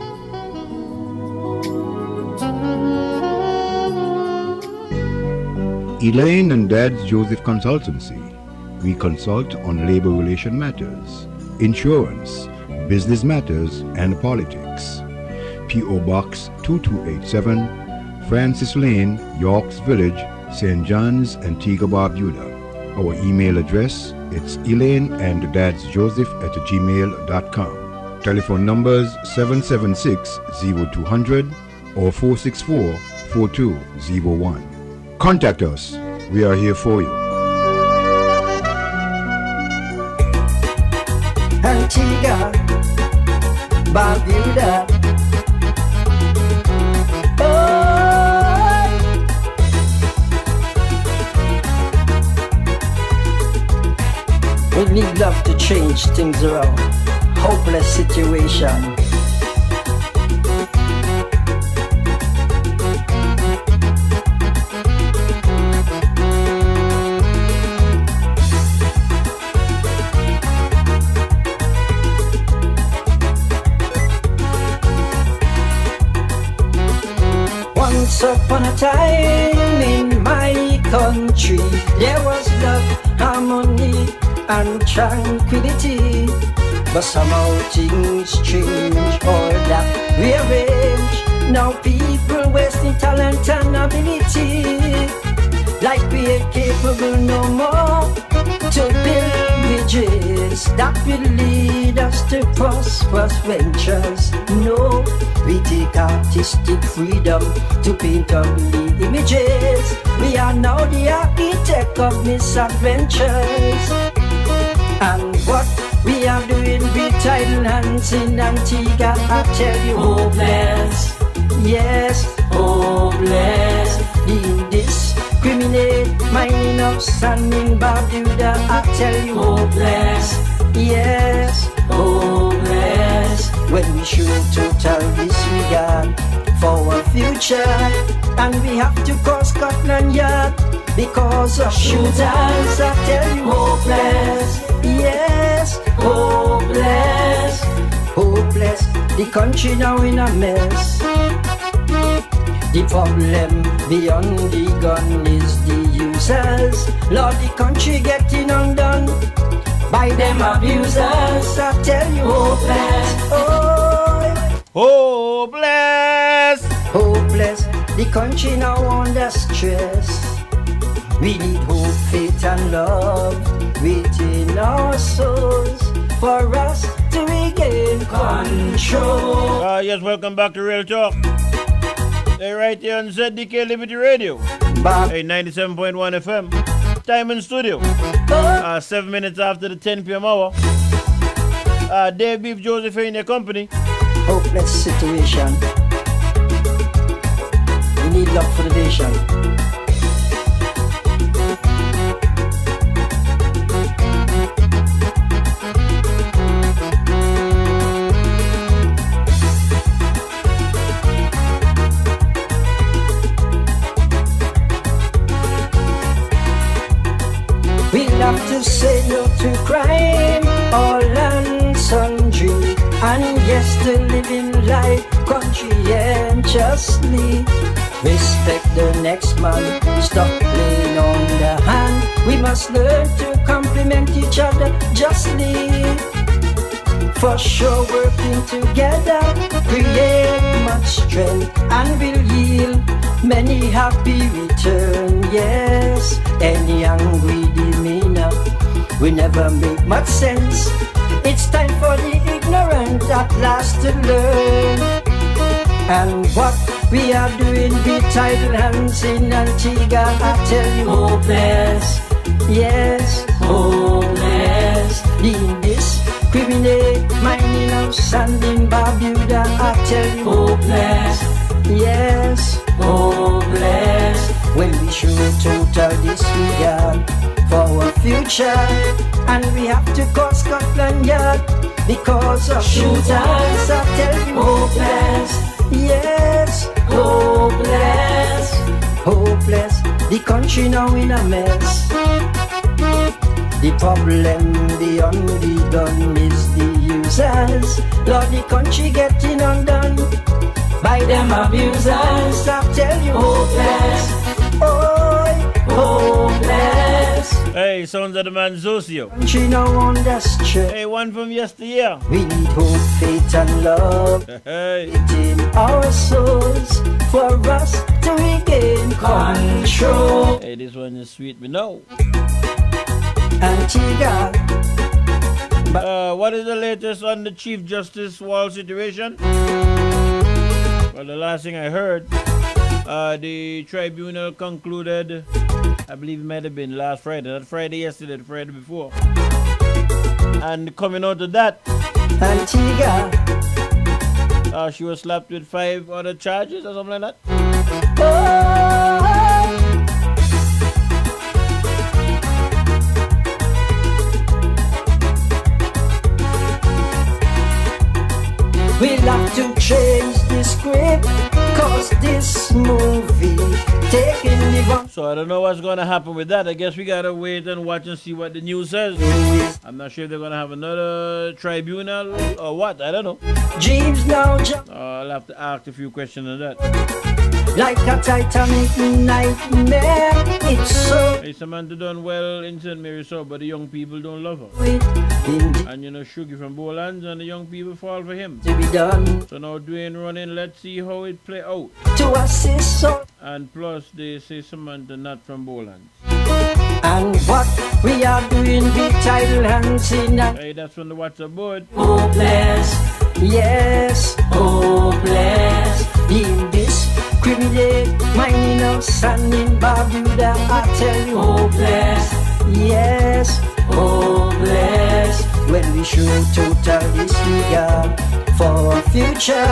Elaine and Dad's Joseph Consultancy. We consult on labor relation matters, insurance, business matters, and politics. P.O. Box 2287, Francis Lane, Yorks Village, St. John's, Antigua Barbuda. Our email address, it's elaineanddadsjoseph@gmail.com. Telephone numbers 776-0200 or 464-4201. Contact us. We are here for you. Antigua, Barbuda. We need love to change things around. Hopeless situation. Once upon a time in my country, there was love, harmony, and tranquility. But somehow things change, all that rearrange. Now people wasting talent and ability, like we ain't capable no more to build bridges that will lead us to prosperous ventures. No, we take artistic freedom to paint ugly images we are now the architect of misadventures. And what we are doing with tidal hands in Antigua, I tell you, hopeless. Yes, hopeless. The indiscriminate mining of sand in Barbuda, I tell you, hopeless. Yes, hopeless. When we show total disregard for our future, and we have to cross Scotland Yard because of shooters, I tell you, hopeless. Yes, hopeless. Hopeless. The country now in a mess. The problem beyond the gun is the users. Lord, the country getting undone by them abusers. I tell you, hopeless. Oh, hopeless. Hopeless. The country now under stress. We need hope, faith, and love within our souls for us to regain control. Yes, welcome back to Real Talk. Hey, right here on ZDK Liberty Radio. Hey, 97.1 FM. Time in studio. 7 minutes after the 10 p.m. hour. Dave Beef Joseph in your company. Hopeless situation. We need love for the nation. Have to say no to crime, all and sundry, and yes to living life conscientiously. Respect the next man, stop playing on the hand. We must learn to compliment each other justly. For sure, working together, create much strength, and will yield many happy return. Yes, any angry demeanor will never make much sense. It's time for the ignorant at last to learn. And what we are doing with tidal hands in Antigua, I tell you, hopeless. Yes, hopeless. The indiscriminate mining of sand in Barbuda, I tell you, hopeless. Yes, hopeless. When we show total disregard for our future, and we have to cross Scotland Yard because of shooters, I tell you, hopeless. Yes, hopeless. Hopeless. The country now in a mess. The problem beyond the gun is the users. Lord, the country getting undone by them abusers. I tell you, hopeless. Oh, hopeless. Hey, sounds of the man Zosio. Country now on the stress. Hey, one from yesteryear. We need hope, faith, and love within our souls for us to regain control. Hey, this one is sweet, we know. Antigua. What is the latest on the Chief Justice Wall situation? Well, the last thing I heard, the tribunal concluded, I believe it might have been last Friday, not Friday yesterday, the Friday before. And coming out of that, Antigua, she was slapped with 5 other charges or something like that. We'll have to change the script, cause this movie taking the... So I don't know what's going to happen with that. I guess we got to wait and watch and see what the news says. I'm not sure if they're going to have another tribunal or what. I don't know. James now... I'll have to ask a few questions on that. Like a Titanic nightmare, it's so... Hey, Samantha done well in St. Mary's South, but the young people don't love her. And you know, Shuggy from Bowlands and the young people fall for him. To be done. So now Dwayne running, let's see how it play out. To assist so... And plus, they say Samantha not from Bowlands. And what we are doing with tidal hands in a... Hey, that's from the WhatsApp board. Hopeless, yes, hopeless. In this criminate, mining out sand in Barbuda. I tell you, hopeless, yes, hopeless. When we show total disregard for our future,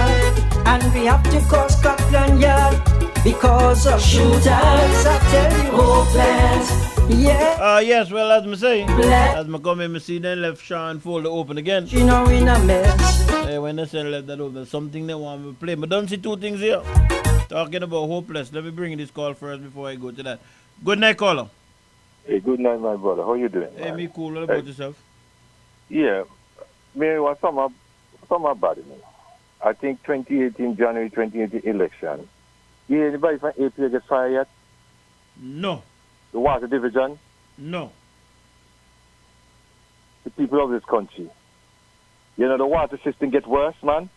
and we have to call Scotland Yard because of shooters. I tell you, hopeless. Yeah. Yes, well, as I say, as I come in, I see then left Sean Folder open again. You know, in a mess. When they say left that open, something they want me to play. But don't see two things here. Talking about hopeless. Let me bring this call first before I go to that. Good night, caller. Hey, good night, my brother. How you doing? Hey, me cool. What about yourself? Yeah, me was some bad, man. I think 2018, January 2018 election. Yeah, anybody from APA get fired yet? No. The water division? No. The people of this country. You know, the water system gets worse, man.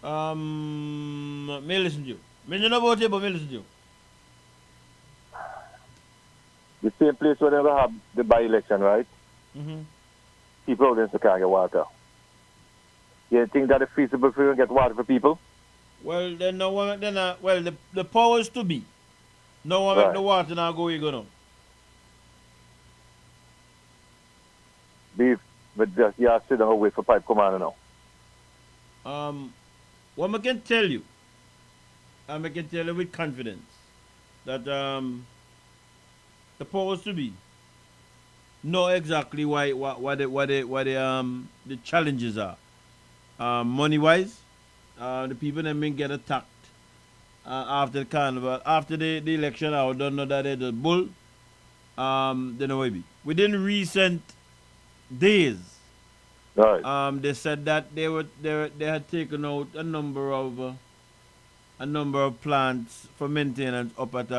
Me listen to you. Me don't know about it, but me listen to you. The same place where they have the by-election, right? Mm-hmm. People out there can't get water. You think that it's feasible for you to get water for people? Well, then no one, the powers to be. No one make the water now go, you go now. Beef, but just you sit down and wait for pipe come on now. What I can tell you, I can tell you with confidence that the powers to be know exactly what the challenges are. Money wise, the people that may get attacked after the carnival, after the election. I don't know that it's a bull. They know maybe within recent days. Right. They said that they had taken out a number of plants for maintenance up at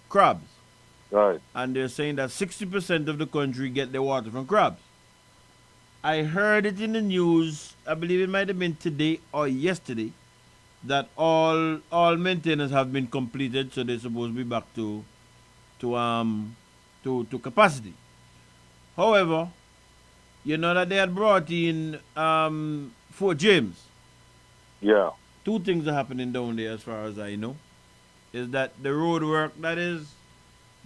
Crabs. Right. And they're saying that 60% of the country get their water from Crabs. I heard it in the news, I believe it might have been today or yesterday, that all maintenance have been completed, so they're supposed to be back to capacity. However, you know that they had brought in Fort James. Yeah. Two things are happening down there as far as I know. Is that the road work that is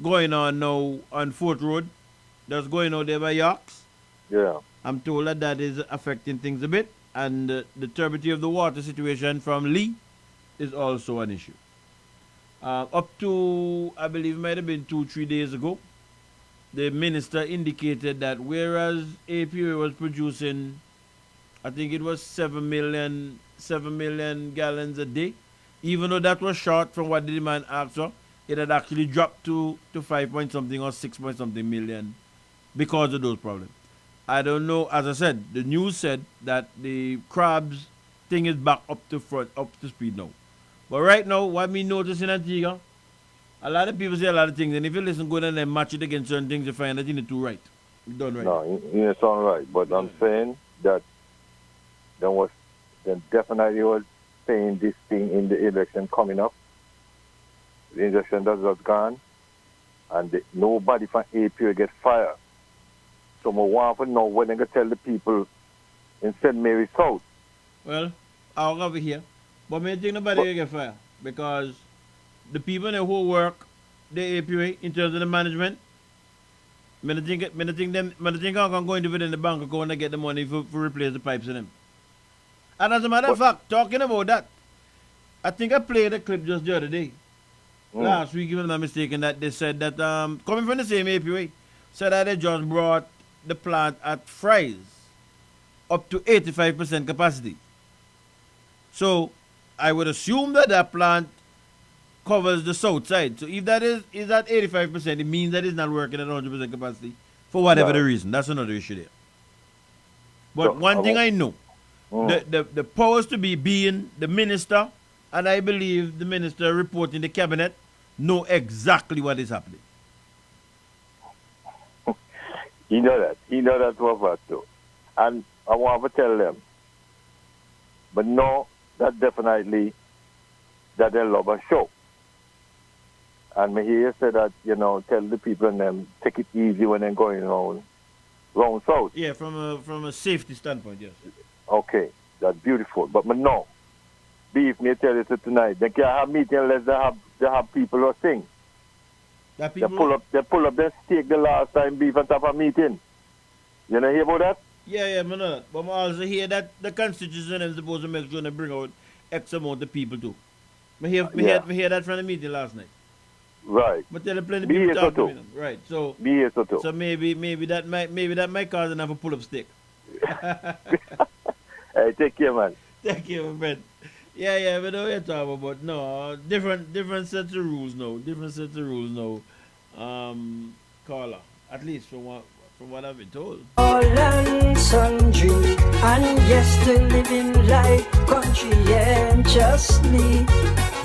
going on now on Fort Road, that's going on there by Yorks. Yeah. I'm told that is affecting things a bit, and the turbidity of the water situation from Lee is also an issue. Up to, I believe it might have been 2-3 days ago, the minister indicated that whereas APA was producing, I think it was 7 million gallons a day, even though that was short from what the demand asked for, it had actually dropped to 5 point something or 6 point something million because of those problems. I don't know, as I said, the news said that the Crabs thing is back up to speed now. But right now, what we notice in Antigua, a lot of people say a lot of things, and if you listen good and then match it against certain things, you find that you need to right. You done right. No, you sound right. But I'm saying that then definitely was saying this thing in the election coming up. The election that was gone, and nobody from APA get fired. So I want to know what they going to tell the people in St. Mary's South. Well, I'll over here. But I think nobody will get fired because the people who work the APA in terms of the management, I think I'm going to within the bank account and get the money for replace the pipes in them. And as a matter of fact, talking about that, I think I played a clip just the other day. Last week, if I'm not mistaken, that they said that coming from the same APA, said that they just brought the plant at Fry's up to 85% capacity. So I would assume that plant covers the south side. So if that is at 85%, it means that it's not working at 100% capacity for whatever the reason. That's another issue there. But one thing I know, the powers to be being the minister, and I believe the minister reporting the cabinet, know exactly what is happening. He know that. He know that for a fact too. And I want to tell them, but no, that definitely that they love a show. And me here say that, tell the people and them take it easy when they're going around south. Yeah, from a safety standpoint, yes. Okay, that's beautiful. But no, Beef, me tell you so tonight. They can't have meeting unless they have people who sing. That They people pull up their stake the last time Beef and have a meeting. You know hear about that? Yeah, I know that. But I also hear that the constitution is supposed to make sure they bring out X amount of people too. Me hear that from the meeting last night. Right. But there are plenty of Me people hear so talking. too. Right. So Me hear so too. so maybe that might cause them have a pull up stick. Hey, take care, man. Thank you, my friend. Yeah, we know what you're talking about. No, different sets of rules now. Different sets of rules now. Caller, at least from what I've been told. All and sundry, and yes, to living life conscientiously.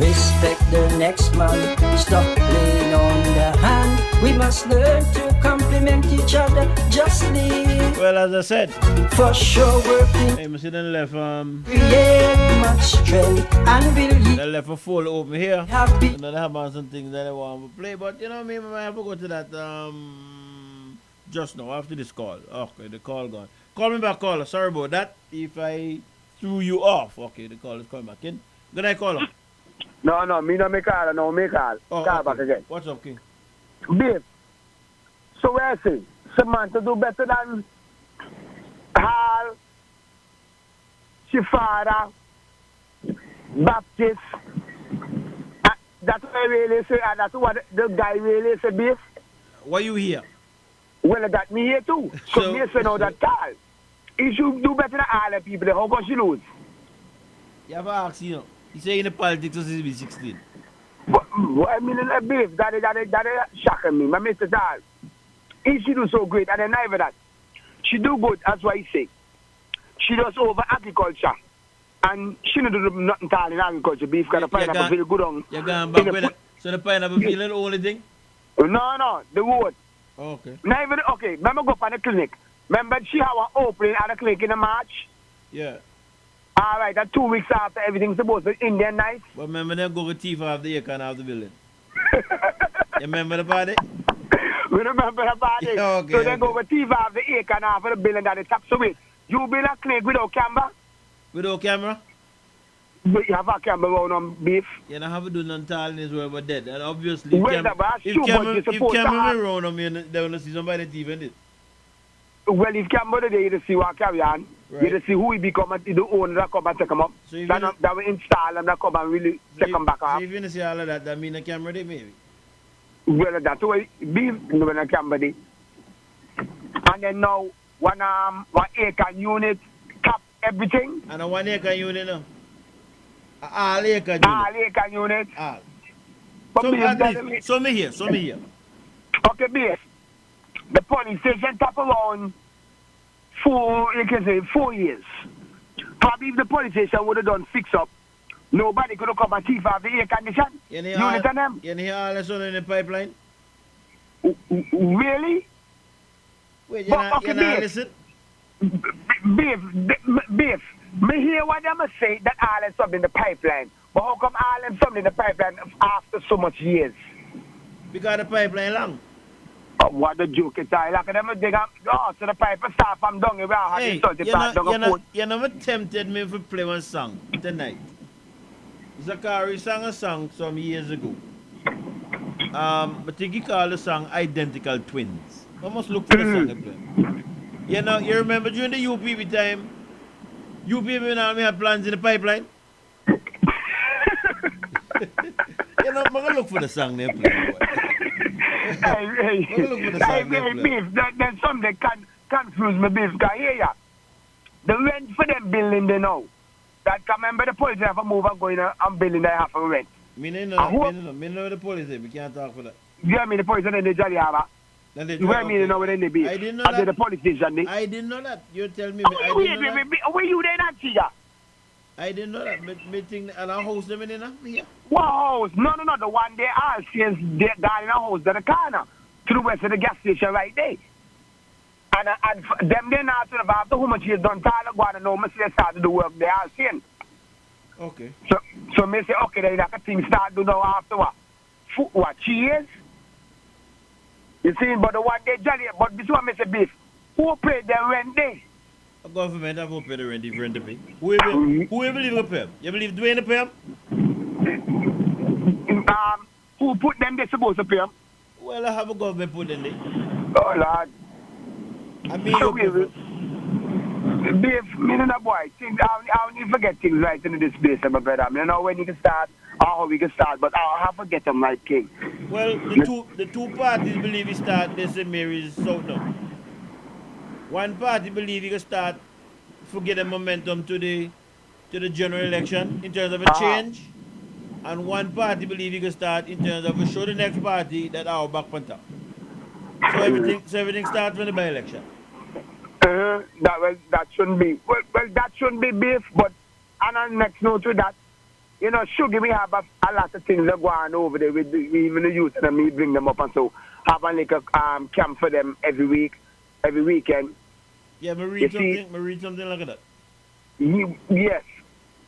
Respect the next man, stop playing on the hand. We must learn to compliment each other justly. Well, as I said, for sure working. Hey, I see them left Create much strength and believe. they left a full open here. And then they have some things that they want to play, but you know me, I might have to go to that just now after this call. Okay, the call gone. Call me back, caller. Sorry about that. If I threw you off. Okay, the call is coming back in. Good night, caller. No, me no make call, no make call. Oh, Call okay. back again. What's up, King? Babe, so what I say? Samantha do better than Hal, Shifara, Baptist. That's what I really say, and that's what the guy really say, babe. Why you here? Well, that me here too. So me say now that Carl, he should do better than all the people. How come she lose? You have to ask, you know. He say in the politics since he 16. What I mean, babe, that is shocking me. My Mr. Dal, he she do so great, and then neither that. She do good, that's why he say. She does over agriculture. And she don't do nothing tall in agriculture. Beef got a pineapple feel good on. You're going back with it. So the pineapple feel the only thing? No, the wood. Okay. Not even, okay, remember go up on the clinic. Remember she have an opening at the clinic in March? Yeah. All right, that's 2 weeks after everything's supposed to be Indian nice. But remember them go with thief off the acre and off the building. You remember the party? We remember the party. Yeah, okay, so they go with thief off the acre and off of the building that they tax away. You build a clinic without camera? Without camera? But you have a camera around on beef. You don't have to do nothing tall in this world but dead. And obviously, Well, if camera around them, they want to see somebody thief in it. Well, if camera there, you see what carry on. Right. You see who he become and the owner that come and take him up. So if that will install them, that come and really take them back off. So if you see all of that, that mean a camera there maybe? Well, that's why beef when a camera there. And then now, one acre unit, cap everything. And a 1 acre unit now? All acre unit? All acre unit. All. But So me here. Okay, beef. The police station top around 4 years. Probably if the police station would have done fix up, nobody could have come and thief off the air condition. Unit and them. You hear all the sun in the pipeline? Really? Wait, you not listen? Beef, me hear what them say that all them something in the pipeline. But how come all them something in the pipeline after so much years? Because the pipeline long. What the joke is that? Like them dig up, so the pipe start from down here. Hey, you never tempted me to play one song tonight. Zachary sang a song some years ago. I think he called the song Identical Twins. I must look for the song he played. You remember during the UPB time, UPB now we had plans in the pipeline? I'm going to look for the song they play. Beef, there's something can confuse me, beef. Because here, the rent for them building they know. That can remember the police have to move and go in and building they have to rent. Me know the police there. We can't talk for that. You mean the police in the Jolly Harbor? You know where they be? I didn't know that. The police station. I didn't know that. You tell me. Where you there not see that? I didn't know that. Me think and I house them in here. What house? No. The one they are since they got in a house in the corner to the west of the gas station right there. And them they not to the after how much is done. Tyler go and know me say start to do work they are seeing. Okay. So me say okay then that thing start to do now after what 3 years? You see, but the one they jolly, but this one me say beef. Who paid their rent there? The government have opened the rent if rent to pay. Who you believe will pay? You believe Dwayne will pay? Who put them they supposed to pay them? Well, I have a government put in there. Oh, Lord. I mean, so Dave, me and the boy, I need to forget things right in this place, my brother. I don't know when you can start or how we can start, but I'll have to forget them like king. Well, the two parties believe he start this in Mary's South now. One party believe he can start forget the momentum to the general election in terms of a change. And one party believe he can start in terms of show the next party that our back on top. So everything starts from the by-election. That shouldn't be. Well, that shouldn't be beef, but and on next note to that, you know, Sugar, we have a lot of things that go on over there with even the youth and me bring them up and so have a like a camp for them every weekend. Yeah, me read something like that. Yes.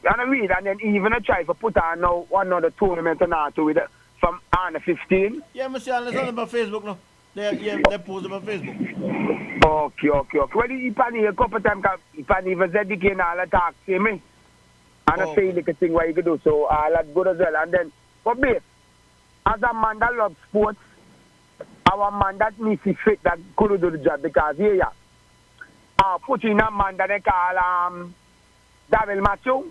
And I read, and then even I try to put on now one other tournament and all with it from under 15. Yeah, I see, and it's on about Facebook now. They post about Facebook. Okay. Well, he pan here a couple of times, he pan even ZDK and all that talk to me. And I say like a thing what you can do, so all that good as well. And then, but babe, as a man that loves sports, our man that needs to fit that could do the job because here, put in a man that they call Daryl Macho.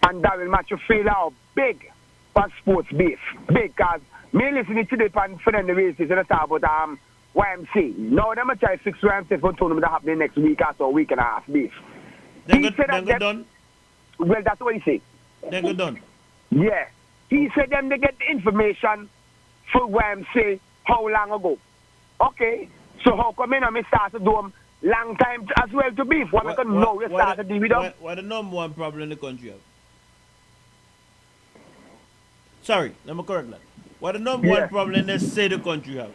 And Daryl Macho feel out big for sports beef. Big, because me listening to the pan for the races and talk about YMC. Now them try to fix YMC for tournament that happening next week or so, a week and a half beef. Then go done? Well, that's what he said. Then go done? Yeah. He said them they get the information for YMC how long ago. Okay. So how come I start to do them long time as well to beef? What I know you start to do with them? What the number one problem in the country have? Sorry, let me correct that. What the number one problem they say the country have?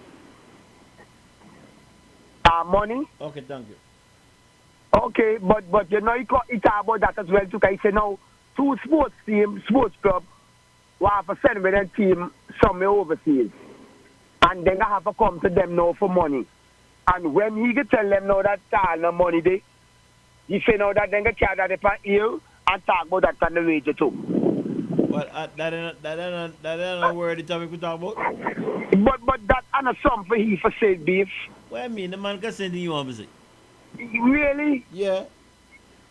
Money. Okay, thank you. Okay, but you know, he talk about that as well too. He say now, two sports club, will have to send with them team somewhere overseas. And then I have to come to them now for money. And when he can tell them now that no money they, he say now that then they carry that upon ear and talk about that on the radio too. Well, that ain't a word the topic we talk about. But that and a sum for he for say beef. What I mean, the man can say anything you want to say. Really? Yeah.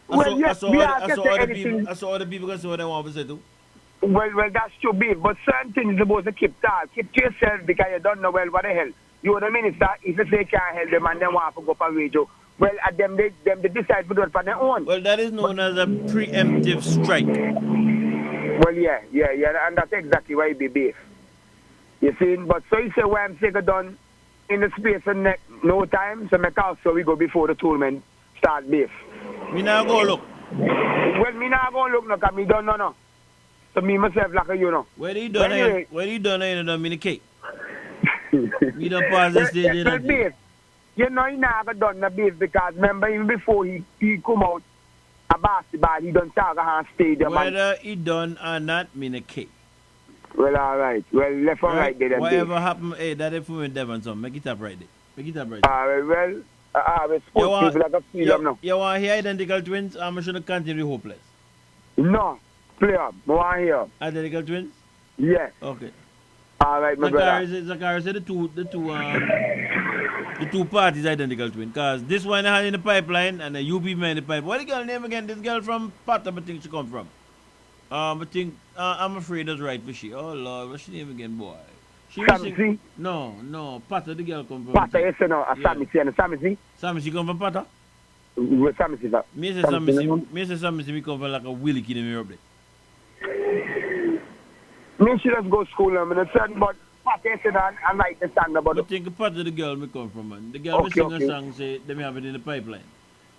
Well, yes, I saw other people can say what they want to say too. Well, that's too big. But certain things you're supposed to keep to yourself because you don't know well what the hell. You're the minister, if you say can't help them and they want to go for radio, well, at them they decide to do it for their own. Well, that is known as a preemptive strike. Well, yeah, and that's exactly why it be beef. You see, but so you say why I'm sick of done in the space of no time, so make out so we go before the tournament start beef. Me not go look. Well, me not go look, no, because me don't know, no. So me myself like you know. Where you done anyway, where you done you don't mean the cake. We don't pass the stage in that beef. You know he never done the beef because remember even before he come out a basketball, he done talk on stadium. Whether he done or not mean a cake. Well, all right. Well, left and right there. Whatever happened, hey, that is for me Devon, so make it up right there. Make it up right there. All right, well, sports people like a freedom now. You want to hear identical twins? I'm sure the continue hopeless. No, play up. I want to hear. Identical twins? Yeah. Okay. All right, my brother. Zachary said the two parties identical twin. Because this one I had in the pipeline and the UP man in the pipeline. What the girl name again? This girl from Pata, I think she come from. I think I'm afraid that's right for she. Oh Lord, what's she name again, boy? Samisi? No, Pata, the girl come from. Pata, yes, no, Samisi, and Samisi? Samisi come from Pata? Where Samisi, sir? Me say Samisi, we come from like a willy kid in Europe. Me should just go to school, I'm going to say, but Pata, yes, and like the song about it. I think Pata, the girl me come from, man. The girl me sing a song, say, they may have it in the pipeline.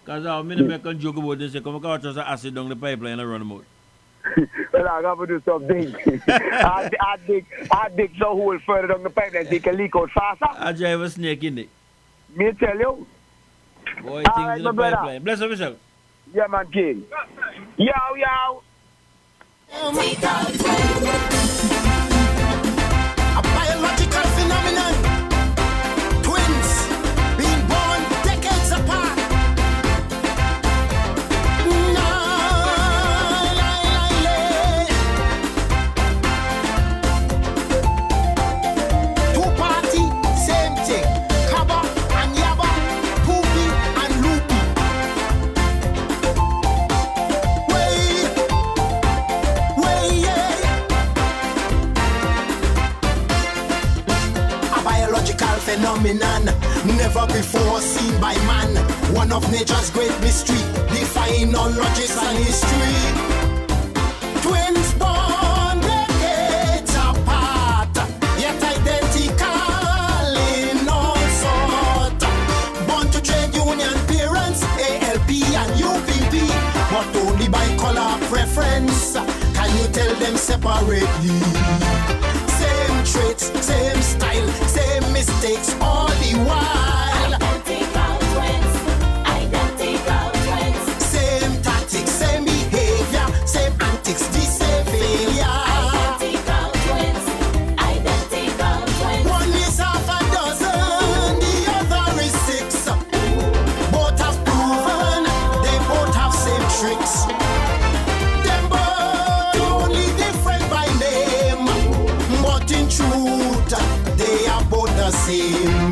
Because I make a joke about this, say, come out just acid down the pipeline and run them out. Well, I got to do something. I dig so hole further down the pipeline so you can leak out faster. I drive a snake in it. Me tell you. Boy, things in the pipeline. Bless up yourself. Yeah, man, king. Yo. A biological phenomenon. Twins being born decades apart. biological phenomenon, never before seen by man. One of nature's great mystery, defying all logic and history. Twins born decades apart, yet identical in all sort. Born to trade union parents, ALP and UPP, but only by color preference. Can you tell them separately? Same traits, same style, same mistakes all the while. Identical twins, identical twins. Same tactics, same behavior, same antics, the same failure. Identical twins, identical twins. One is half a dozen, the other is 6. Both have proven, they both have same tricks. Them both only different by name, but in truth, they are both the same.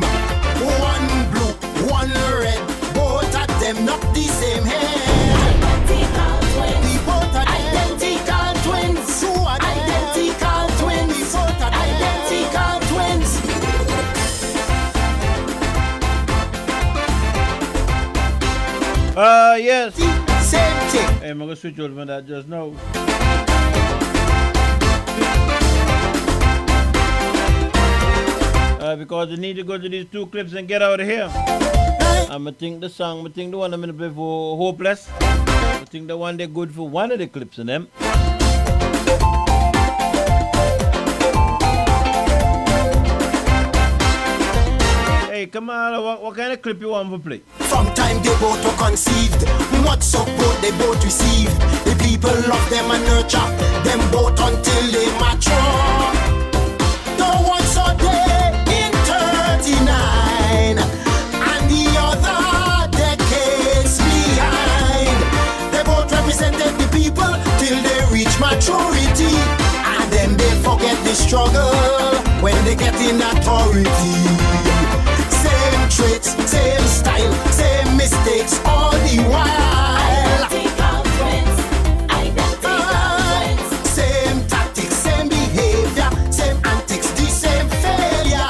One blue, one red, both of them not the same head. Identical twins. We both are identical twins. Two are identical twins. We both are identical twins. Yes. Same thing. Hey, I'm going to switch over from that just now. Because we need to go to these 2 clips and get out of here. I'm going to think the song, I think the one I'm going to play for Hopeless. I think the one they're good for one of the clips in them. Hey, come on, what kind of clip you want to play? From time they both were conceived, much support they both received. The people love them and nurture them both until they mature. The one saw they in 39 and the other decades behind. They both represented the people till they reach maturity, and then they forget the struggle when they get in authority. Same traits, same style, same mistakes all the while. Identical twins, same tactics, same behavior, same antics, the same failure.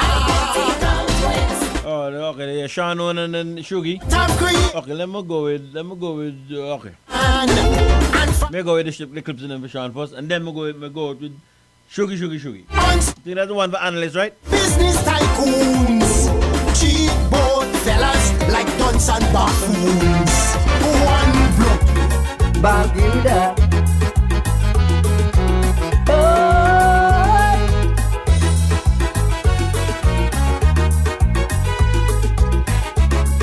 Identical twins. Oh, okay, yeah, Sean Owen and then Shuggy. Okay, let me go with, okay. Let me go with the clips in them for Sean first, and then me go with Shuggy. I think that's the one for analysts, right? Business tycoons, cheap boat fellas like dunce and buffoons. One block, Bagilda.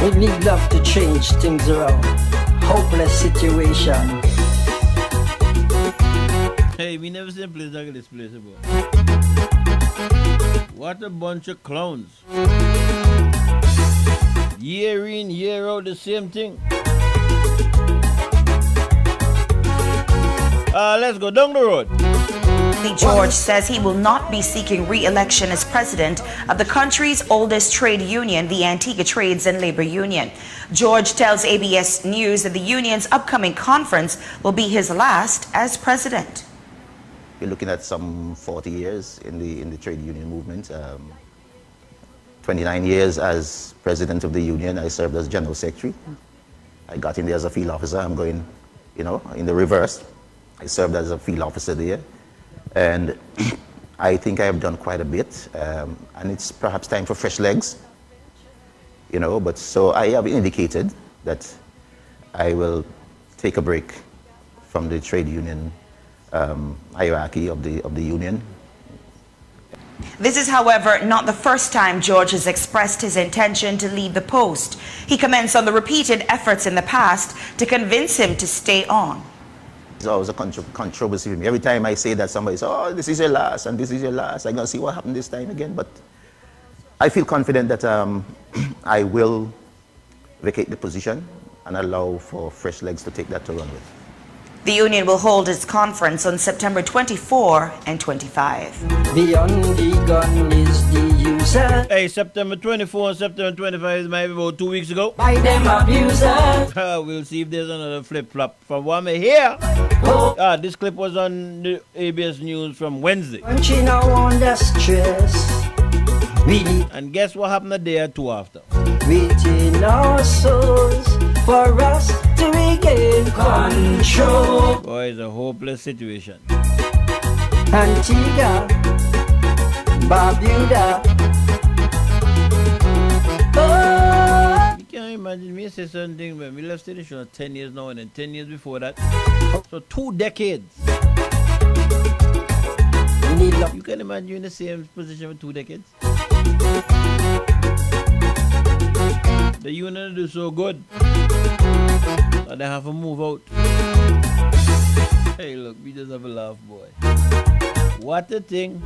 We need love to change things around. Hopeless situation. Hey, we never seen a place like this place before. What a bunch of clowns. Year in, year out, the same thing. Let's go down the road. George says he will not be seeking re-election as president of the country's oldest trade union, the Antigua Trades and Labor Union. George tells ABS News that the union's upcoming conference will be his last as president. We're looking at some 40 years in the trade union movement. 29 years as president of the union. I served as general secretary. I got in there as a field officer. I'm going, in the reverse. I served as a field officer there. And I think I have done quite a bit. And it's perhaps time for fresh legs. But so I have indicated that I will take a break from the trade union hierarchy of the union. This is, however, not the first time George has expressed his intention to leave the post. He comments on the repeated efforts in the past to convince him to stay on. It's always a controversy with me. Every time I say that, somebody says, oh, this is your last, and this is your last. I'm going to see what happened this time again. But I feel confident that I will vacate the position and allow for fresh legs to take that to run with. The union will hold its conference on September 24 and 25. Beyond the gun is the user. Hey, September 24 and September 25 is maybe about 2 weeks ago. By them abuser. We'll see if there's another flip-flop. From what I hear, this clip was on the ABS News from Wednesday. When she now under stress, And guess what happened a day or two after? Within our souls for us to regain control. Boy, it's a hopeless situation. Antigua, Barbuda. You can't imagine me say certain things when we left station 10 years now and then 10 years before that. So 2 decades. You can imagine you in the same position for 2 decades. The union do so good that they have to move out. Hey, look, we just have a laugh, boy. What a thing.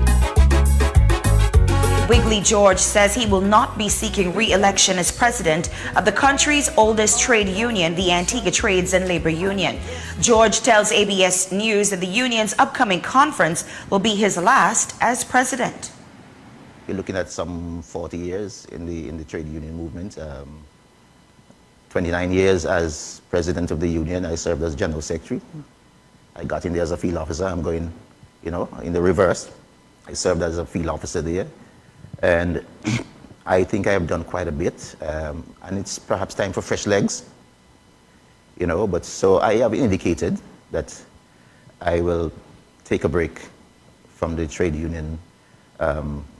Wiggly George says he will not be seeking re-election as president of the country's oldest trade union, the Antigua Trades and Labor Union. George tells ABS News that the union's upcoming conference will be his last as president. You're looking at some 40 years in the trade union movement. 29 years as president of the union. I served as general secretary. I got in there as a field officer. I'm going, in the reverse. I served as a field officer there. And I think I have done quite a bit. And it's perhaps time for fresh legs. But so I have indicated that I will take a break from the trade union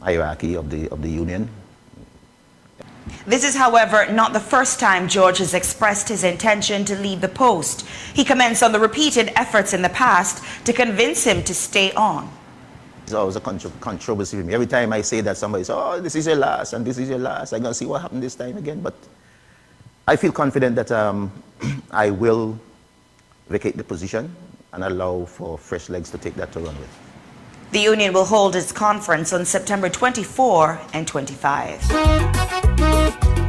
hierarchy of the union. This is, however, not the first time George has expressed his intention to leave the post. He comments on the repeated efforts in the past to convince him to stay on. It's always a controversy with me. Every time I say that, somebody says, oh, this is your last, and this is your last. I'm going to see what happened this time again. But I feel confident that I will vacate the position and allow for fresh legs to take that to run with. The union will hold its conference on September 24 and 25.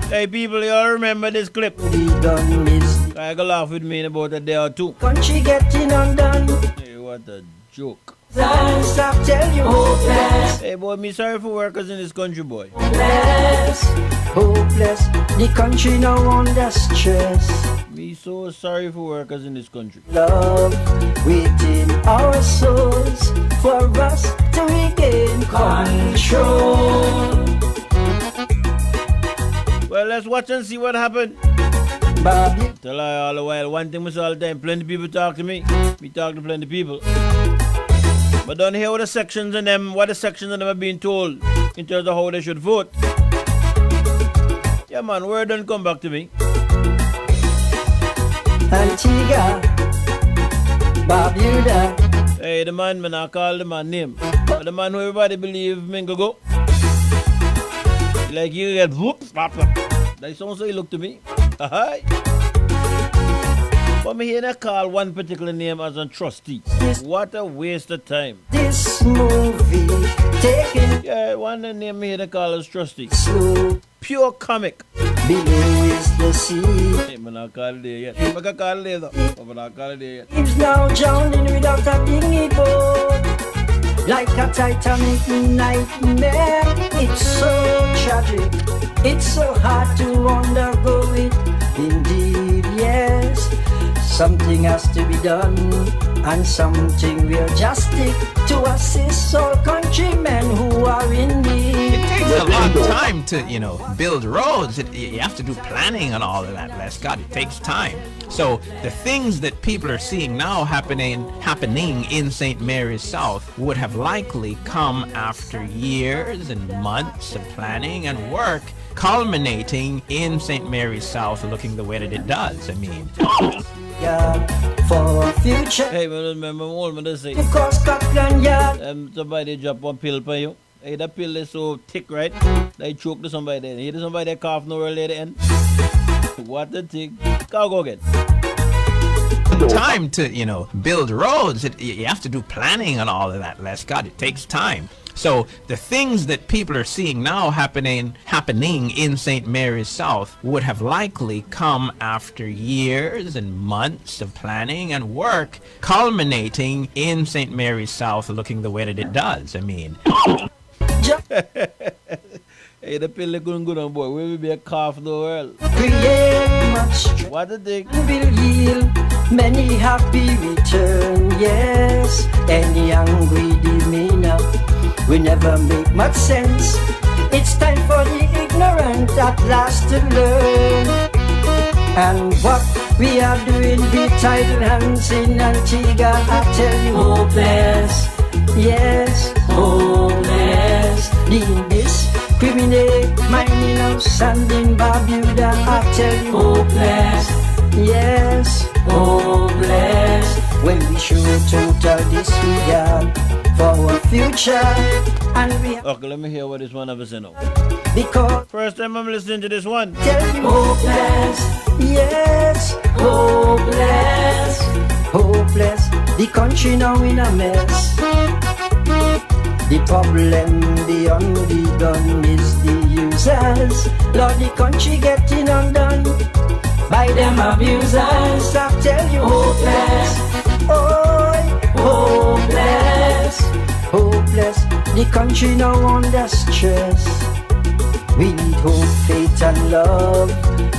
Hey people, you all remember this clip? I go laugh with me in about a day or two. Country getting undone. Hey, what a joke. Stop tell you hopeless. Hey boy, me sorry for workers in this country, boy. Hopeless, hopeless. The country now under stress. Me so sorry for workers in this country. Love within our souls for us to regain control. Well, let's watch and see what happened. Tell I all the while, one thing was all the time, plenty people talk to me. Me talk to plenty people. But don't hear what the sections and them, what the sections of them are being told in terms of how they should vote. Yeah man, word don't come back to me. Antigua, Barbuda. Hey, the man, I call the man name. But the man who everybody believe Mingo go. Like you get whoops, that sounds so he look to me. Hi. But me here I call one particular name as a trustee. What a waste of time. This movie taking. Yeah, one name me here to call as trustee. Pure comic. Below is the sea. Hey, man, I call it there yet. I can call it there though. But I call it there yet. He's now drowning without a dinghy boat. Like a Titanic nightmare. It's so tragic. It's so hard to undergo it. Indeed, yes. Something has to be done, and something we'll just stick to assist our countrymen who are in need. It takes a long time to, build roads. You have to do planning and all of that, bless God. It takes time. So the things that people are seeing now happening in St. Mary's South would have likely come after years and months of planning and work, culminating in St. Mary's South looking the way that it does. I mean... For future. Hey, man, remember old man say, somebody drop one pill for you. Hey, that pill is so thick, right? They choke to somebody there. Hear somebody cough no early at the end. What a thing. Go again. Time to, build roads. You have to do planning and all of that, bless God. It takes time. So the things that people are seeing now happening in St. Mary's South would have likely come after years and months of planning and work, culminating in St. Mary's South looking the way that it does. I mean... Hey, the pill is going good on boy. We will be a cough in the world. Create much. What a thing. Will yield many happy return. Yes, any angry demeanor will never make much sense. It's time for the ignorant at last to learn. And what we are doing with idle hands in Antigua, I tell you, hopeless. Yes, hopeless. The indiscriminate mining of sand in Barbuda, I tell you, hopeless. Yes, hopeless. When we show total disregard for our future, and we Okay, let me hear what this one of us know. Because first time I'm listening to this one. Tell you, hopeless. Yes, hopeless. Hopeless. The country now in a mess. The problem beyond the gun is the users. Lord, the country getting undone by them abusers. I tell you, hopeless. Oh, hopeless. Hopeless. The country now under stress. We need hope, faith and love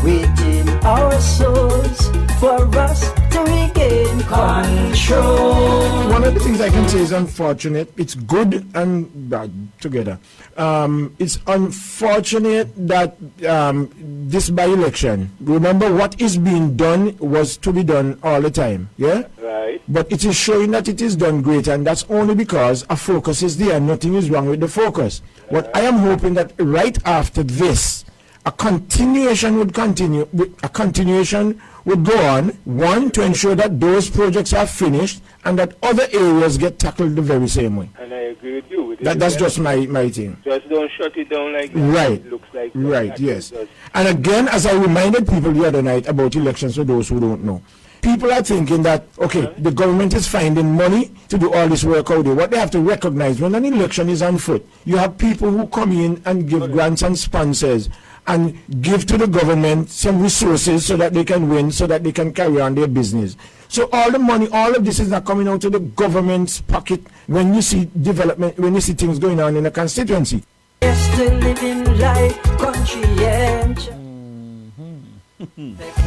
within our souls for us to regain control. One of the things I can say is unfortunate. It's good and bad together. It's unfortunate that this by-election, remember what is being done was to be done all the time, yeah? Right. But it is showing that it is done great, and that's only because a focus is there. Nothing is wrong with the focus. What I am hoping that right after this, a continuation would continue. A continuation would go on. One, to ensure that those projects are finished and that other areas get tackled the very same way. And I agree with you. That's just my thing. Just don't shut it down like that. Right. It looks like Right. Yes. And again, as I reminded people the other night about elections, for those who don't know. People are thinking that, okay, the government is finding money to do all this work out there. What they have to recognize, when an election is on foot, you have people who come in and give grants and sponsors and give to the government some resources so that they can win, so that they can carry on their business. So all the money, all of this is not coming out of the government's pocket when you see development, when you see things going on in a constituency. Still living like country and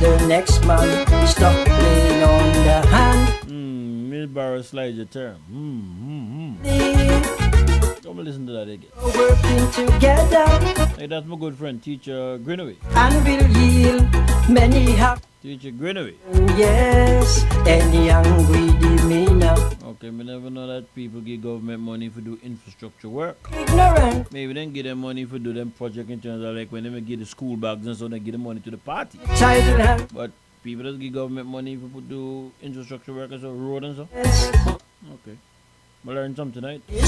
the next man stop playing on the hand. Milborough slides your term. Come listen to that again. Working together. Hey, that's my good friend, Teacher Greenaway. And will yield many have. Teacher Greenaway. Yes, any angry demeanor. Okay, me never know that people give government money for do infrastructure work. Ignorant. Maybe then give them money for do them project in terms of like when they give the school bags and so they give the money to the party. But people just give government money for do infrastructure work and so road and so. Yes. Okay. I learned something tonight. One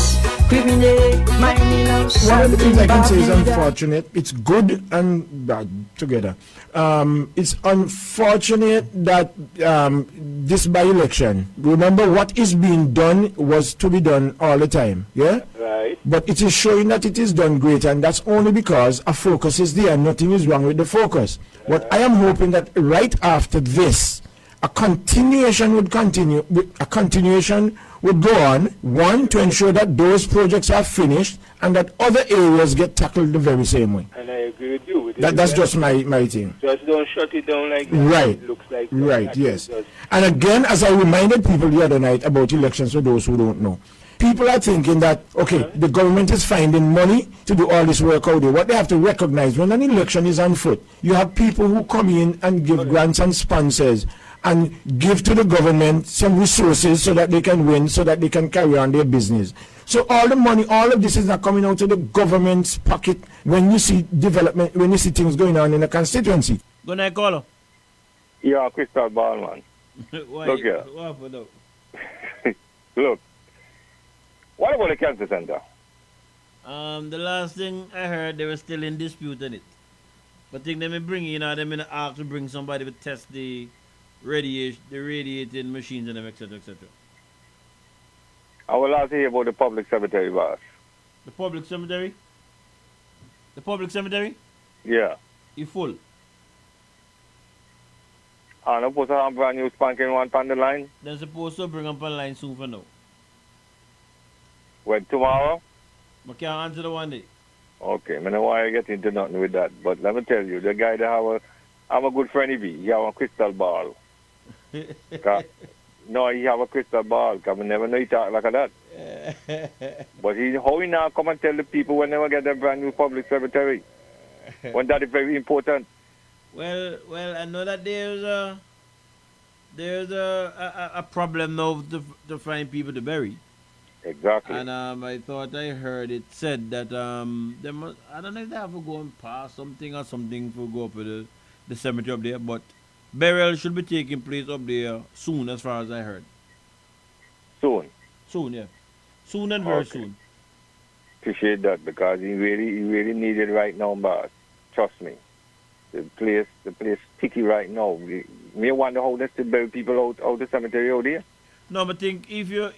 of the things I can say is unfortunate. It's good and bad together. It's unfortunate that this by-election, remember what is being done was to be done all the time, yeah? Right. But it is showing that it is done great, and that's only because a focus is there. Nothing is wrong with the focus. What I am hoping that right after this, a continuation would continue. A continuation would go on. One, to ensure that those projects are finished and that other areas get tackled the very same way. And I agree with you. That's just my thing. Just don't shut it down like that. Right. It looks like Right. Yes. And again, as I reminded people the other night about elections, for those who don't know. People are thinking that, okay, the government is finding money to do all this work out there. What they have to recognize, when an election is on foot, you have people who come in and give grants and sponsors and give to the government some resources so that they can win, so that they can carry on their business. So all the money, all of this is not coming out of the government's pocket when you see development, when you see things going on in a constituency. Good night, caller. Yeah, Crystal Ball, man. Look here. Look. What about the cancer center? The last thing I heard, they were still in dispute on it. But I think they may bring in, them in ask to bring somebody to test the radiating machines and them, etc., etc. I would like to hear about the public cemetery, boss. The public cemetery? The public cemetery? Yeah. You full? I'm supposed to have a brand new spanking one on the line. They're supposed to bring up on line soon for now. When, tomorrow? I can't answer the one day. Okay, I don't know why I get into nothing with that. But let me tell you, the guy that I'm a good friend, he have a crystal ball. No, he have a crystal ball. Because we never know he talk like that. But how he now come and tell the people when they will get a brand new public cemetery? When that is very important. Well, I know that there's a problem now to find people to bury. Exactly. And I thought I heard it said that they must, I don't know if they have to go and pass something or something to go up with the cemetery up there, but burial should be taking place up there soon, as far as I heard. Soon? Soon, yeah. Soon and very soon. Appreciate that, because he really need it right now, boss. Trust me. The place sticky right now. Me wonder how they still bury people out the cemetery out there. No, but think if you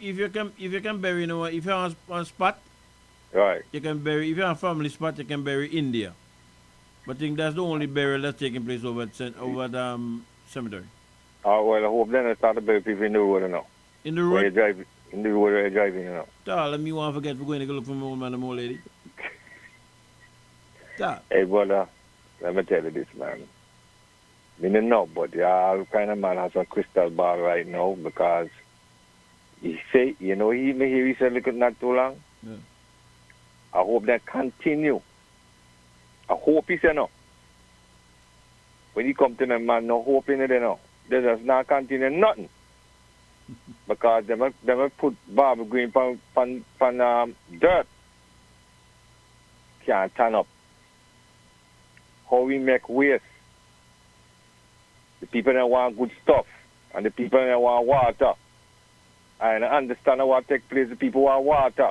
can bury, you know, if you're on spot, right, you can bury. If you're on family spot, you can bury in there. But I think that's the only burial that's taking place over at cemetery. Oh, well, I hope then I start to bury people in the road now. In the road? In the road where you're driving, you know. Let me want to forget we're going to go look for my old man and my old lady. Hey, brother, let me tell you this, man. I don't know, but all kind of man has a crystal ball right now, because he say, you know, he said look not too long. Yeah. I hope that continue. I hope he say no. When he come to them, man, no hope in it, you know. They just not continue nothing. Because they might put Barbara Green on dirt. Can't turn up. How we make waste. The people that want good stuff, and the people that want water. And I understand what take place. The people want water.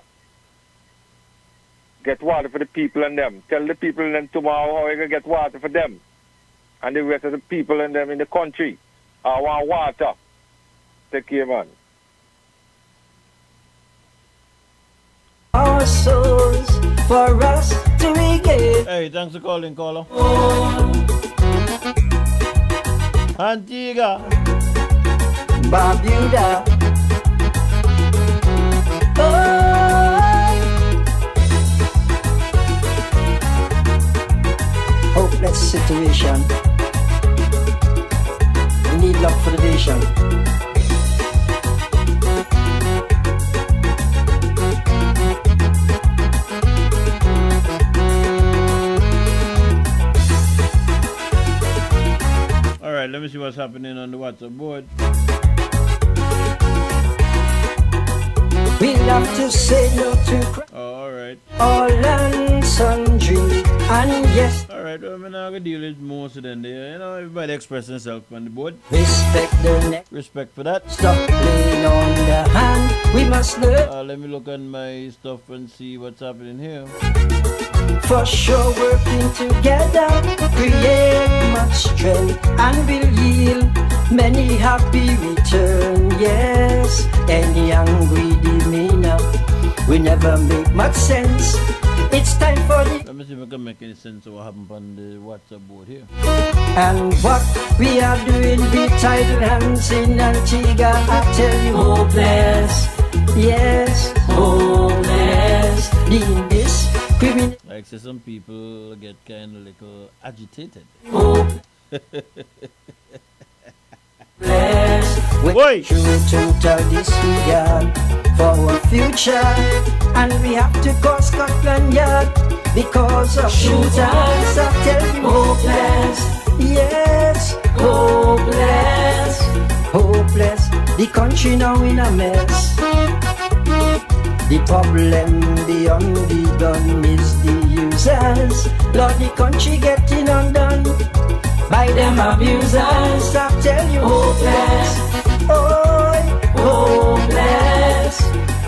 Get water for the people and them. Tell the people and them tomorrow how you can get water for them. And the rest of the people and them in the country. I want water. Take care, man. Our souls for us to regain. Hey, thanks for calling, caller. Antigua, Barbuda. Hopeless situation. We need love for the nation. All right, let me see what's happening on the WhatsApp board. We love to say no to crime. Oh, all right. All and sundry, and yes. All right, well, I'm not going to deal with most of them there. You know, everybody expressing themselves on the board. Respect the neck. Respect for that. Stop playing on the hand. We must learn. Let me look at my stuff and see what's happening here. For sure, working together, create much strength and will yield many happy return. Yes, any angry demeanor will never make much sense. It's time for the. Let me see if I can make any sense of what happened on the WhatsApp board here. And what we are doing with tidal hands in Antigua, I tell you, hopeless. Yes, hopeless. Being this criminal. Like, say some people get kind of little agitated. With true total disregard for our future, and we have to call Scotland Yard because of shooters. I tell you, hopeless. Yes, hopeless, hopeless. The country now in a mess. The problem beyond the gun is the users. Lord, the country getting undone by them abusers. I tell you, hopeless, oh, hopeless,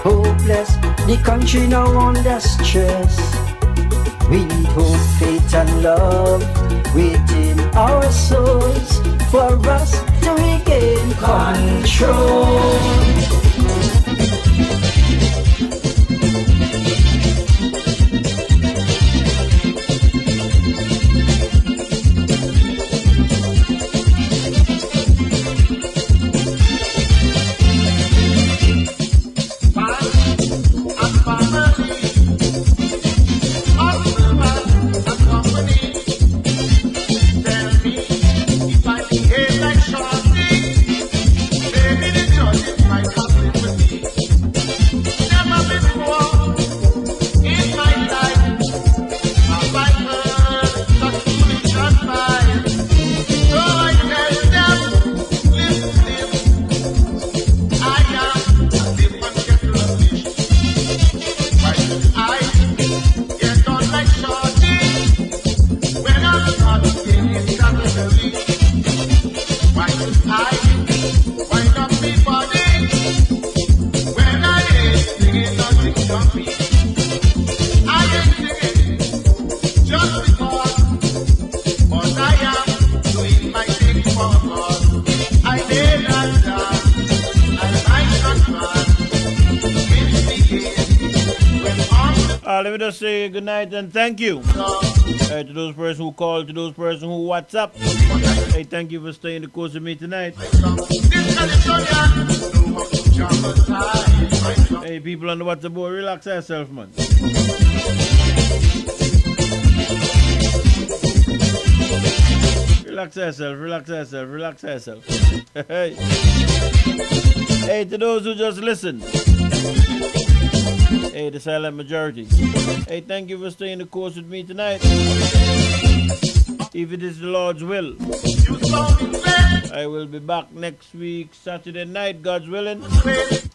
hopeless. The country now under stress. We need hope, faith and love within our souls for us to regain control. If I behave like Shorty, maybe the judge is category. Why should I wind up me body when I ain't singing nothing to me? I ain't singing just because, but I am doing my thing for God. I did not dance, and I not run. It's begin when on Let me just say good night and thank you. To those persons who called, to those persons who WhatsApp. Hey, thank you for staying the course with me tonight. Hey, people on the WhatsApp board, relax yourself, man. Relax yourself, relax yourself, relax yourself. Hey. Hey, to those who just listen. Hey, the silent majority. Hey, thank you for staying the course with me tonight. If it is the Lord's will, I will be back next week, Saturday night, God's willing,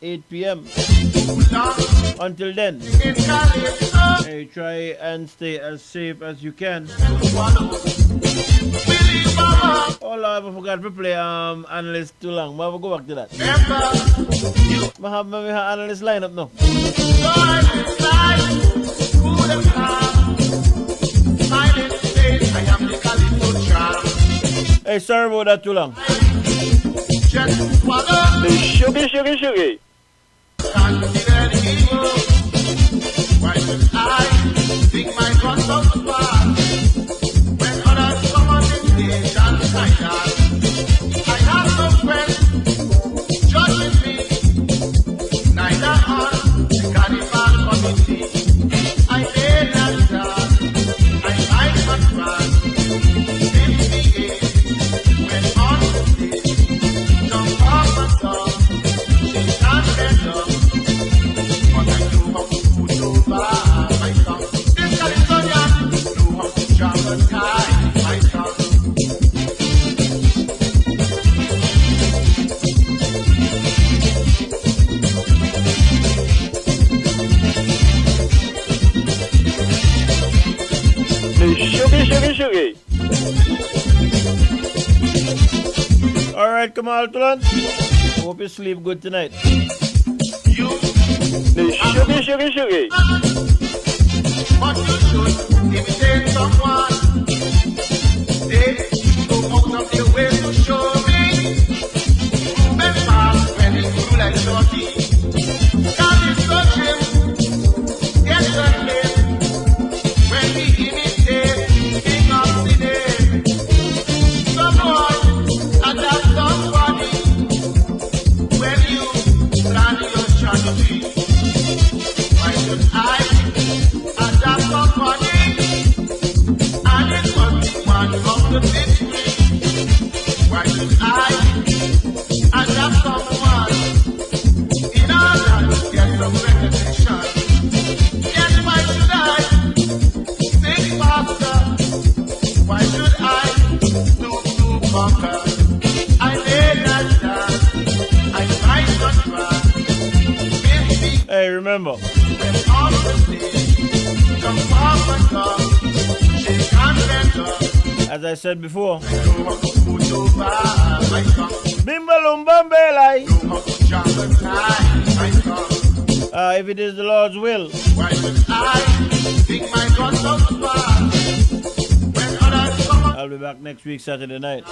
8 p.m. Until then, hey, try and stay as safe as you can. Oh Lord, I forgot to play analyst too long. I'll go back to that. I have my analyst line up now. Hey, sorry about that too long. Sugar. Why should I think my guns out the past when others come on the stage and like that? I have no friends judging me, neither on the carnival committee. I did not dance, I might not run. Since the age when on the stage, jump up and down, she can't get up, but I do how to put over my tongue. This Californian know how to jump and tie my tongue. Sugar. All right, Kamal Tulan. Hope you sleep good tonight. Sugar. But you should imitate someone. They go out of their way to show me. Moving fast when it's cool like shorty. Can't you touch him? Get your name. When we imitate, king of the day. Someone, adapt somebody. When you plan your strategy. Why should I adapt somebody? And it must be one of the 50. Why should I adapt someone in order to get some recognition? Yes, why should I think faster? Why should I do to conquer? I may not dance, I might not run. Hey, remember. On the stage, jump up and down, shake and bend up. As I said before, Know how to put over my tongue. Bimbalum Bambelai. Know how to jump and tie my tongue. If it is the Lord's will, Why should I think my guns out the past when others come on? I'll be back next week, Saturday night.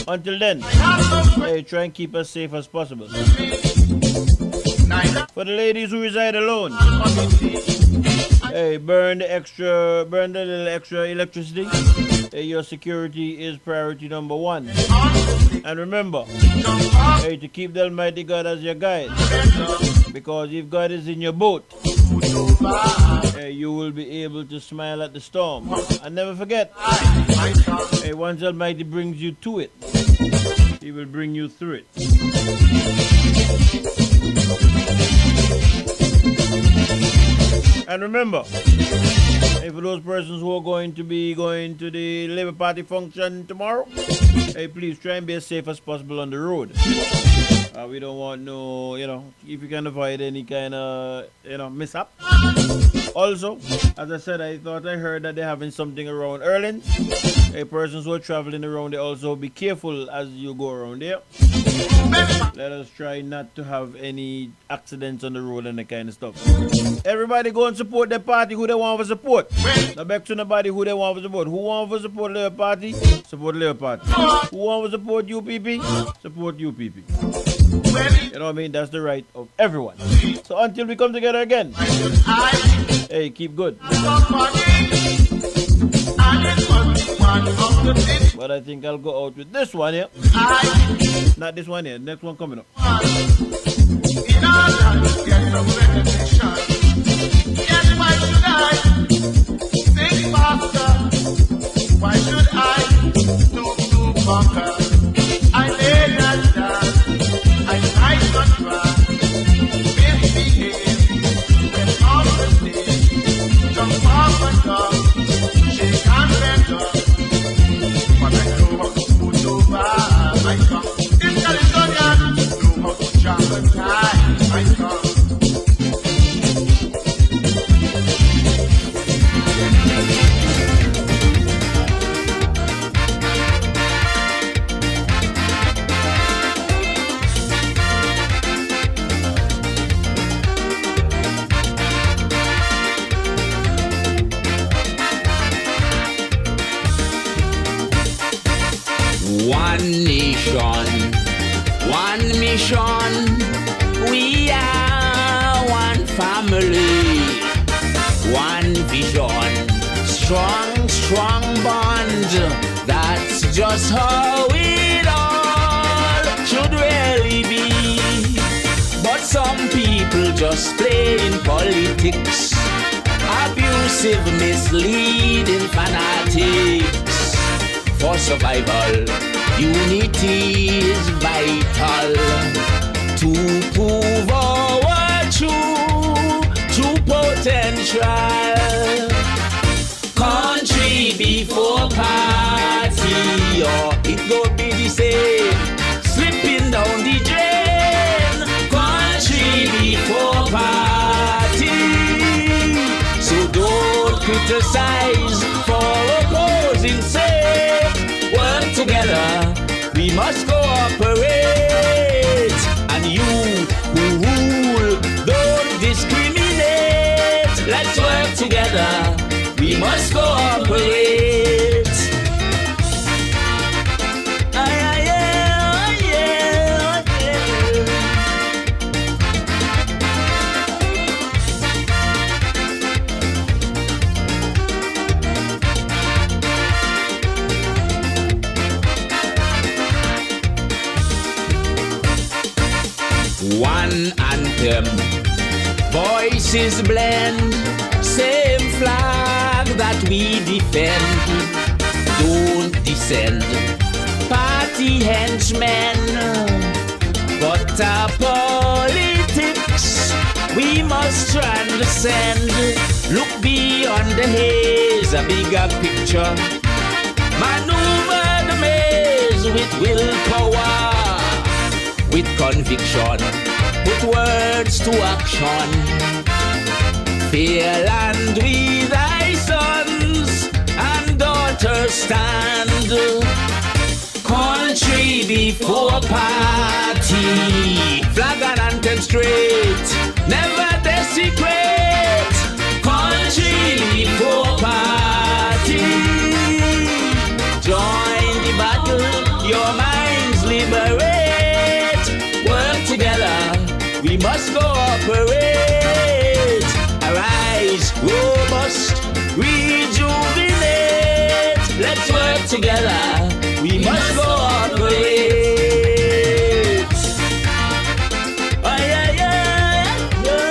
Until then, hey, try and keep us safe as possible. For the ladies who reside alone, hey, burn the little extra electricity. Hey, your security is priority number one. And remember, hey, to keep the Almighty God as your guide. Because if God is in your boat, hey, you will be able to smile at the storm. And never forget, hey, once Almighty brings you to it, He will bring you through it. And remember, hey, for those persons who are going to be going to the Labour Party function tomorrow, hey, please try and be as safe as possible on the road. We don't want no, if you can avoid any kind of, mishap, Also, as I said, I thought I heard that they're having something around Erlin. Hey, persons who are traveling around there, also be careful as you go around there. Let us try not to have any accidents on the road and that kind of stuff. Everybody go and support their party who they want to support. Not back to nobody who they want to support. Who want to support their party? Support their party. Who want to support UPP? Support UPP. You know what I mean? That's the right of everyone. So until we come together again, hey, keep good. But I think I'll go out with this one here. Not this one here. Next one coming up. Why should I look to conquer? I lay that down. I might not try. Misbehave when on the stage. Some pop and talk. She can't bend up. But I know how to put over my tongue. This Californian know how to jump and tie my tongue. One nation, one mission, we are one family, one vision, strong, strong bond, that's just how it all should really be. But some people just play in politics, abusive, misleading fanatics. For survival, unity is vital to prove our true potential. Country before party, or it go be the same, slipping down the drain. Country before party, so don't criticize for opposing say. Work together, we must cooperate. And you who rule, don't discriminate. Let's work together, we must cooperate. One anthem, voices blend, same flag that we defend. Don't descend, party henchmen, but our politics we must transcend. Look beyond the haze, a bigger picture. Maneuver the maze with willpower, with conviction, put words to action. Fair land we thy sons and daughters stand. Country before party, flag and anthem straight, never desecrate. Country before party, join the battle, your minds liberate. Together, we must cooperate. Arise, robust, rejuvenate. Let's work together, we must cooperate. Oh, yeah, yeah, oh,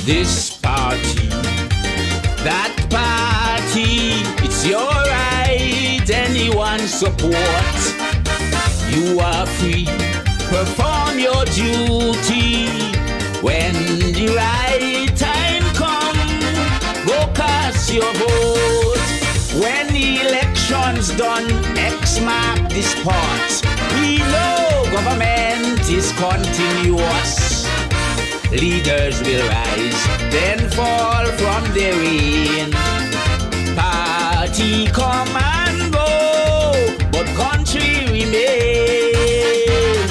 this party, that party, it's your right, anyone support. You are free, perform your duty when the right time cast your vote. When the election's done, X mark the spot. We know government is continuous. Leaders will rise, then fall from their reign. Party come and go, but country remain.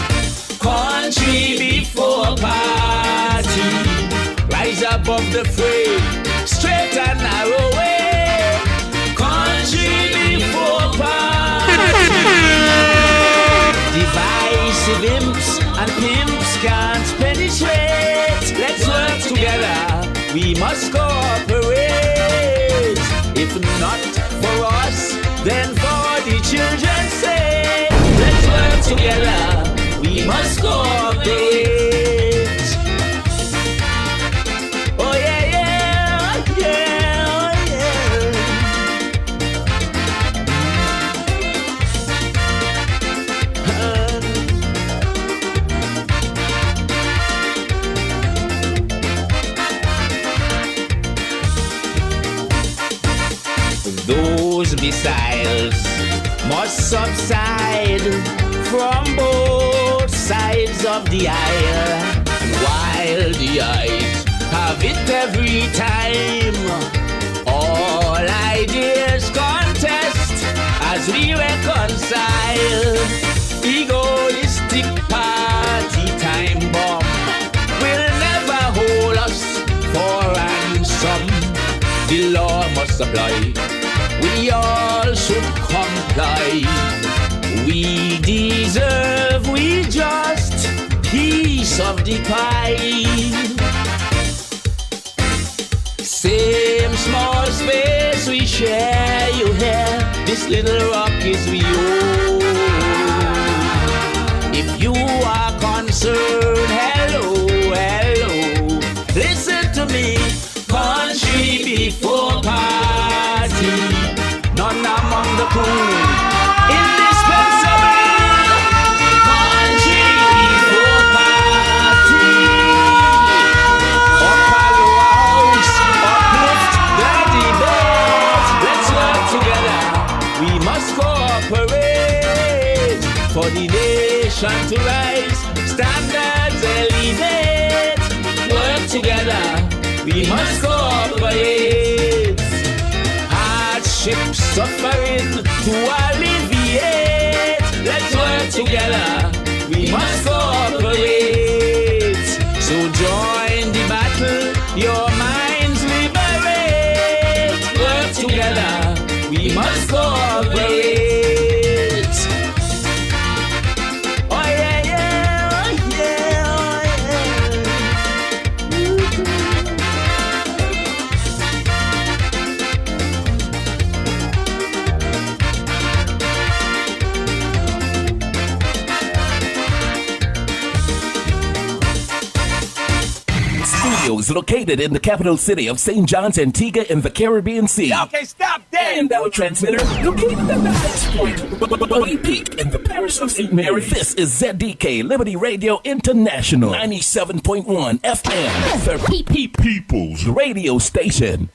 Country before party, rise above the fray, straight and narrow way. Country before party. Divisive imps and pimps can't penetrate. Let's work together, we must cooperate. If not for us, then for the children's sake. Let's work together, we must cooperate. Oh yeah, yeah, yeah, oh Those missiles must subside from both sides of the aisle. And while the eyes have it every time, all ideas contest as we reconcile. Egoistic party time bomb will never hold us for ransom. The law must apply, we all should comply. We deserve, we just piece of the pie. Same small space we share, you hear? This little rock is we own. If you are concerned, hello, hello, listen to me. Country before party, none among the poor. Indispensable. Country before party. Up Aloha House, uplift the debate. Let's work together, we must cooperate. For the nation to rise, standards elevate. Work together, we must cooperate. Hardship, suffering to alleviate. Let's work together, we must cooperate. So join the battle, your minds liberate. Work together, we must cooperate. Oh yeah, yeah, oh yeah, oh Studios located in the capital city of St. John's, Antigua in the Caribbean Sea. Okay, stop there. And our transmitter located at the highest point, Buddy Peak in the parish of St. Mary. This is ZDK Liberty Radio International 97.1 FM, the People's Radio Station.